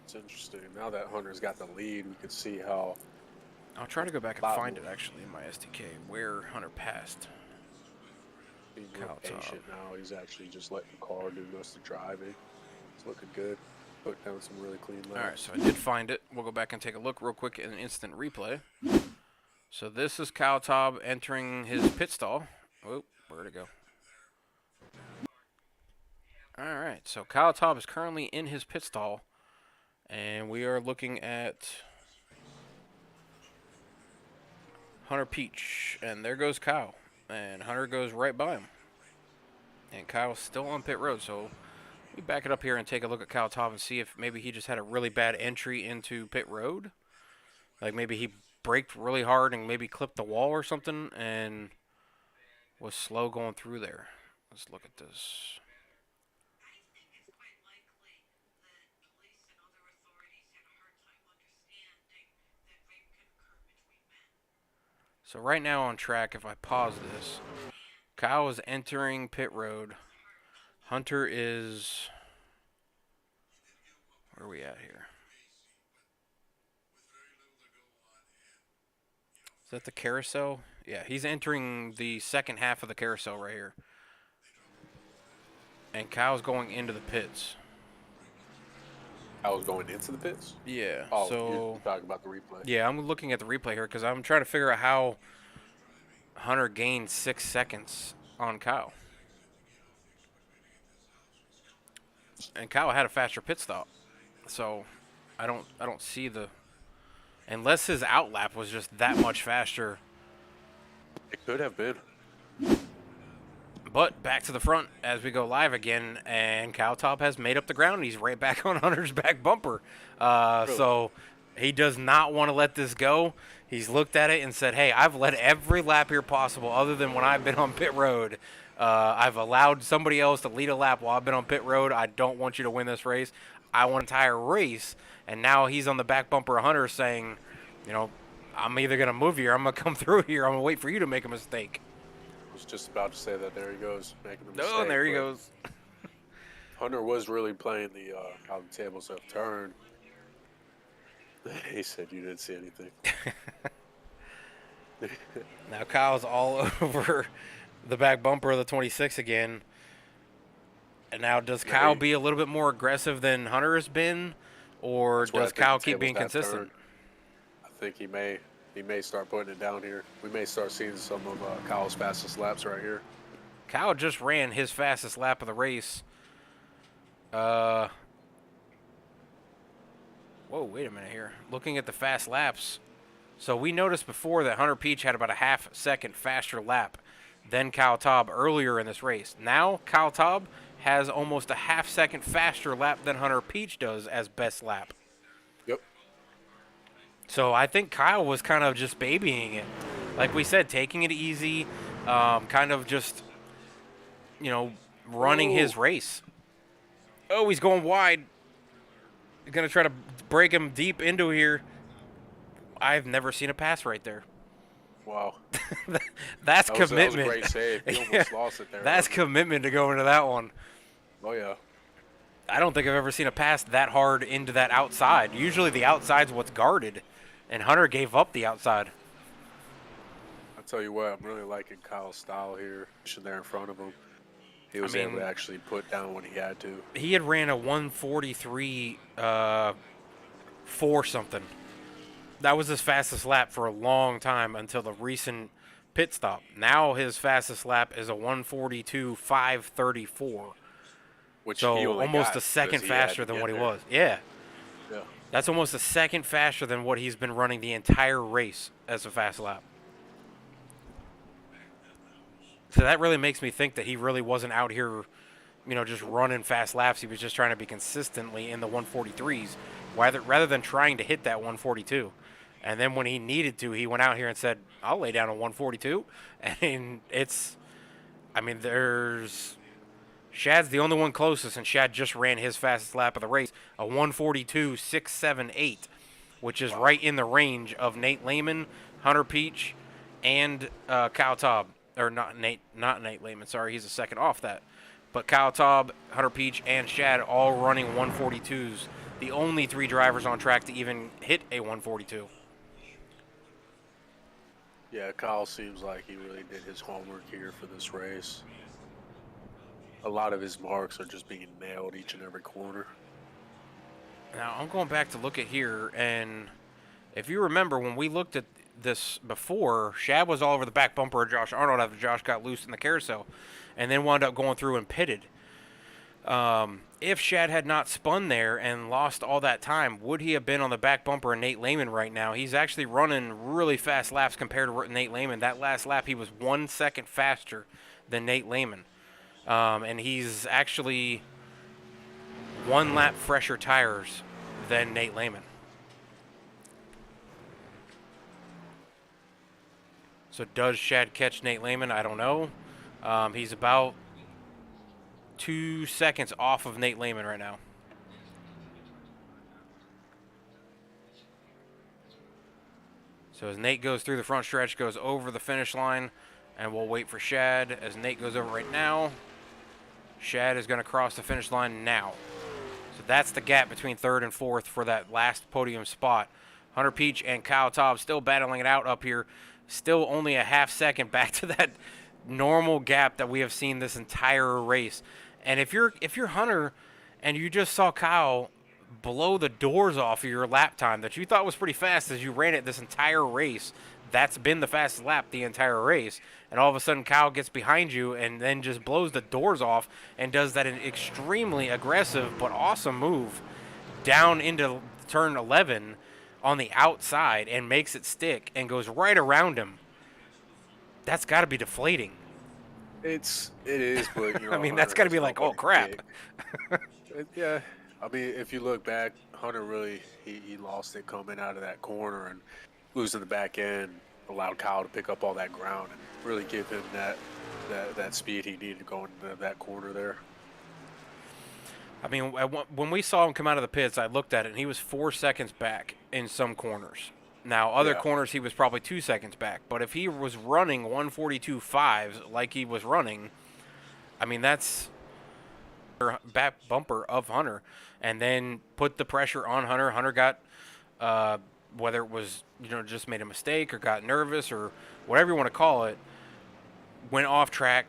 It's interesting. Now that Hunter's got the lead, we can see how. I'll try to go back and Lot find it more. actually in my SDK where Hunter passed. He's real Kyle Top. patient now. He's actually just letting the car do most of the driving. It's looking good. Put down some really clean laps. All right, so I did find it. We'll go back and take a look real quick in an instant replay. So this is Kyle Taub entering his pit stall. Oh, where'd it go? All right, so Kyle Taub is currently in his pit stall, and we are looking at Hunter Peach, and there goes Kyle, and Hunter goes right by him, and Kyle's still on pit road. So we back it up here and take a look at Kyle Taub and see if maybe he just had a really bad entry into pit road, like maybe he braked really hard and maybe clipped the wall or something, and was slow going through there. Let's look at this. So right now on track, if I pause this, Kyle is entering pit road. Hunter is... Where are we at here? Is that the carousel? Yeah, he's entering the second half of the carousel right here. And Kyle's going into the pits. I was going into the pits. Yeah, Oh, so... you're talking about the replay. Yeah, I'm looking at the replay here because I'm trying to figure out how Hunter gained 6 seconds on Kyle. And Kyle had a faster pit stop. So I don't see the... Unless his outlap was just that much faster. It could have been. But back to the front as we go live again, and Kyle Top has made up the ground. He's right back on Hunter's back bumper. So he does not want to let this go. He's looked at it and said, hey, I've led every lap here possible other than when I've been on pit road. I've allowed somebody else to lead a lap while I've been on pit road. I don't want you to win this race. I want an entire race. And now he's on the back bumper of Hunter saying, you know, I'm either going to move here, I'm going to come through here, I'm going to wait for you to make a mistake. I was just about to say that. There he goes, making the mistake. Oh, and there he goes. Hunter was really playing the how the tables have turned. He said you didn't see anything. Now Kyle's all over the back bumper of the 26 again. And now does Kyle be a little bit more aggressive than Hunter has been? Or does Kyle keep being consistent? I think he may start putting it down here. We may start seeing some of Kyle's fastest laps right here. Kyle just ran his fastest lap of the race. Whoa, wait a minute here. Looking at the fast laps. So we noticed before that Hunter Peach had about a half-second faster lap than Kyle Taub earlier in this race. Now Kyle Taub has almost a half-second faster lap than Hunter Peach does as best lap. Yep. So I think Kyle was kind of just babying it. Like we said, taking it easy, kind of just, you know, running his race. Oh, he's going wide. He's going to try to break him deep into here. I've never seen a pass right there. Wow. That's that was commitment. a great save. He almost lost it there. That's commitment to go into that one. Oh, yeah. I don't think I've ever seen a pass that hard into that outside. Usually the outside's what's guarded, and Hunter gave up the outside. I'll tell you what, I'm really liking Kyle's style here. There in front of him. He was able to actually put down when he had to. He had ran a 1:43 4 something. That was his fastest lap for a long time until the recent pit stop. Now his fastest lap is a 1:42 5:34. Which so he only almost got a second faster than what he was. Yeah. Yeah. That's almost a second faster than what he's been running the entire race as a fast lap. So that really makes me think that he really wasn't out here, you know, just running fast laps. He was just trying to be consistently in the 143s rather than trying to hit that 142. And then when he needed to, he went out here and said, I'll lay down a 142. And Shad's the only one closest, and Shad just ran his fastest lap of the race, a 1:42.678. which is right in the range of Nate Lehman, Hunter Peach, and Kyle Taub. Or not Nate Lehman. Sorry, he's a second off that. But Kyle Taub, Hunter Peach, and Shad all running 142s. The only 3 drivers on track to even hit a 142. Yeah, Kyle seems like he really did his homework here for this race. A lot of his marks are just being nailed each and every corner. Now, I'm going back to look at here, and if you remember when we looked at this before, Shad was all over the back bumper of Josh Arnold after Josh got loose in the carousel, and then wound up going through and pitted. If Shad had not spun there and lost all that time, would he have been on the back bumper of Nate Lehman right now? He's actually running really fast laps compared to Nate Lehman. That last lap, he was 1 second faster than Nate Lehman. And he's actually 1 lap fresher tires than Nate Lehman. So does Shad catch Nate Lehman? I don't know. He's about 2 seconds off of Nate Lehman right now. So as Nate goes through the front stretch, goes over the finish line, and we'll wait for Shad. As Nate goes over right now, Shad is going to cross the finish line now. So that's the gap between 3rd and 4th for that last podium spot. Hunter Peach and Kyle Taub still battling it out up here. Still only a half second back to that normal gap that we have seen this entire race. And if you're Hunter and you just saw Kyle blow the doors off of your lap time that you thought was pretty fast as you ran it this entire race, that's been the fastest lap the entire race. And all of a sudden Kyle gets behind you and then just blows the doors off and does that an extremely aggressive but awesome move down into turn 11 on the outside and makes it stick and goes right around him. That's got to be deflating. It is, but you know, I mean, that's got to be like, oh crap. Yeah, I mean, if you look back, Hunter really he lost it coming out of that corner and losing the back end allowed Kyle to pick up all that ground and really give him that speed he needed going into that corner there. I mean, when we saw him come out of the pits, I looked at it, and he was 4 seconds back in some corners. Now, other corners, he was probably 2 seconds back. But if he was running 142.5s like he was running, I mean, that's back bumper of Hunter. And then put the pressure on Hunter. Hunter got, whether it was, just made a mistake or got nervous or whatever you want to call it, went off track,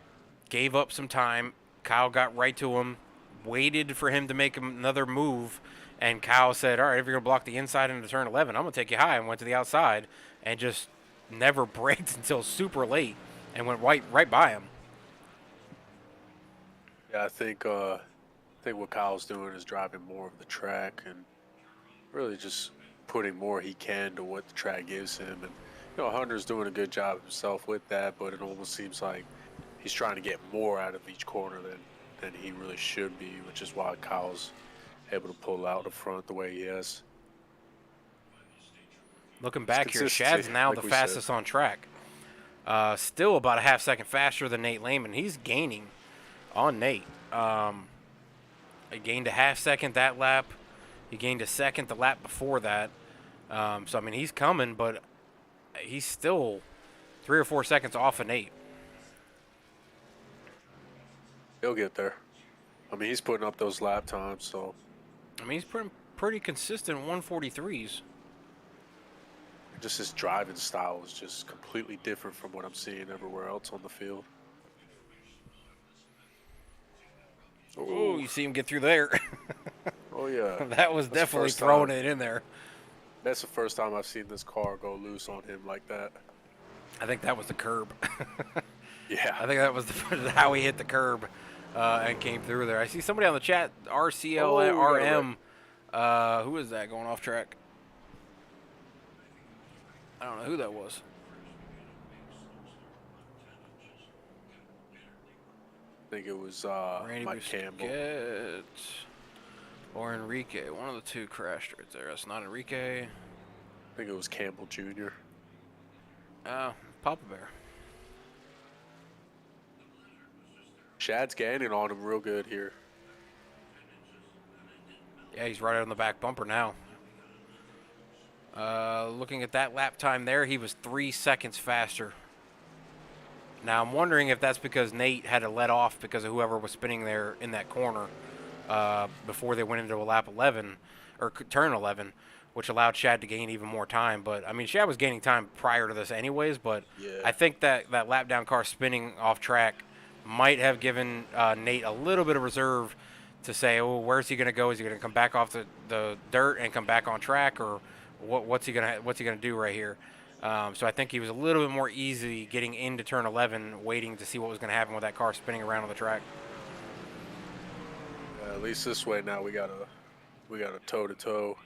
gave up some time. Kyle got right to him, waited for him to make another move. And Kyle said, all right, if you're going to block the inside into turn 11, I'm going to take you high, and went to the outside and just never braked until super late and went right by him. Yeah, I think what Kyle's doing is driving more of the track and really just putting more he can to what the track gives him. And, Hunter's doing a good job himself with that, but it almost seems like he's trying to get more out of each corner than he really should be, which is why Kyle's able to pull out the front the way he is. Looking back here, Shad's now the fastest on track. Still about a half second faster than Nate Lehman. He's gaining on Nate. He gained a half second that lap. He gained a second the lap before that. So, I mean, he's coming, but he's still 3 or 4 seconds off of Nate. He'll get there. I mean, he's putting up those lap times, so. I mean, he's pretty consistent 143s. Just his driving style is just completely different from what I'm seeing everywhere else on the field. Oh, you see him get through there. Oh, yeah. That was definitely throwing it in there. That's the first time I've seen this car go loose on him like that. I think that was the curb. Yeah. I think that was how he hit the curb and came through there. I see somebody on the chat, RCLRM. Who is that going off track? I don't know who that was. I think it was Randy Mike Campbell. Or Enrique. One of the two crashed right there. That's not Enrique. I think it was Campbell Jr. Papa Bear. Shad's gaining on him real good here. Yeah, he's right on the back bumper now. Looking at that lap time there, he was 3 seconds faster. Now I'm wondering if that's because Nate had to let off because of whoever was spinning there in that corner before they went into a lap 11 or turn 11, which allowed Chad to gain even more time. But I mean, Chad was gaining time prior to this anyways. But Yeah. I think that lap down car spinning off track might have given Nate a little bit of reserve to say, oh, where's he going to go? Is he going to come back off the dirt and come back on track, or what's he gonna do right here? So I think he was a little bit more easy getting into turn 11, waiting to see what was going to happen with that car spinning around on the track. At least this way now we got a toe to toe.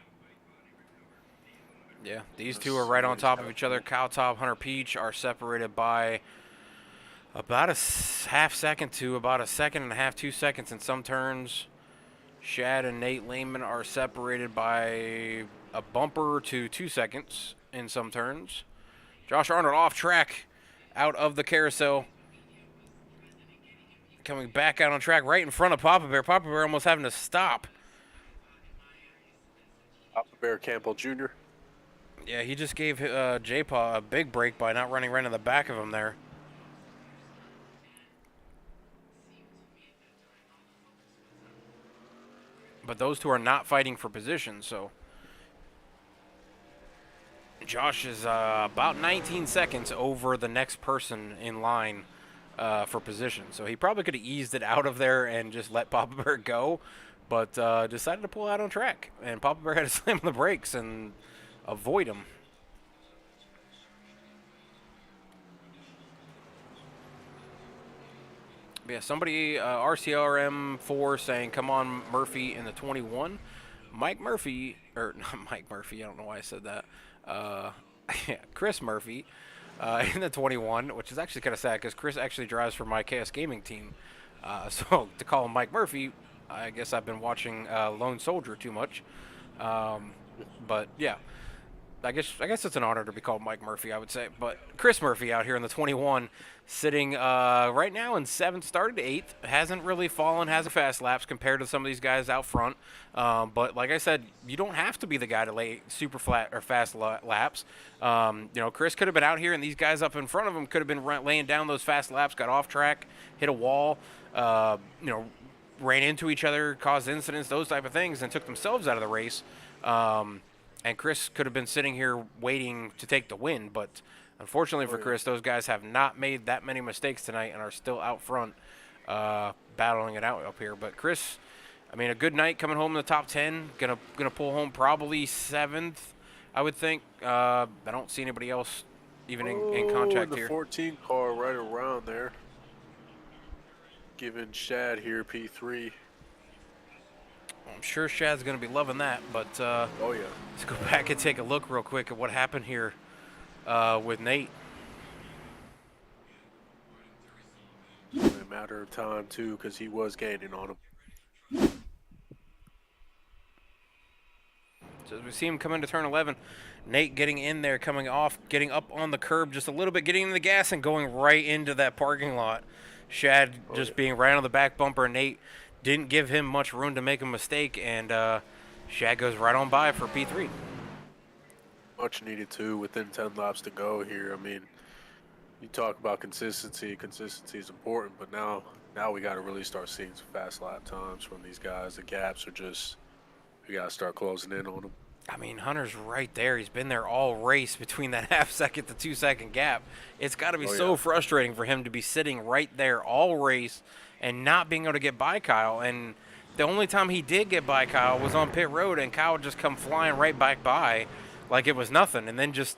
Yeah, these two are right on top of each other. Kyle Top, Hunter Peach are separated by about a half second to about a second and a half, 2 seconds in some turns. Shad and Nate Lehman are separated by a bumper to 2 seconds in some turns. Josh Arnold off track, out of the carousel. Coming back out on track right in front of Papa Bear. Papa Bear almost having to stop. Papa Bear Campbell Jr. Yeah, he just gave J-Paw a big break by not running right in the back of him there. But those two are not fighting for position, so Josh is about 19 seconds over the next person in line for position. So he probably could have eased it out of there and just let Papa Bear go, but decided to pull out on track. And Papa Bear had to slam on the brakes and avoid him. But yeah, somebody, RCRM4 saying, come on, Murphy in the 21. Mike Murphy, or not Mike Murphy, I don't know why I said that. Yeah, Chris Murphy in the 21, which is actually kind of sad because Chris actually drives for my KS Gaming team. So to call him Mike Murphy, I guess I've been watching Lone Soldier too much. But yeah, I guess it's an honor to be called Mike Murphy, I would say. But Chris Murphy out here in the 21, sitting right now in 7th, started 8th. Hasn't really fallen, has a fast laps compared to some of these guys out front. But like I said, you don't have to be the guy to lay super flat or fast laps. You know, Chris could have been out here, and these guys up in front of him could have been laying down those fast laps, got off track, hit a wall, you know, ran into each other, caused incidents, those type of things, and took themselves out of the race. And Chris could have been sitting here waiting to take the win, but unfortunately for Chris, those guys have not made that many mistakes tonight and are still out front battling it out up here. But Chris, I mean, a good night coming home in the top 10. Gonna pull home probably 7th, I would think. I don't see anybody else even in contact here. The 14 car right around there. Giving Shad here P3. I'm sure Shad's going to be loving that, but oh yeah. Let's go back and take a look real quick at what happened here with Nate. Only a matter of time too, because he was gaining on him. So as we see him come into turn 11, Nate getting in there, coming off, getting up on the curb just a little bit, getting in the gas and going right into that parking lot. Shad just being right on the back bumper. Nate didn't give him much room to make a mistake, and Shad goes right on by for P3. Much needed too, within 10 laps to go here. I mean, you talk about consistency. Consistency is important, but now we got to really start seeing some fast lap times from these guys. The gaps are just, we got to start closing in on them. I mean, Hunter's right there. He's been there all race between that half-second to 2-second gap. It's got to be so frustrating for him to be sitting right there all race and not being able to get by Kyle. And the only time he did get by Kyle was on pit road, and Kyle just come flying right back by like it was nothing, and then just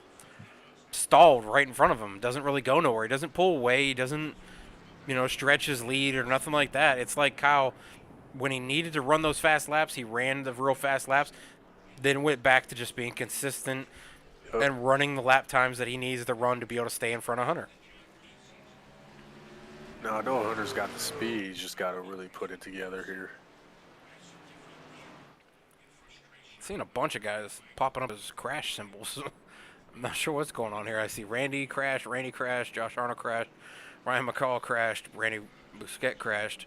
stalled right in front of him. Doesn't really go nowhere. He doesn't pull away. He doesn't, you know, stretch his lead or nothing like that. It's like Kyle, when he needed to run those fast laps, he ran the real fast laps, then went back to just being consistent and running the lap times that he needs to run to be able to stay in front of Hunter. No, I know Hunter's got the speed. He's just got to really put it together here. Seen a bunch of guys popping up as crash symbols. I'm not sure what's going on here. I see Randy crashed, Josh Arnold crashed, Ryan McCall crashed, Randy Busquet crashed.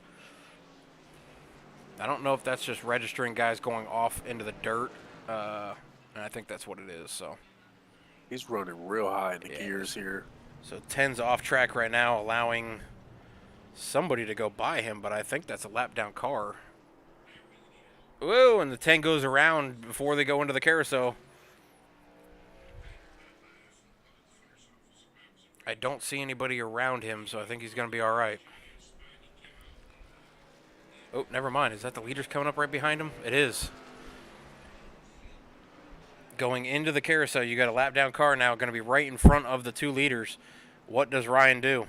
I don't know if that's just registering guys going off into the dirt And I think that's what it is. So He's running real high in the Yeah. gears here. So 10's off track right now, allowing somebody to go by him, but I think that's a lap down car. Whoa, and the 10 goes around before they go into the carousel. I don't see anybody around him, so I think he's going to be all right. Oh, never mind. Is that the leaders coming up right behind him? It is. Going into the carousel, you got a lap down car now, going to be right in front of the 2 leaders. What does Ryan do?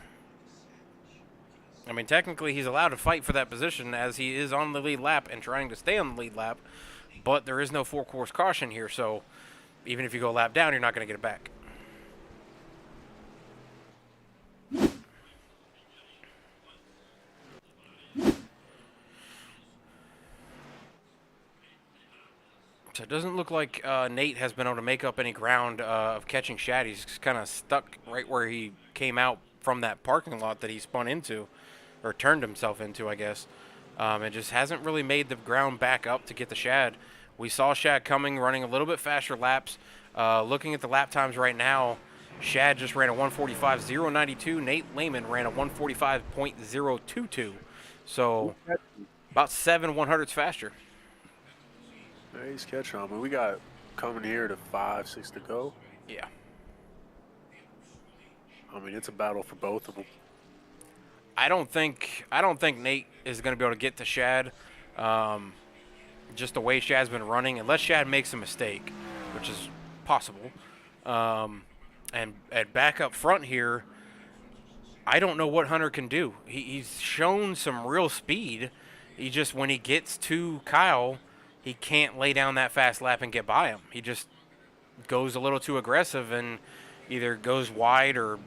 I mean, technically, he's allowed to fight for that position as he is on the lead lap and trying to stay on the lead lap, but there is no 4-course caution here, so even if you go a lap down, you're not going to get it back. So it doesn't look like Nate has been able to make up any ground of catching Shad. He's kind of stuck right where he came out from that parking lot that he spun into, or turned himself into, I guess. It just hasn't really made the ground back up to get the Shad. We saw Shad coming, running a little bit faster laps. Looking at the lap times right now, Shad just ran a 145.092. Nate Lehman ran a 145.022. So about 7 100ths faster. Yeah, he's catching on, but we got coming here to 5, 6 to go. Yeah. I mean, it's a battle for both of them. I don't think Nate is going to be able to get to Shad. Just the way Shad's been running, unless Shad makes a mistake, which is possible. And back up front here, I don't know what Hunter can do. He's shown some real speed. He just, when he gets to Kyle, he can't lay down that fast lap and get by him. He just goes a little too aggressive and either goes wide or,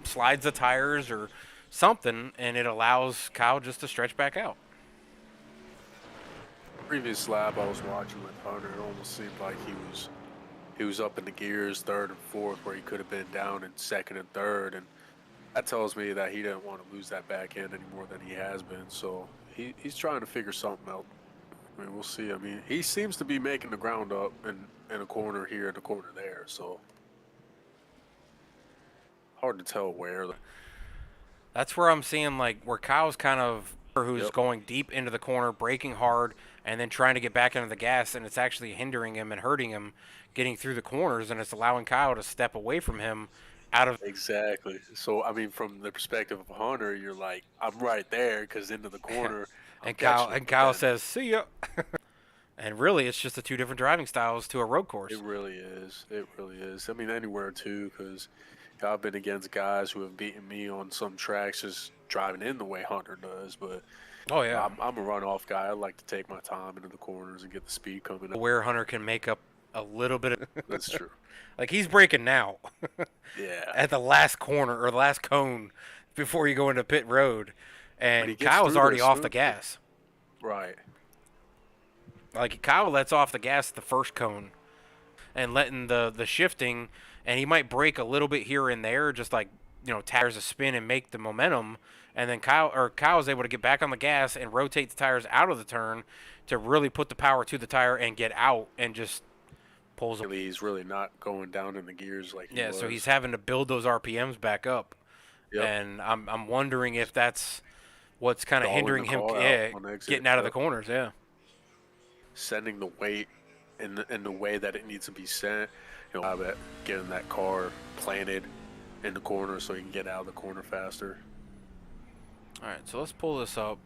slides the tires or something, and it allows Kyle just to stretch back out. Previous lap I was watching with Hunter, it almost seemed like he was up in the gears 3rd and 4th where he could have been down in 2nd and 3rd, and that tells me that he didn't want to lose that back end any more than he has been. So he's trying to figure something out. I mean, we'll see. I mean, he seems to be making the ground up in a corner here and a corner there, so hard to tell where. That's where I'm seeing, where Kyle's kind of who's Yep. going deep into the corner, braking hard, and then trying to get back into the gas, and it's actually hindering him and hurting him getting through the corners, and it's allowing Kyle to step away from him out of. Exactly. So, I mean, from the perspective of Hunter, you're like, I'm right there because into the corner. And Kyle says, "See ya." And really, it's just the 2 different driving styles to a road course. It really is. It really is. I mean, anywhere too, because I've been against guys who have beaten me on some tracks just driving in the way Hunter does. But Oh yeah, I'm a runoff guy. I like to take my time into the corners and get the speed coming up. where Hunter can make up a little bit of. That's true. Like he's braking now. Yeah. At the last corner or the last cone before you go into pit road, But he and gets Kyle's through already there off soon. the gas. Right. Like Kyle lets off the gas at the first cone, and letting the shifting, and he might break a little bit here and there, just tires a spin and make the momentum, and then Kyle's able to get back on the gas and rotate the tires out of the turn to really put the power to the tire and get out and just pulls. He's really not going down in the gears like he was. So he's having to build those RPMs back up, Yep. and I'm wondering if that's what's kind of Stalling hindering the him, car out on exit, getting out of the yep. corners. Yeah. Sending the weight in the way that it needs to be sent. About getting that car planted in the corner so he can get out of the corner faster. All right, so let's pull this up.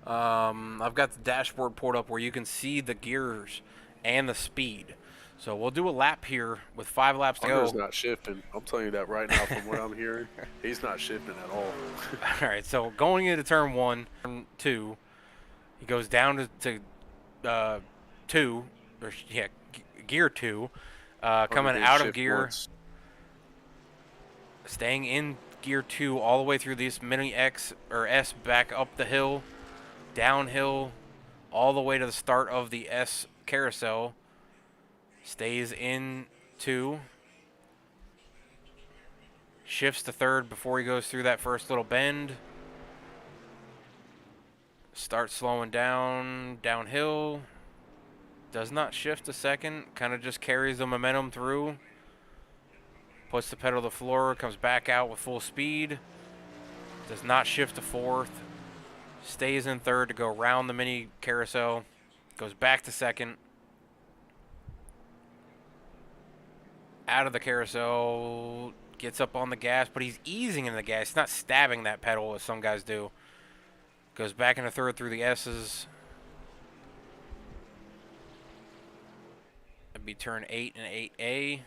I've got the dashboard pulled up where you can see the gears and the speed. So we'll do a lap here with 5 laps to Hunter's go. not shifting. I'm telling you that right now from what I'm hearing. He's not shifting at all. All right, so going into turn 1, turn 2, he goes down to 2, or gear 2, coming Hunter didn't out of shift gear, once. staying in gear 2 all the way through this mini X or S back up the hill, downhill, all the way to the start of the S carousel. Stays in 2. Shifts to 3rd before he goes through that first little bend. Starts slowing down, downhill. Does not shift to second. Kind of just carries the momentum through. Puts the pedal to the floor. Comes back out with full speed. Does not shift to fourth. Stays in third to go around the mini carousel. Goes back to second. Out of the carousel. Gets up on the gas, but he's easing in the gas. He's not stabbing that pedal as some guys do. Goes back into third through the S's. That'd be turn 8 and 8A.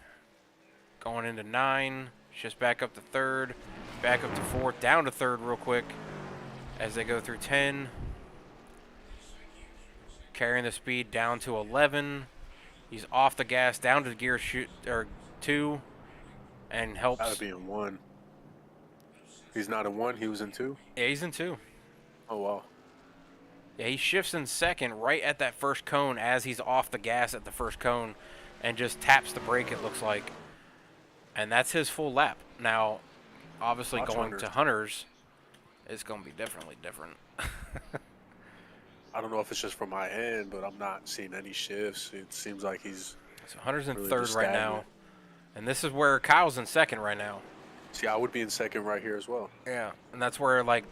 Going into 9. Shifts back up to third. Back up to fourth. Down to third real quick as they go through 10. Carrying the speed down to 11. He's off the gas, down to gear 2, and helps. Gotta be in 1. He's not in 1. He was in 2. Yeah, he's in 2. Oh wow. Yeah, he shifts in second right at that first cone as he's off the gas at the first cone, and just taps the brake. It looks like, and that's his full lap. Now, obviously, going to Hunter's, it's going to be different. I don't know if it's just from my end, but I'm not seeing any shifts. It seems like he's. So Hunter's in really third just right stagnant. now, and this is where Kyle's in second right now. See, I would be in second right here as well. Yeah, and that's where like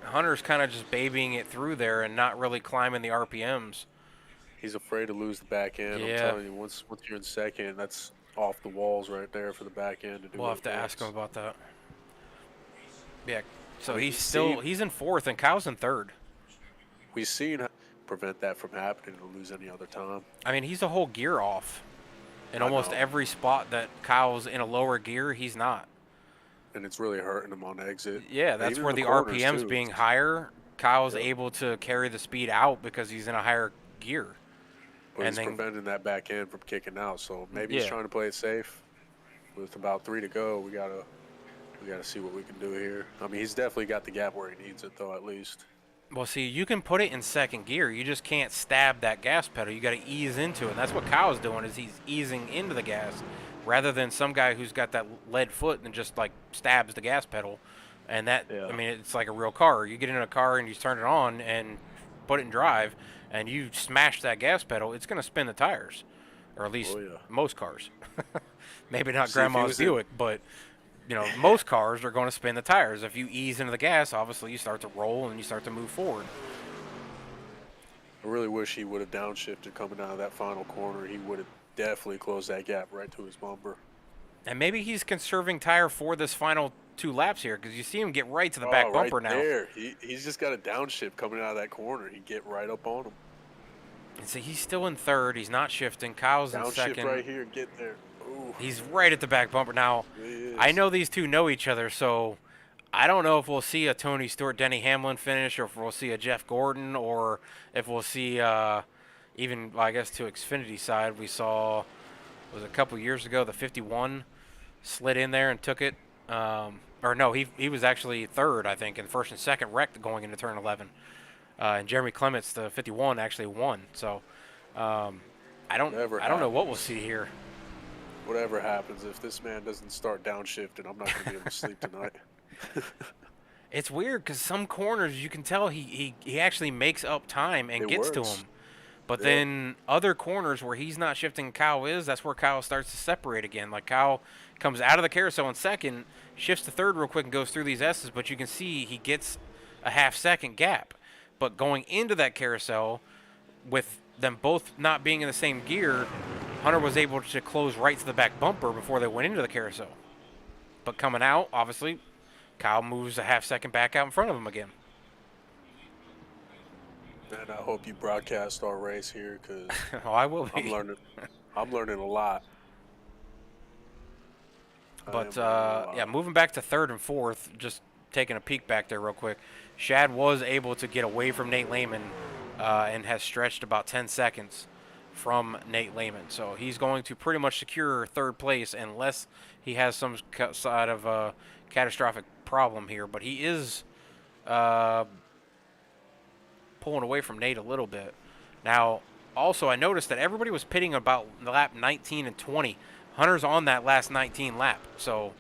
Hunter's kind of just babying it through there and not really climbing the RPMs. He's afraid to lose the back end. Yeah. I'm telling you, once you're in second, that's off the walls right there for the back end to do. We'll what have to it ask him wants. about that. Yeah, so I mean, he's in fourth and Kyle's in third. We've seen how to prevent that from happening to lose any other time. I mean, he's a whole gear off. In I almost know. every spot that Kyle's in a lower gear, he's not. And it's really hurting him on exit. Yeah, that's Even where in the corners, RPMs too. being higher, Kyle's Yep. able to carry the speed out because he's in a higher gear. But and he's then- preventing that back end from kicking out. So maybe he's Yeah. trying to play it safe. With about 3 to go, we gotta see what we can do here. I mean, he's definitely got the gap where he needs it, though, at least. Well, see, you can put it in second gear. You just can't stab that gas pedal. You got to ease into it. And that's what Kyle's doing is he's easing into the gas rather than some guy who's got that lead foot and just like stabs the gas pedal. And that, Yeah. I mean, it's like a real car. You get in a car and you turn it on and put it in drive and you smash that gas pedal, it's going to spin the tires. Or at least Oh, yeah. most cars. Maybe not See, if he Grandma's was in- Buick, but you know, most cars are going to spin the tires. If you ease into the gas, obviously you start to roll and you start to move forward. I really wish he would have downshifted coming out of that final corner. He would have definitely closed that gap right to his bumper. And maybe he's conserving tire for this final 2 laps here because you see him get right to the back bumper right now. there. He's just got a downshift coming out of that corner. He'd get right up on him. And see, he's still in third. He's not shifting. Kyle's in Downshift second. right here, get there. Ooh, He's right at the back bumper. Now, he is. I know these two know each other, so I don't know if we'll see a Tony Stewart, Denny Hamlin finish, or if we'll see a Jeff Gordon, or if we'll see even, well, I guess, to Xfinity side, we saw, it was a couple years ago, the 51 slid in there and took it. Or no, he was actually third, I think, in first and second wrecked going into turn 11. And Jeremy Clements, the 51, actually won. So I don't know what we'll see here. Whatever happens, if this man doesn't start downshifting, I'm not going to be able to sleep tonight. It's weird because some corners you can tell he actually makes up time and It gets to works. him. But Yeah. then other corners where he's not shifting, Kyle is, that's where Kyle starts to separate again. Like Kyle comes out of the carousel in second, shifts to third real quick and goes through these S's, but you can see he gets a half-second gap. But going into that carousel, with them both not being in the same gear, Hunter was able to close right to the back bumper before they went into the carousel. But coming out, obviously, Kyle moves a half-second back out in front of him again. And I hope you broadcast our race here because Oh, I will be. I'm learning a lot. But, I am learning a lot. yeah, moving back to third and fourth, just taking a peek back there real quick, Shad was able to get away from Nate Lehman and has stretched about 10 seconds from Nate Lehman. So he's going to pretty much secure third place unless he has some side of a catastrophic problem here. But he is pulling away from Nate a little bit. Now, also, I noticed that everybody was pitting about lap 19 and 20. Hunter's on that last 19 lap, so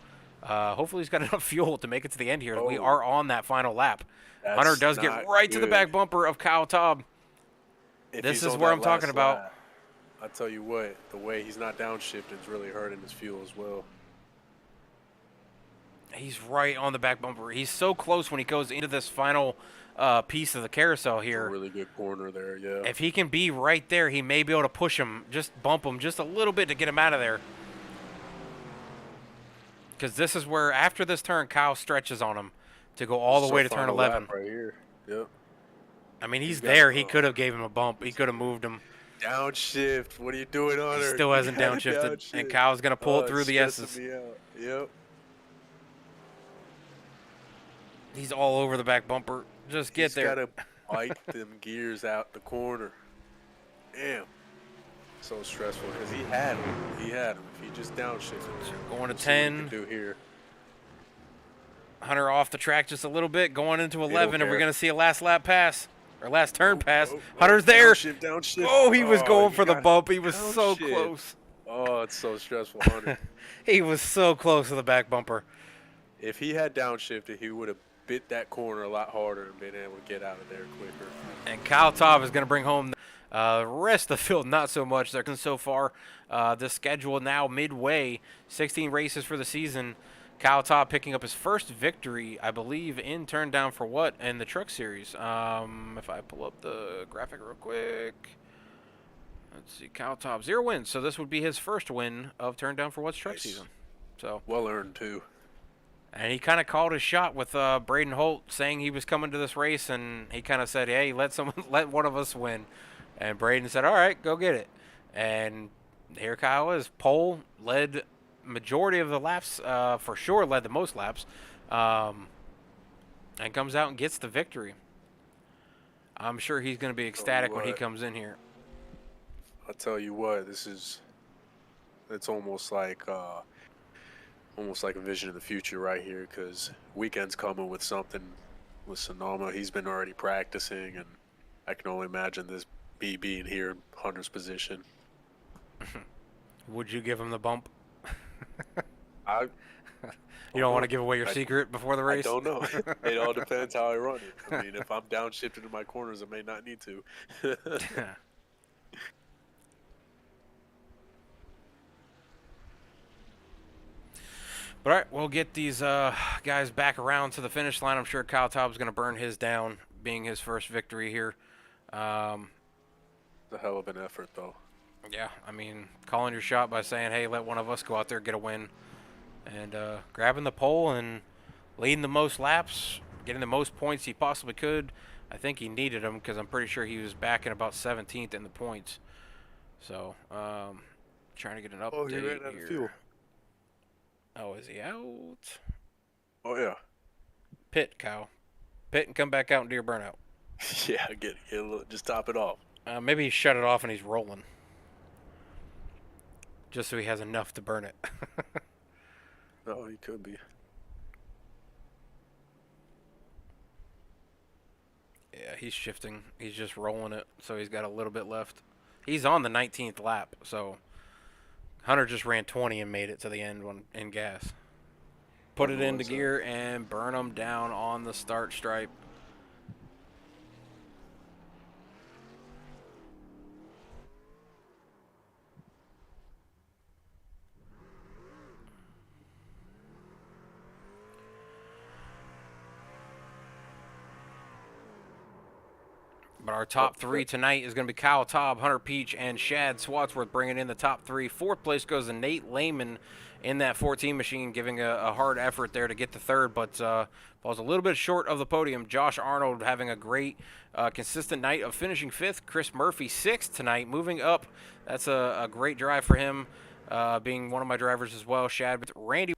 hopefully he's got enough fuel to make it to the end here. We Oh. are on that final lap. That's Hunter does get not right to the good. back bumper of Kyle Taub. If This he's is on where that I'm talking last about. lap, I tell you what, the way he's not downshifting is really hurting his fuel as well. He's right on the back bumper. He's so close when he goes into this final piece of the carousel It's a here. really good corner there, yeah. If he can be right there, he may be able to push him, just bump him just a little bit to get him out of there. Because this is where, after this turn, Kyle stretches on him to go all the way to turn 11. Right here. Yep. I mean, he's there. He could have gave him a bump. He could have moved him. Downshift. What are you doing on He her? still hasn't downshifted, and Kyle's going to pull it through the S's. S's. Yep. He's all over the back bumper. Just get there. He's got to bite them gears out the corner. Damn. So stressful because he had him. He had him. If he just downshifted. Going to We'll 10. do here. Hunter off the track just a little bit, going into 11, and we're going to see a last lap pass, or last turn pass. Hunter's there. Downshift. Oh, he was going for the bump. He was so close. Oh, it's so stressful, Hunter. He was so close to the back bumper. If he had downshifted, he would have bit that corner a lot harder and been able to get out of there quicker. And Kyle Taub is going to bring home the rest of the field, not so much. They're so far. The schedule now midway, 16 races for the season. Kyle Taub picking up his first victory, I believe, in Turn Down for What in the Truck Series. If I pull up the graphic real quick. Let's see, Kyle Taub, 0 wins. So this would be his first win of Turn Down for What's truck season. So well earned, too. And he kind of called his shot with Braden Holt saying he was coming to this race, and he kind of said, hey, let one of us win. And Braden said, all right, go get it. And here Kyle is. Pole, led majority of the laps, for sure led the most laps, and comes out and gets the victory. I'm sure he's going to be ecstatic when he comes in here. I'll tell you what, it's almost like a vision of the future right here, because weekend's coming with something with Sonoma. He's been already practicing, and I can only imagine this being here in Hunter's position. Would you give him the bump? You don't want to give away your secret before the race? I don't know. It all depends how I run it. I mean, if I'm downshifted in my corners, I may not need to. But all right, we'll get these guys back around to the finish line. I'm sure Kyle Taub's going to burn his down, being his first victory here. It's a hell of an effort, though. Yeah, I mean, calling your shot by saying, hey, let one of us go out there and get a win. And grabbing the pole and leading the most laps, getting the most points he possibly could. I think he needed them because I'm pretty sure he was back in about 17th in the points. So, trying to get an update Oh, he ran out of fuel. Oh, is he out? Oh, yeah. Pit, Kyle. Pit and come back out and do your burnout. Yeah, get a little, just top it off. Maybe he shut it off and he's rolling. Just so he has enough to burn it. No, he could be. Yeah, he's shifting. He's just rolling it, so he's got a little bit left. He's on the 19th lap, so Hunter just ran 20 and made it to the end in gas. Put it into gear and burn them down on the start stripe. But our top three tonight is going to be Kyle Taub, Hunter Peach, and Shad Swatsworth bringing in the top three. Fourth place goes to Nate Lehman in that 14 machine, giving a hard effort there to get to third, but falls a little bit short of the podium. Josh Arnold having a great, consistent night of finishing fifth. Chris Murphy sixth tonight, moving up. That's a great drive for him, being one of my drivers as well. Shad with Randy.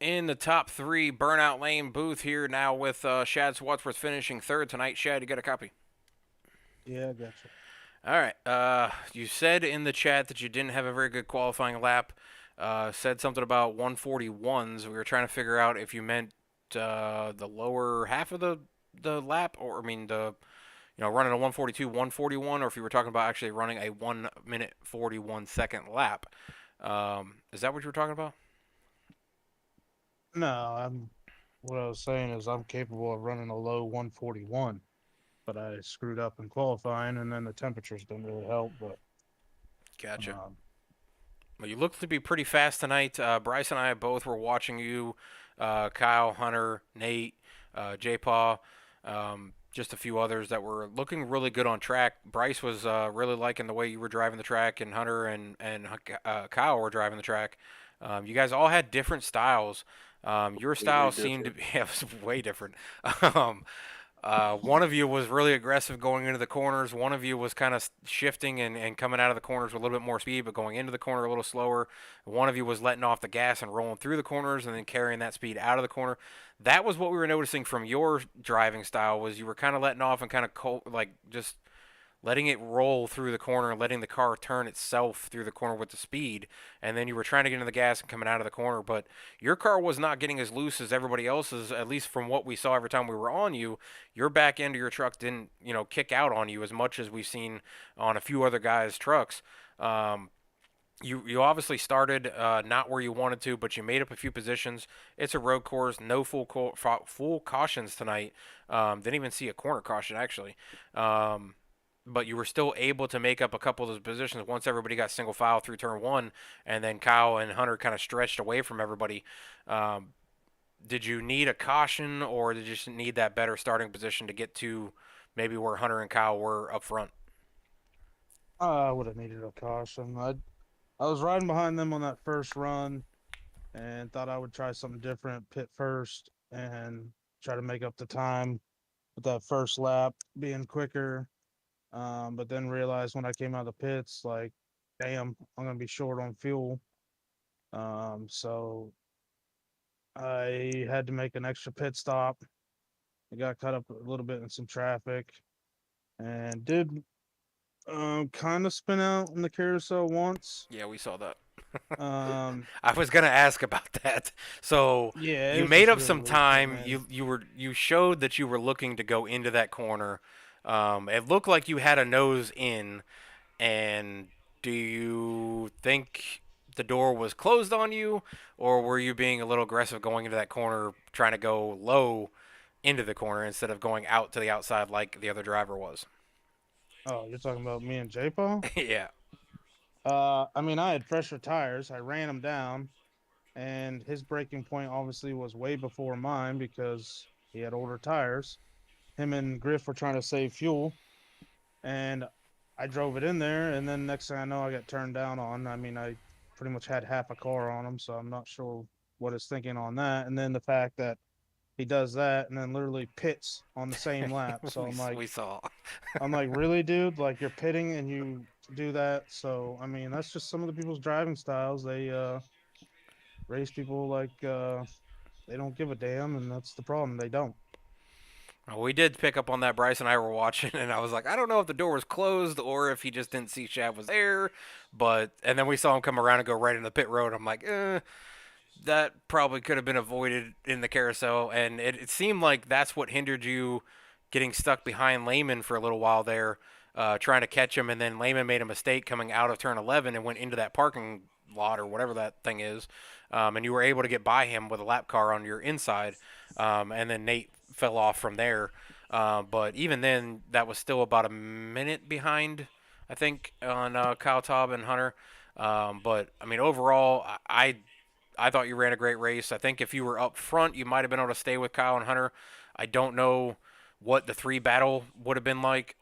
In the top three, Burnout Lane booth here now with Shad Swatsworth finishing third tonight. Shad, you got a copy? Yeah, I got you. All right. You said in the chat that you didn't have a very good qualifying lap. Said something about 141s. We were trying to figure out if you meant the lower half of the lap, or I mean the running a 142, 141, or if you were talking about actually running a 1 minute 41 second lap. Is that what you were talking about? No, what I was saying is I'm capable of running a low 141, but I screwed up in qualifying, and then the temperatures didn't really help. But Gotcha. um, Well, you look to be pretty fast tonight. Bryce and I both were watching you. Kyle, Hunter, Nate, J-Paw, just a few others that were looking really good on track. Bryce was really liking the way you were driving the track, and Hunter and Kyle were driving the track. You guys all had different styles. Your Completely style seemed to different. be yeah, it was way different. um, one of you was really aggressive going into the corners. One of you was kind of shifting and coming out of the corners with a little bit more speed, but going into the corner a little slower. One of you was letting off the gas and rolling through the corners and then carrying that speed out of the corner. That was what we were noticing from your driving style was you were kind of letting off and kind of like just letting it roll through the corner and letting the car turn itself through the corner with the speed. And then you were trying to get into the gas and coming out of the corner. But your car was not getting as loose as everybody else's, at least from what we saw every time we were on you. Your back end of your truck didn't, kick out on you as much as we've seen on a few other guys' trucks. You obviously started not where you wanted to, but you made up a few positions. It's a road course, no full cautions tonight. Didn't even see a corner caution actually. But you were still able to make up a couple of those positions once everybody got single file through turn one, and then Kyle and Hunter kind of stretched away from everybody. Um, did you need a caution, or did you just need that better starting position to get to maybe where Hunter and Kyle were up front? I would have needed a caution. I was riding behind them on that first run, and thought I would try something different, pit first, and try to make up the time with that first lap being quicker. But then realized when I came out of the pits, like, damn, I'm gonna be short on fuel. So I had to make an extra pit stop. I got caught up a little bit in some traffic and did kind of spin out in the carousel once. Yeah, we saw that. Um, I was gonna ask about that. So yeah, it you was made just up really some risky, time. man. You showed that you were looking to go into that corner. It looked like you had a nose in. And do you think the door was closed on you, or were you being a little aggressive going into that corner, trying to go low into the corner instead of going out to the outside like the other driver was? Oh, you're talking about me and J Paul? Yeah. I mean, I had fresher tires. I ran him down, and his breaking point obviously was way before mine because he had older tires. Him and Griff were trying to save fuel, and I drove it in there. And then next thing I know, I got turned down on. I mean, I pretty much had half a car on him, so I'm not sure what his thinking on that. And then the fact that he does that and then literally pits on the same lap. So We saw. I'm like, really, dude? Like you're pitting and you do that. So I mean, that's just some of the people's driving styles. They race people like they don't give a damn, and that's the problem. They don't. Well, we did pick up on that. Bryce and I were watching, and I was like, I don't know if the door was closed or if he just didn't see Shad was there. But and then we saw him come around and go right in the pit road. I'm like, that probably could have been avoided in the carousel, and it seemed like that's what hindered you getting stuck behind Lehman for a little while there, trying to catch him, and then Lehman made a mistake coming out of turn 11 and went into that parking lot or whatever that thing is, and you were able to get by him with a lap car on your inside, and then Nate fell off from there. But even then, that was still about a minute behind, I think, on Kyle Taub and Hunter. But I mean, overall, I thought you ran a great race. I think if you were up front, you might have been able to stay with Kyle and Hunter. I don't know what the three battle would have been like.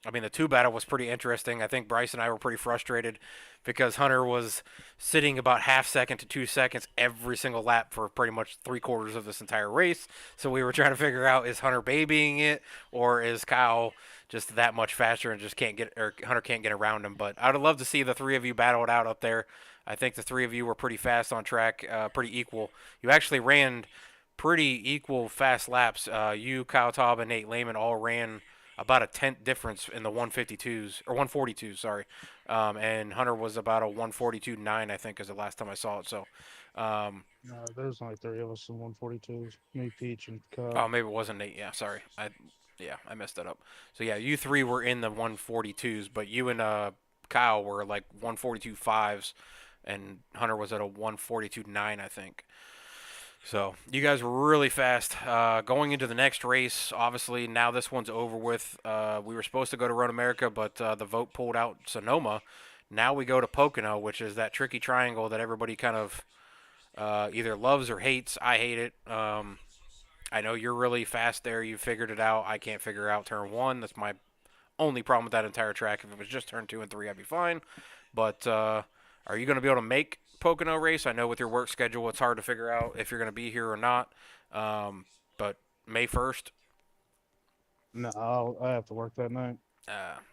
I mean, the two battle was pretty interesting. I think Bryce and I were pretty frustrated because Hunter was sitting about half second to 2 seconds every single lap for pretty much three-quarters of this entire race. So we were trying to figure out, is Hunter babying it, or is Kyle just that much faster and just can't get, or Hunter can't get around him. But I would love to see the three of you battle it out up there. I think the three of you were pretty fast on track, pretty equal. You actually ran pretty equal fast laps. You, Kyle Taub, and Nate Lehman all ran about a tenth difference in the 152s or 142s. Sorry, and Hunter was about a 142.9, I think, is the last time I saw it. So, um, There's only three of us in 142s. Me, Peach, and Cub. oh, maybe it wasn't Nate. Yeah, sorry. Yeah, I messed that up. So yeah, you three were in the 142s, but you and Kyle were like 142.5s, and Hunter was at a 142.9, I think. So you guys were really fast. Going into the next race, obviously now this one's over with. We were supposed to go to Road America, but the vote pulled out Sonoma. Now we go to Pocono, which is that tricky triangle that everybody kind of either loves or hates. I hate it. I know you're really fast there. You figured it out. I can't figure out turn one. That's my only problem with that entire track. If it was just turn two and three, I'd be fine. But are you going to be able to make Pocono race? I know with your work schedule, it's hard to figure out if you're going to be here or not. But May 1st, No, I have to work that night.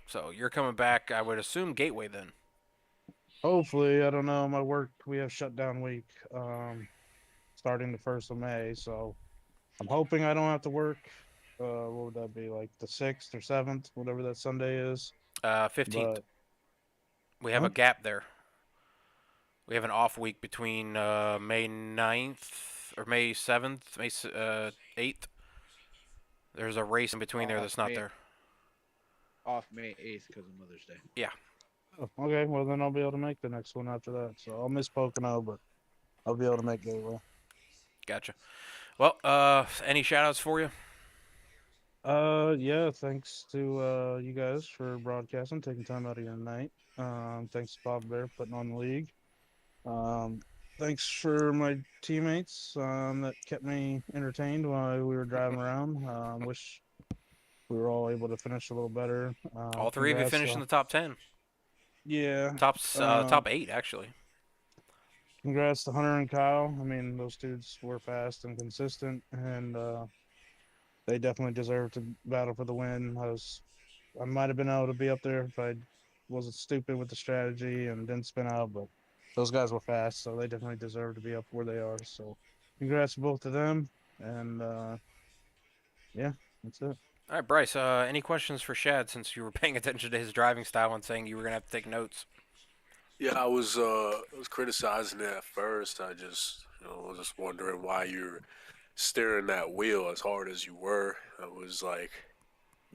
so you're coming back, I would assume, Gateway then. Hopefully, I don't know. My work, we have shutdown week starting the 1st of May. So I'm hoping I don't have to work. What would that be? Like the 6th or 7th, whatever that Sunday is. 15th. But, We have a huh? gap there. We have an off week between May 9th or May 7th, May 8th. There's a race in between there Off that's not May there. off May 8th because of Mother's Day. Yeah, Oh, okay, well, then I'll be able to make the next one after that. So I'll miss Pocono, but I'll be able to make Gateway. gotcha. Well, any shout outs for you? Yeah, thanks to you guys for broadcasting, taking time out of your night. Thanks to Bob Bear putting on the league. Um, Thanks for my teammates that kept me entertained while we were driving around. Wish we were all able to finish a little better. All three of you Congrats. finished in the top 10. Yeah. Top 8 actually. Congrats to Hunter and Kyle. I mean, those dudes were fast and consistent, and they definitely deserve to battle for the win. I might have been able to be up there if I wasn't stupid with the strategy and didn't spin out, but those guys were fast, so they definitely deserve to be up where they are. So, congrats to both of them, and yeah, that's it. All right, Bryce. Any questions for Shad since you were paying attention to his driving style and saying you were gonna have to take notes? Yeah, I was criticizing it at first. I just was just wondering why you're steering that wheel as hard as you were. I was like,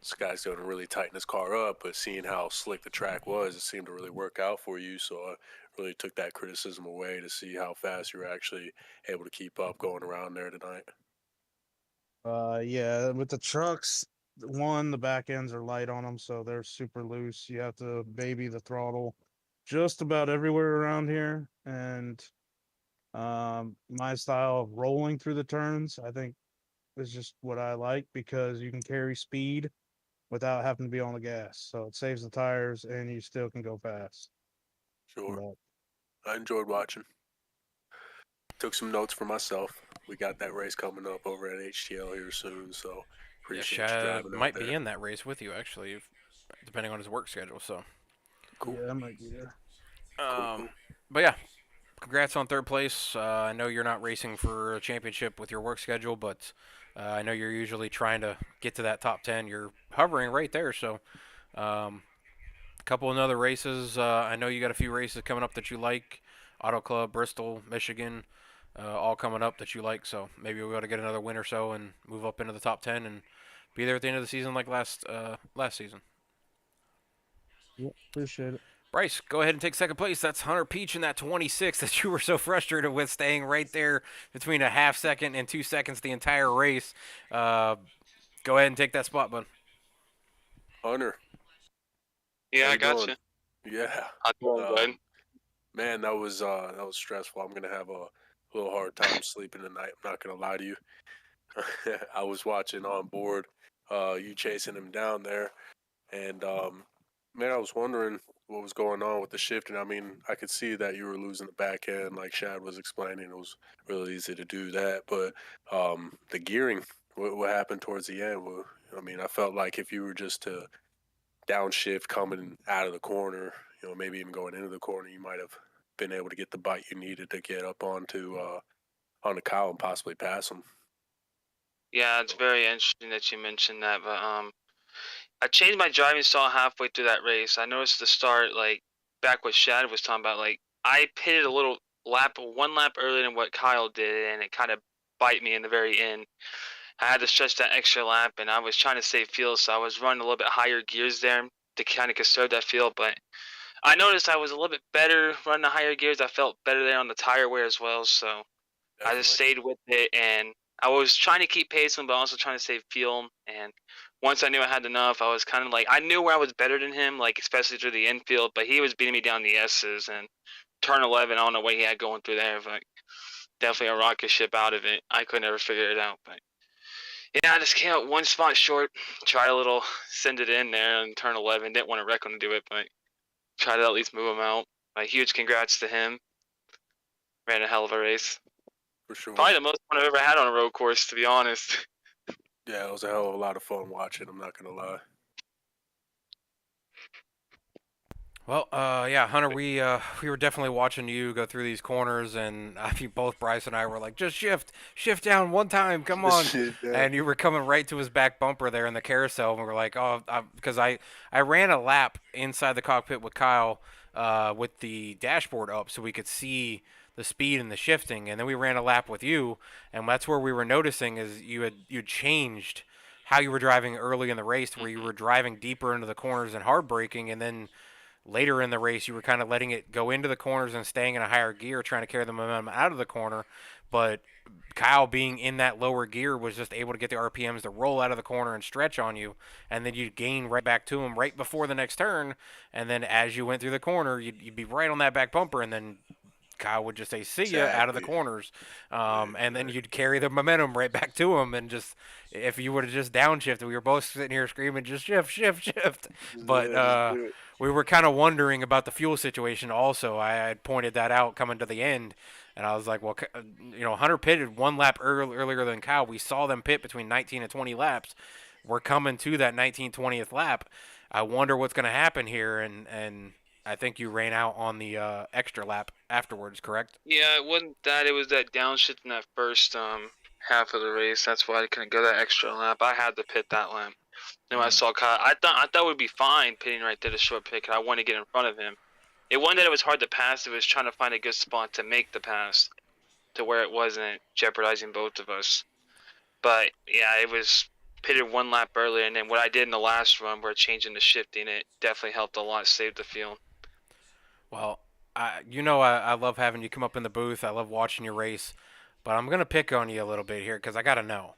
this guy's going to really tighten his car up, but seeing how slick the track was, it seemed to really work out for you. So I really took that criticism away to see how fast you were actually able to keep up going around there tonight. Yeah, with the trucks, one, the back ends are light on them, so they're super loose. You have to baby the throttle just about everywhere around here, and my style of rolling through the turns, I think, is just what I like because you can carry speed without having to be on the gas. So it saves the tires and you still can go fast. Sure. But I enjoyed watching. Took some notes for myself. We got that race coming up over at HTL here soon, so Yeah, appreciate you Shad driving out might be there. in that race with you actually, depending on his work schedule. So, Cool. yeah, I might be there. Cool, um, cool. but yeah, congrats on third place. I know you're not racing for a championship with your work schedule, but I know you're usually trying to get to that top 10. You're hovering right there. So, um, a couple of other races. I know you got a few races coming up that you like. Auto Club, Bristol, Michigan, all coming up that you like. So maybe we'll be able to get another win or so and move up into the top 10 and be there at the end of the season like last season. Yeah, appreciate it. Bryce, go ahead and take second place. That's Hunter Peach in that 26 that you were so frustrated with, staying right there between a half second and 2 seconds the entire race. Go ahead and take that spot, bud. Hunter, Yeah, how I you got doing? you. Yeah. I'm doing Uh, good. Man, that was stressful. I'm gonna have a little hard time sleeping tonight. I'm not gonna lie to you. I was watching on board, you chasing him down there, and man, I was wondering what was going on with the shifting. I mean, I could see that you were losing the back end, like Shad was explaining. It was really easy to do that, but the gearing, what happened towards the end? I mean, I felt like if you were just to downshift coming out of the corner, maybe even going into the corner, you might have been able to get the bite you needed to get up onto Kyle and possibly pass him. Yeah, it's very interesting that you mentioned that, but I changed my driving style halfway through that race. I noticed the start, like back what Shad was talking about, like I pitted a little one lap earlier than what Kyle did, and it kind of bite me in the very end. I had to stretch that extra lap, and I was trying to save fuel, so I was running a little bit higher gears there to kind of conserve that fuel. But I noticed I was a little bit better running the higher gears. I felt better there on the tire wear as well, so I just Definitely. stayed with it, and I was trying to keep pace, but also trying to save fuel. And once I knew I had enough, I was kind of like I knew where I was better than him, like especially through the infield. But he was beating me down the S's and turn 11. I don't know what he had going through there, but definitely a rocket ship out of it. I could never figure it out, but yeah, I just came out one spot short. Tried a little send it in there and turn 11. Didn't want to wreck him to do it, but tried to at least move him out. A huge congrats to him. Ran a hell of a race. For sure. Probably the most fun I've ever had on a road course, to be honest. Yeah, it was a hell of a lot of fun watching. I'm not gonna lie. Well, yeah, Hunter, we were definitely watching you go through these corners, and I think both Bryce and I were like, just shift down one time, come on. Yeah. And you were coming right to his back bumper there in the carousel, and we were like, oh, because I ran a lap inside the cockpit with Kyle, with the dashboard up, so we could see the speed and the shifting, and then we ran a lap with you, and that's where we were noticing is you'd changed how you were driving early in the race, where you were driving deeper into the corners and hard braking, and then later in the race, you were kind of letting it go into the corners and staying in a higher gear, trying to carry the momentum out of the corner. But Kyle, being in that lower gear, was just able to get the RPMs to roll out of the corner and stretch on you, and then you'd gain right back to him right before the next turn. And then as you went through the corner, you'd be right on that back bumper, and then Kyle would just say "see ya" out of the Exactly. corners, and then you'd carry the momentum right back to him. And just if you would have just downshifted, we were both sitting here screaming, "Just shift, shift, shift!" But Yeah, just do it. we were kind of wondering about the fuel situation. Also, I had pointed that out coming to the end, and I was like, "Well, Hunter pitted one lap earlier than Kyle. We saw them pit between 19 and 20 laps. We're coming to that 19/20th lap. I wonder what's going to happen here." And I think you ran out on the extra lap afterwards, correct? Yeah, it wasn't that. It was that downshift in that first half of the race. That's why I couldn't go that extra lap. I had to pit that lap. Then when I saw Kyle, I thought it would be fine pitting right there, the short pit. 'Cause I wanted to get in front of him. It wasn't that it was hard to pass. It was trying to find a good spot to make the pass to where it wasn't jeopardizing both of us. But yeah, it was pitted one lap earlier, and then what I did in the last run, where changing the shifting, it definitely helped a lot, saved the fuel. Well, I love having you come up in the booth. I love watching your race, but I'm gonna pick on you a little bit here because I gotta know.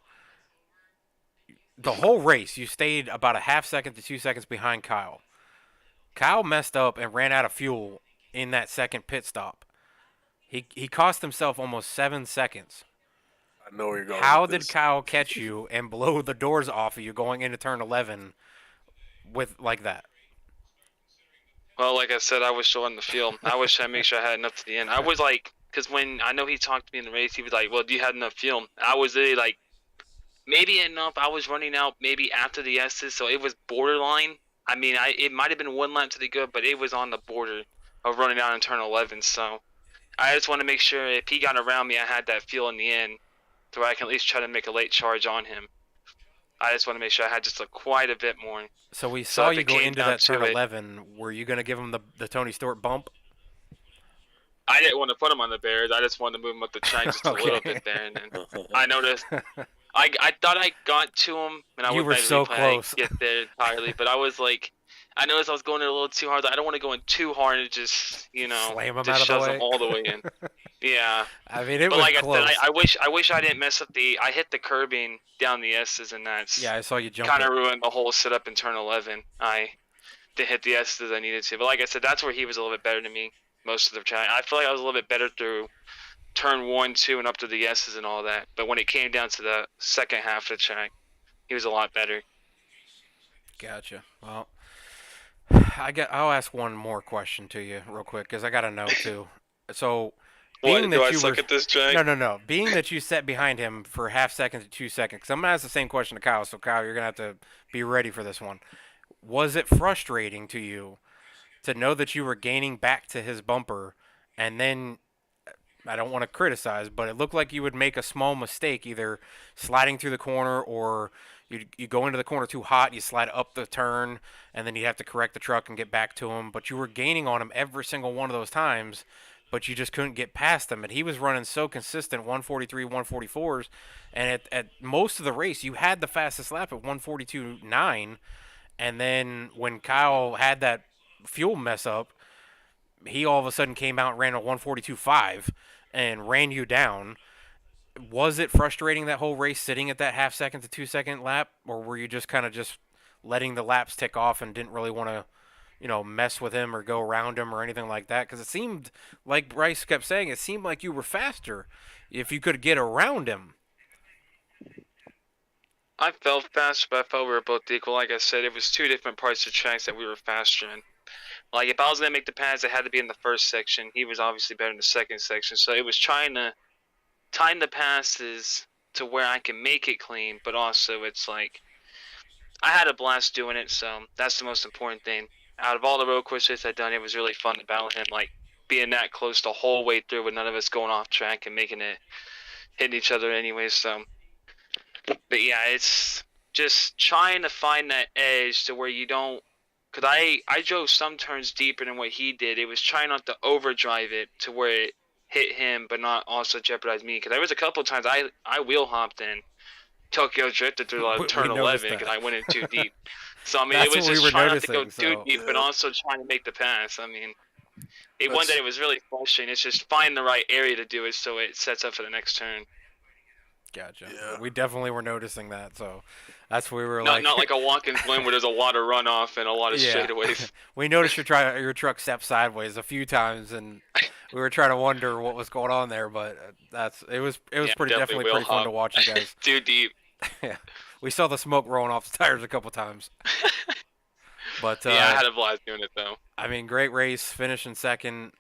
The whole race, you stayed about a half second to 2 seconds behind Kyle. Kyle messed up and ran out of fuel in that second pit stop. He cost himself almost 7 seconds. I know where you're going How with did this. Kyle catch you and blow the doors off of you going into turn 11 with like that? Well, like I said, I was still in the field. I wish I made sure I had enough to the end. I was like, because when I know he talked to me in the race, he was like, "Well, do you have enough fuel?" I was really like, maybe enough. I was running out maybe after the S's, so it was borderline. I mean, it might have been one lap to the good, but it was on the border of running out in turn 11. So I just want to make sure if he got around me, I had that fuel in the end, to where I can at least try to make a late charge on him. I just want to make sure I had just quite a bit more. So we So saw if you it go came into down that turn to it, 11. Were you going to give him the Tony Stewart bump? I didn't want to put him on the Bears. I just wanted to move him up the track just a little Okay. bit there, and then I noticed. I thought I got to him, and I You would were maybe so close. get there entirely, but I was like, I noticed I was going in a little too hard. I don't want to go in too hard and just, Slam him just out of the shoves him way. all the way in. Yeah. I mean, it But was like I close. said, I wish I didn't mess up I hit the curbing down the S's, and that's Yeah, I saw you jump kind it. of ruined the whole setup in turn 11. I didn't hit the S's I needed to. But like I said, that's where he was a little bit better than me most of the time. I feel like I was a little bit better through turn 1, 2, and up to the S's and all that. But when it came down to the second half of the track, he was a lot better. Gotcha. Well, I'll ask one more question to you real quick because I got to know too. So, What, being do I that you suck were at this track? no, being that you sat behind him for half second to 2 seconds, because I'm gonna ask the same question to Kyle. So Kyle, you're gonna have to be ready for this one. Was it frustrating to you to know that you were gaining back to his bumper and then I don't want to criticize, but it looked like you would make a small mistake, either sliding through the corner or you go into the corner too hot, you slide up the turn, and then you have to correct the truck and get back to him. But you were gaining on him every single one of those times, but you just couldn't get past him. And he was running so consistent, 143, 144s, and at most of the race, you had the fastest lap at 142.9. And then when Kyle had that fuel mess up, he all of a sudden came out and ran a 142.5 and ran you down. Was it frustrating that whole race sitting at that half second to 2 second lap, or were you just kind of just letting the laps tick off and didn't really want to, mess with him or go around him or anything like that? Because it seemed like Bryce kept saying, it seemed like you were faster if you could get around him. I felt faster, but I felt we were both equal. Like I said, it was two different parts of tracks that we were faster in. Like, if I was going to make the pass, it had to be in the first section. He was obviously better in the second section. So it was trying to time the passes to where I can make it clean, but also it's like I had a blast doing it, so that's the most important thing. Out of all the road courses I've done, it was really fun to battle him, like being that close the whole way through with none of us going off track and making it hitting each other anyway. So, but yeah, it's just trying to find that edge to where you don't. Cause I drove some turns deeper than what he did. It was trying not to overdrive it to where it hit him, but not also jeopardize me. Cause there was a couple of times I wheel hopped in Tokyo drifted through We turn noticed 11 because that. I went in too deep. So I mean, That's it was what we just were trying not to go noticing. too So deep, but also trying to make the pass. I mean, it one that it was really frustrating. It's just find the right area to do it so it sets up for the next turn. gotcha. Yeah. We definitely were noticing that. So that's where we were Not like, like a walk and swim where there's a lot of runoff and a lot of yeah. straightaways. We noticed your truck step sideways a few times, and we were trying to wonder what was going on there. But it was Yeah, pretty definitely wheel pretty fun to hop. watch you guys. Too deep. Yeah, we saw the smoke rolling off the tires a couple times. But Yeah, I had a blast doing it though. I mean, great race, finishing second.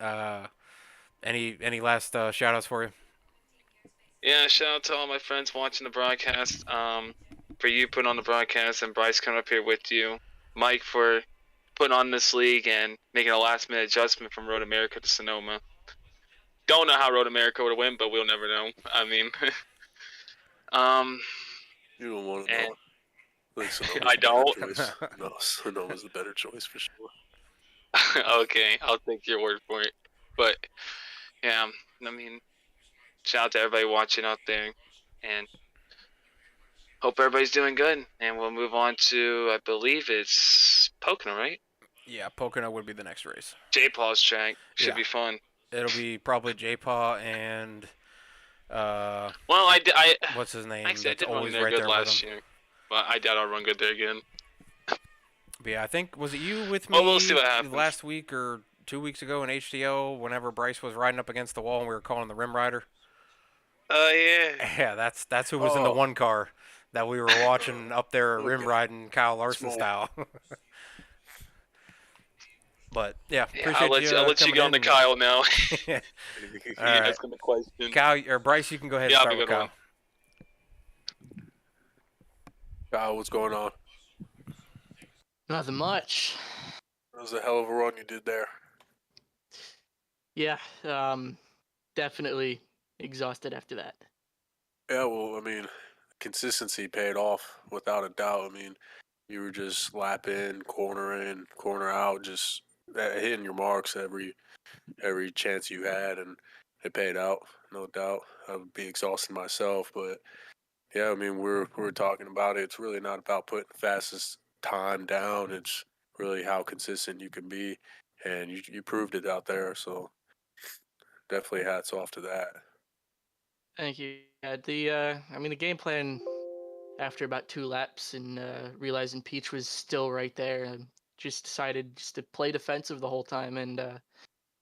Any last shout outs for you? Yeah, shout out to all my friends watching the broadcast. For you putting on the broadcast and Bryce coming up here with you. Mike for putting on this league and making a last minute adjustment from Road America to Sonoma. Don't know how Road America would win, but we'll never know. I mean, You don't want to and know. Like Sonoma's I the better don't. choice. No, Sonoma's the better choice for sure. Okay, I'll take your word for it. But yeah, I mean, shout out to everybody watching out there, and hope everybody's doing good. And we'll move on to, I believe it's Pocono, right? Yeah, Pocono would be the next race. J Paul's track should Yeah. be fun. It'll be probably J-Paw and Well, what's his name? actually, I That's did run always there right good there with last him. year, but I doubt I'll run good there again. But yeah, I think was it you with me Well, we'll see what happens. last week or 2 weeks ago in HDO whenever Bryce was riding up against the wall and we were calling the rim rider. Oh yeah. Yeah, that's who was in the Oh. one car that we were watching up there rim Okay. riding Kyle Larson Small. style. But yeah, Yeah, appreciate I'll let you, I'll let you coming get on in. the Kyle now. Yeah. You All right. asking the question. Kyle or Bryce, you can go ahead Yeah, and I'll start be with good Kyle. one. Kyle, what's going on? Nothing much. That was a hell of a run you did there. Yeah, definitely exhausted after that. Yeah, well, I mean, consistency paid off without a doubt. I mean, you were just lap in, corner out, just hitting your marks every chance you had, and it paid out, no doubt. I would be exhausted myself, but yeah, I mean, we're talking about it. It's really not about putting the fastest time down. It's really how consistent you can be, and you proved it out there. So definitely hats off to that. Thank you. Yeah, the game plan after about 2 laps and realizing Peach was still right there, just decided just to play defensive the whole time and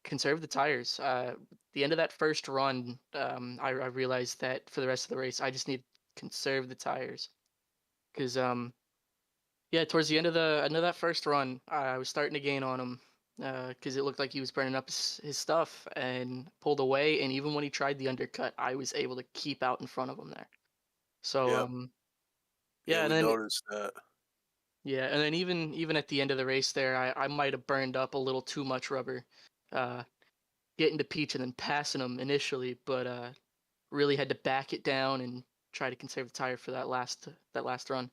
conserve the tires. The end of that first run, I realized that for the rest of the race, I just need to conserve the tires, because yeah, towards the end of that first run, I was starting to gain on him, because it looked like he was burning up his stuff and pulled away. And even when he tried the undercut, I was able to keep out in front of him there. So Yep. yeah, and we then noticed that. yeah, and then even at the end of the race there, I might have burned up a little too much rubber. Uh, getting to Peach and then passing him initially, but really had to back it down and try to conserve the tire for that last run.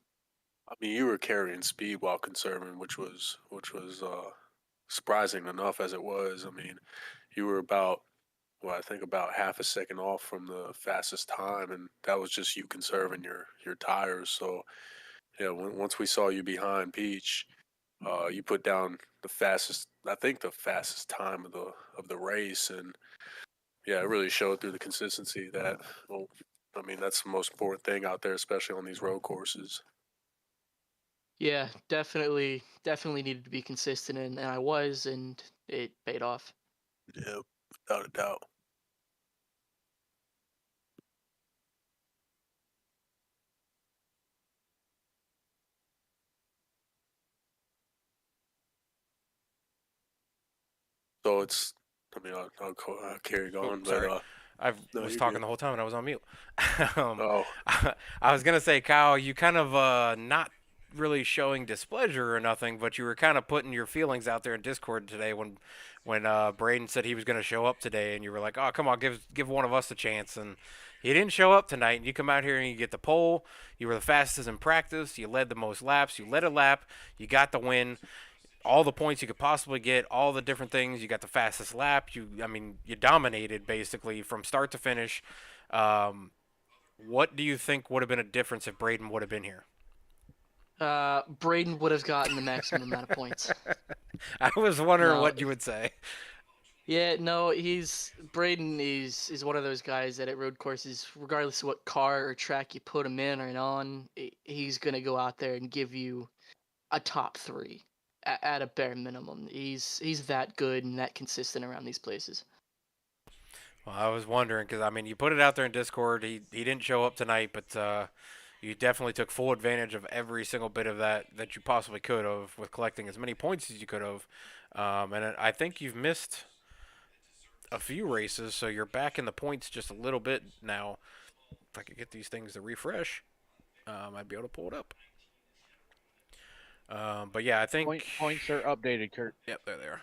I mean, you were carrying speed while conserving, which was surprising enough as it was. I mean, you were about well, I think about half a second off from the fastest time, and that was just you conserving your tires. So yeah, once we saw you behind Peach, you put down the fastest, I think the fastest time of the race, and yeah, it really showed through the consistency that. Well, I mean, that's the most important thing out there, especially on these road courses. Yeah, definitely needed to be consistent, and I was, and it paid off. Yep, without a doubt. So it's, I mean, I'll carry Oh, going, but sorry. I no, was you're talking good. the whole time and I was on mute. um, Oh, I was gonna say, Kyle, you kind of not really showing displeasure or nothing, but you were kind of putting your feelings out there in Discord today when Braden said he was gonna show up today, and you were like, "Oh, come on, give one of us a chance." And he didn't show up tonight, and you come out here and you get the pole. You were the fastest in practice. You led the most laps. You led a lap. You got the win, all the points you could possibly get, all the different things. You got the fastest lap. I mean, you dominated basically from start to finish. Um, what do you think would have been a difference if Braden would have been here? Braden would have gotten the maximum amount of points. I was wondering No, what you would say. yeah, no, he's Braden is one of those guys that at road courses, regardless of what car or track you put him in or on, he's gonna go out there and give you a top three at a bare minimum. He's that good and that consistent around these places. Well, I was wondering because I mean, you put it out there in Discord. He didn't show up tonight, but you definitely took full advantage of every single bit of that you possibly could have with collecting as many points as you could have. And I think you've missed a few races, so you're back in the points just a little bit now. If I could get these things to refresh, I'd be able to pull it up. But yeah, I think. Points are updated, Kurt. Yep, there they are.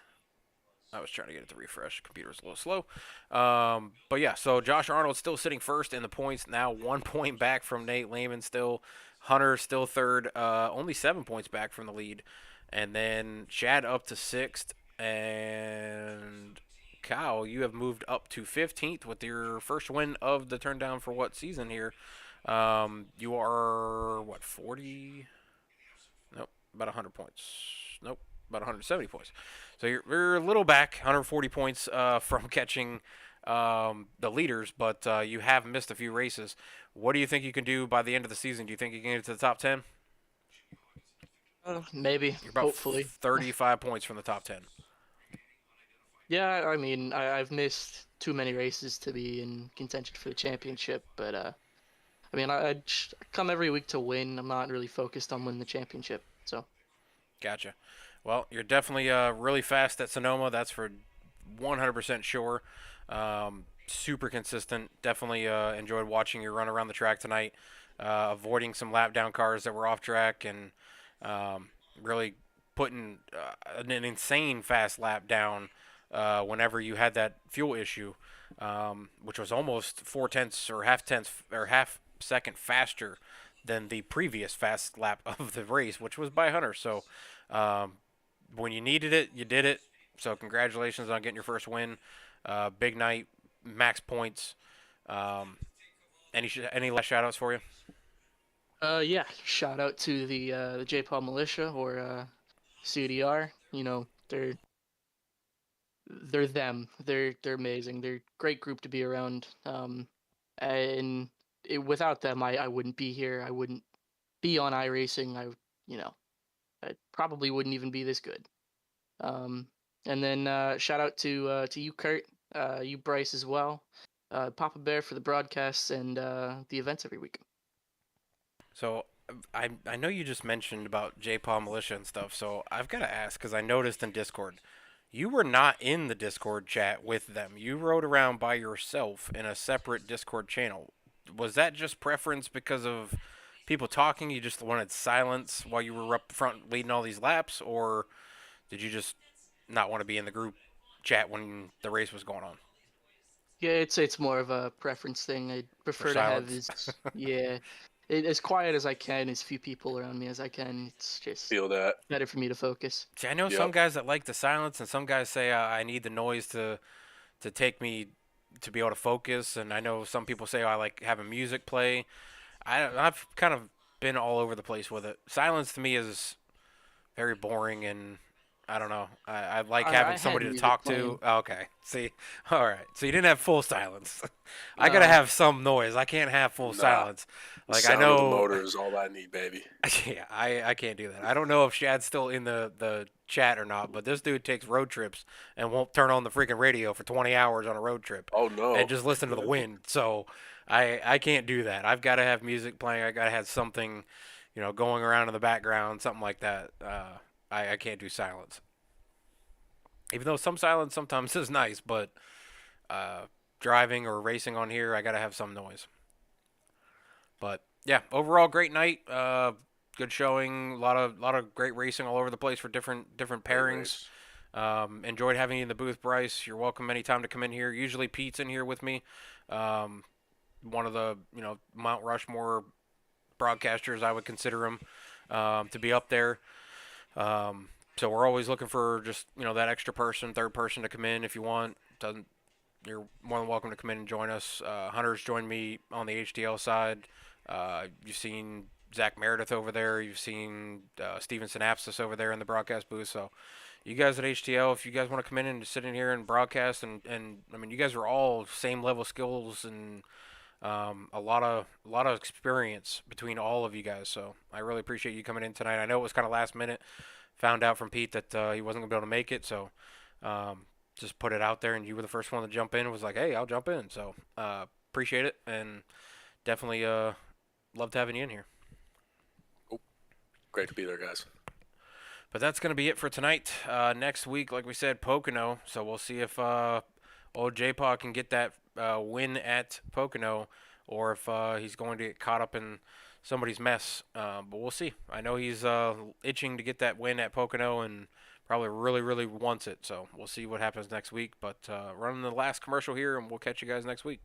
I was trying to get it to refresh. Computer's a little slow. But yeah, so Josh Arnold's still sitting first in the points now, 1 point back from Nate Lehman still. Hunter still third, only 7 points back from the lead. And then Chad up to sixth. And Kyle, you have moved up to 15th with your first win of the turn down for what season here. You are, what, 40? Nope, about 100 points. Nope, about 170 points. So you're a little back, 140 points from catching the leaders, but you have missed a few races. What do you think you can do by the end of the season? Do you think you can get to the top 10? Maybe, You're about hopefully. 35 points from the top 10. Yeah, I mean, I've missed too many races to be in contention for the championship, but I mean, I come every week to win. I'm not really focused on winning the championship, so. Gotcha. Well, you're definitely really fast at Sonoma. That's for 100% sure. Super consistent. Definitely enjoyed watching you run around the track tonight, avoiding some lap down cars that were off track, and really putting an insane fast lap down whenever you had that fuel issue, which was almost 4 tenths or half second faster than the previous fast lap of the race, which was by Hunter. So um, when you needed it, you did it. So congratulations on getting your first win. Big night, max points. Um, any last shout outs for you? Yeah, shout out to the J-Paw Militia or CDR. You know, they're them. They're amazing. They're a great group to be around. And without them, I wouldn't be here. I wouldn't be on iRacing. You know, I probably wouldn't even be this good. Um, and then shout out to you, Kurt, you, Bryce, as well. Papa Bear for the broadcasts and the events every week. So I know you just mentioned about J-Paw Militia and stuff. So I've got to ask because I noticed in Discord, you were not in the Discord chat with them. You rode around by yourself in a separate Discord channel. Was that just preference because of people talking? You just wanted silence while you were up front leading all these laps, or did you just not want to be in the group? chat when the race was going on. Yeah, it's more of a preference thing. I prefer to have silence. as quiet as I can, as few people around me as I can. It's just Feel that. better for me to focus. See, I know some Yep. guys that like the silence, and some guys say I need the noise to take me to be able to focus. And I know some people say I like having music play. I've kind of been all over the place with it. Silence to me is very boring, and I don't know. I like having I had somebody to music talk to. playing. Oh, okay. See, all right. So you didn't have full silence. I gotta No, have some noise. I can't have full Nah. silence. The Like I sound of the know. motor is all I need, baby. Yeah, I can't do that. I don't know if Shad's still in the chat or not, but this dude takes road trips and won't turn on the freaking radio for 20 hours on a road trip Oh no. and just listen to the wind. So I can't do that. I've got to have music playing. I got to have something, going around in the background, something like that. I can't do silence. Even though some silence sometimes is nice, but driving or racing on here, I got to have some noise. But yeah, overall great night. Good showing. A lot of great racing all over the place for different Great pairings. race. Enjoyed having you in the booth, Bryce. You're welcome anytime to come in here. Usually Pete's in here with me. Um, One of the Mount Rushmore broadcasters, I would consider him to be up there. So we're always looking for just that extra person, third person to come in if you want. Doesn't You're more than welcome to come in and join us. Hunter's joined me on the HTL side. You've seen Zach Meredith over there. You've seen Steven Synapsis over there in the broadcast booth. So you guys at HTL, if you guys want to come in and sit in here and broadcast, and I mean, you guys are all same level skills and a lot of experience between all of you guys. So I really appreciate you coming in tonight. I know it was kind of last minute. Found out from Pete that he wasn't gonna be able to make it, so just put it out there, and you were the first one to jump in. Was like, hey, I'll jump in. So appreciate it, and definitely loved having you in here. Great to be there, guys. But that's going to be it for tonight. Next week, like we said, Pocono. So we'll see if old J-Paw can get that win at Pocono or if he's going to get caught up in somebody's mess. But we'll see. I know he's itching to get that win at Pocono and probably really, really wants it. So we'll see what happens next week. But running the last commercial here, and we'll catch you guys next week.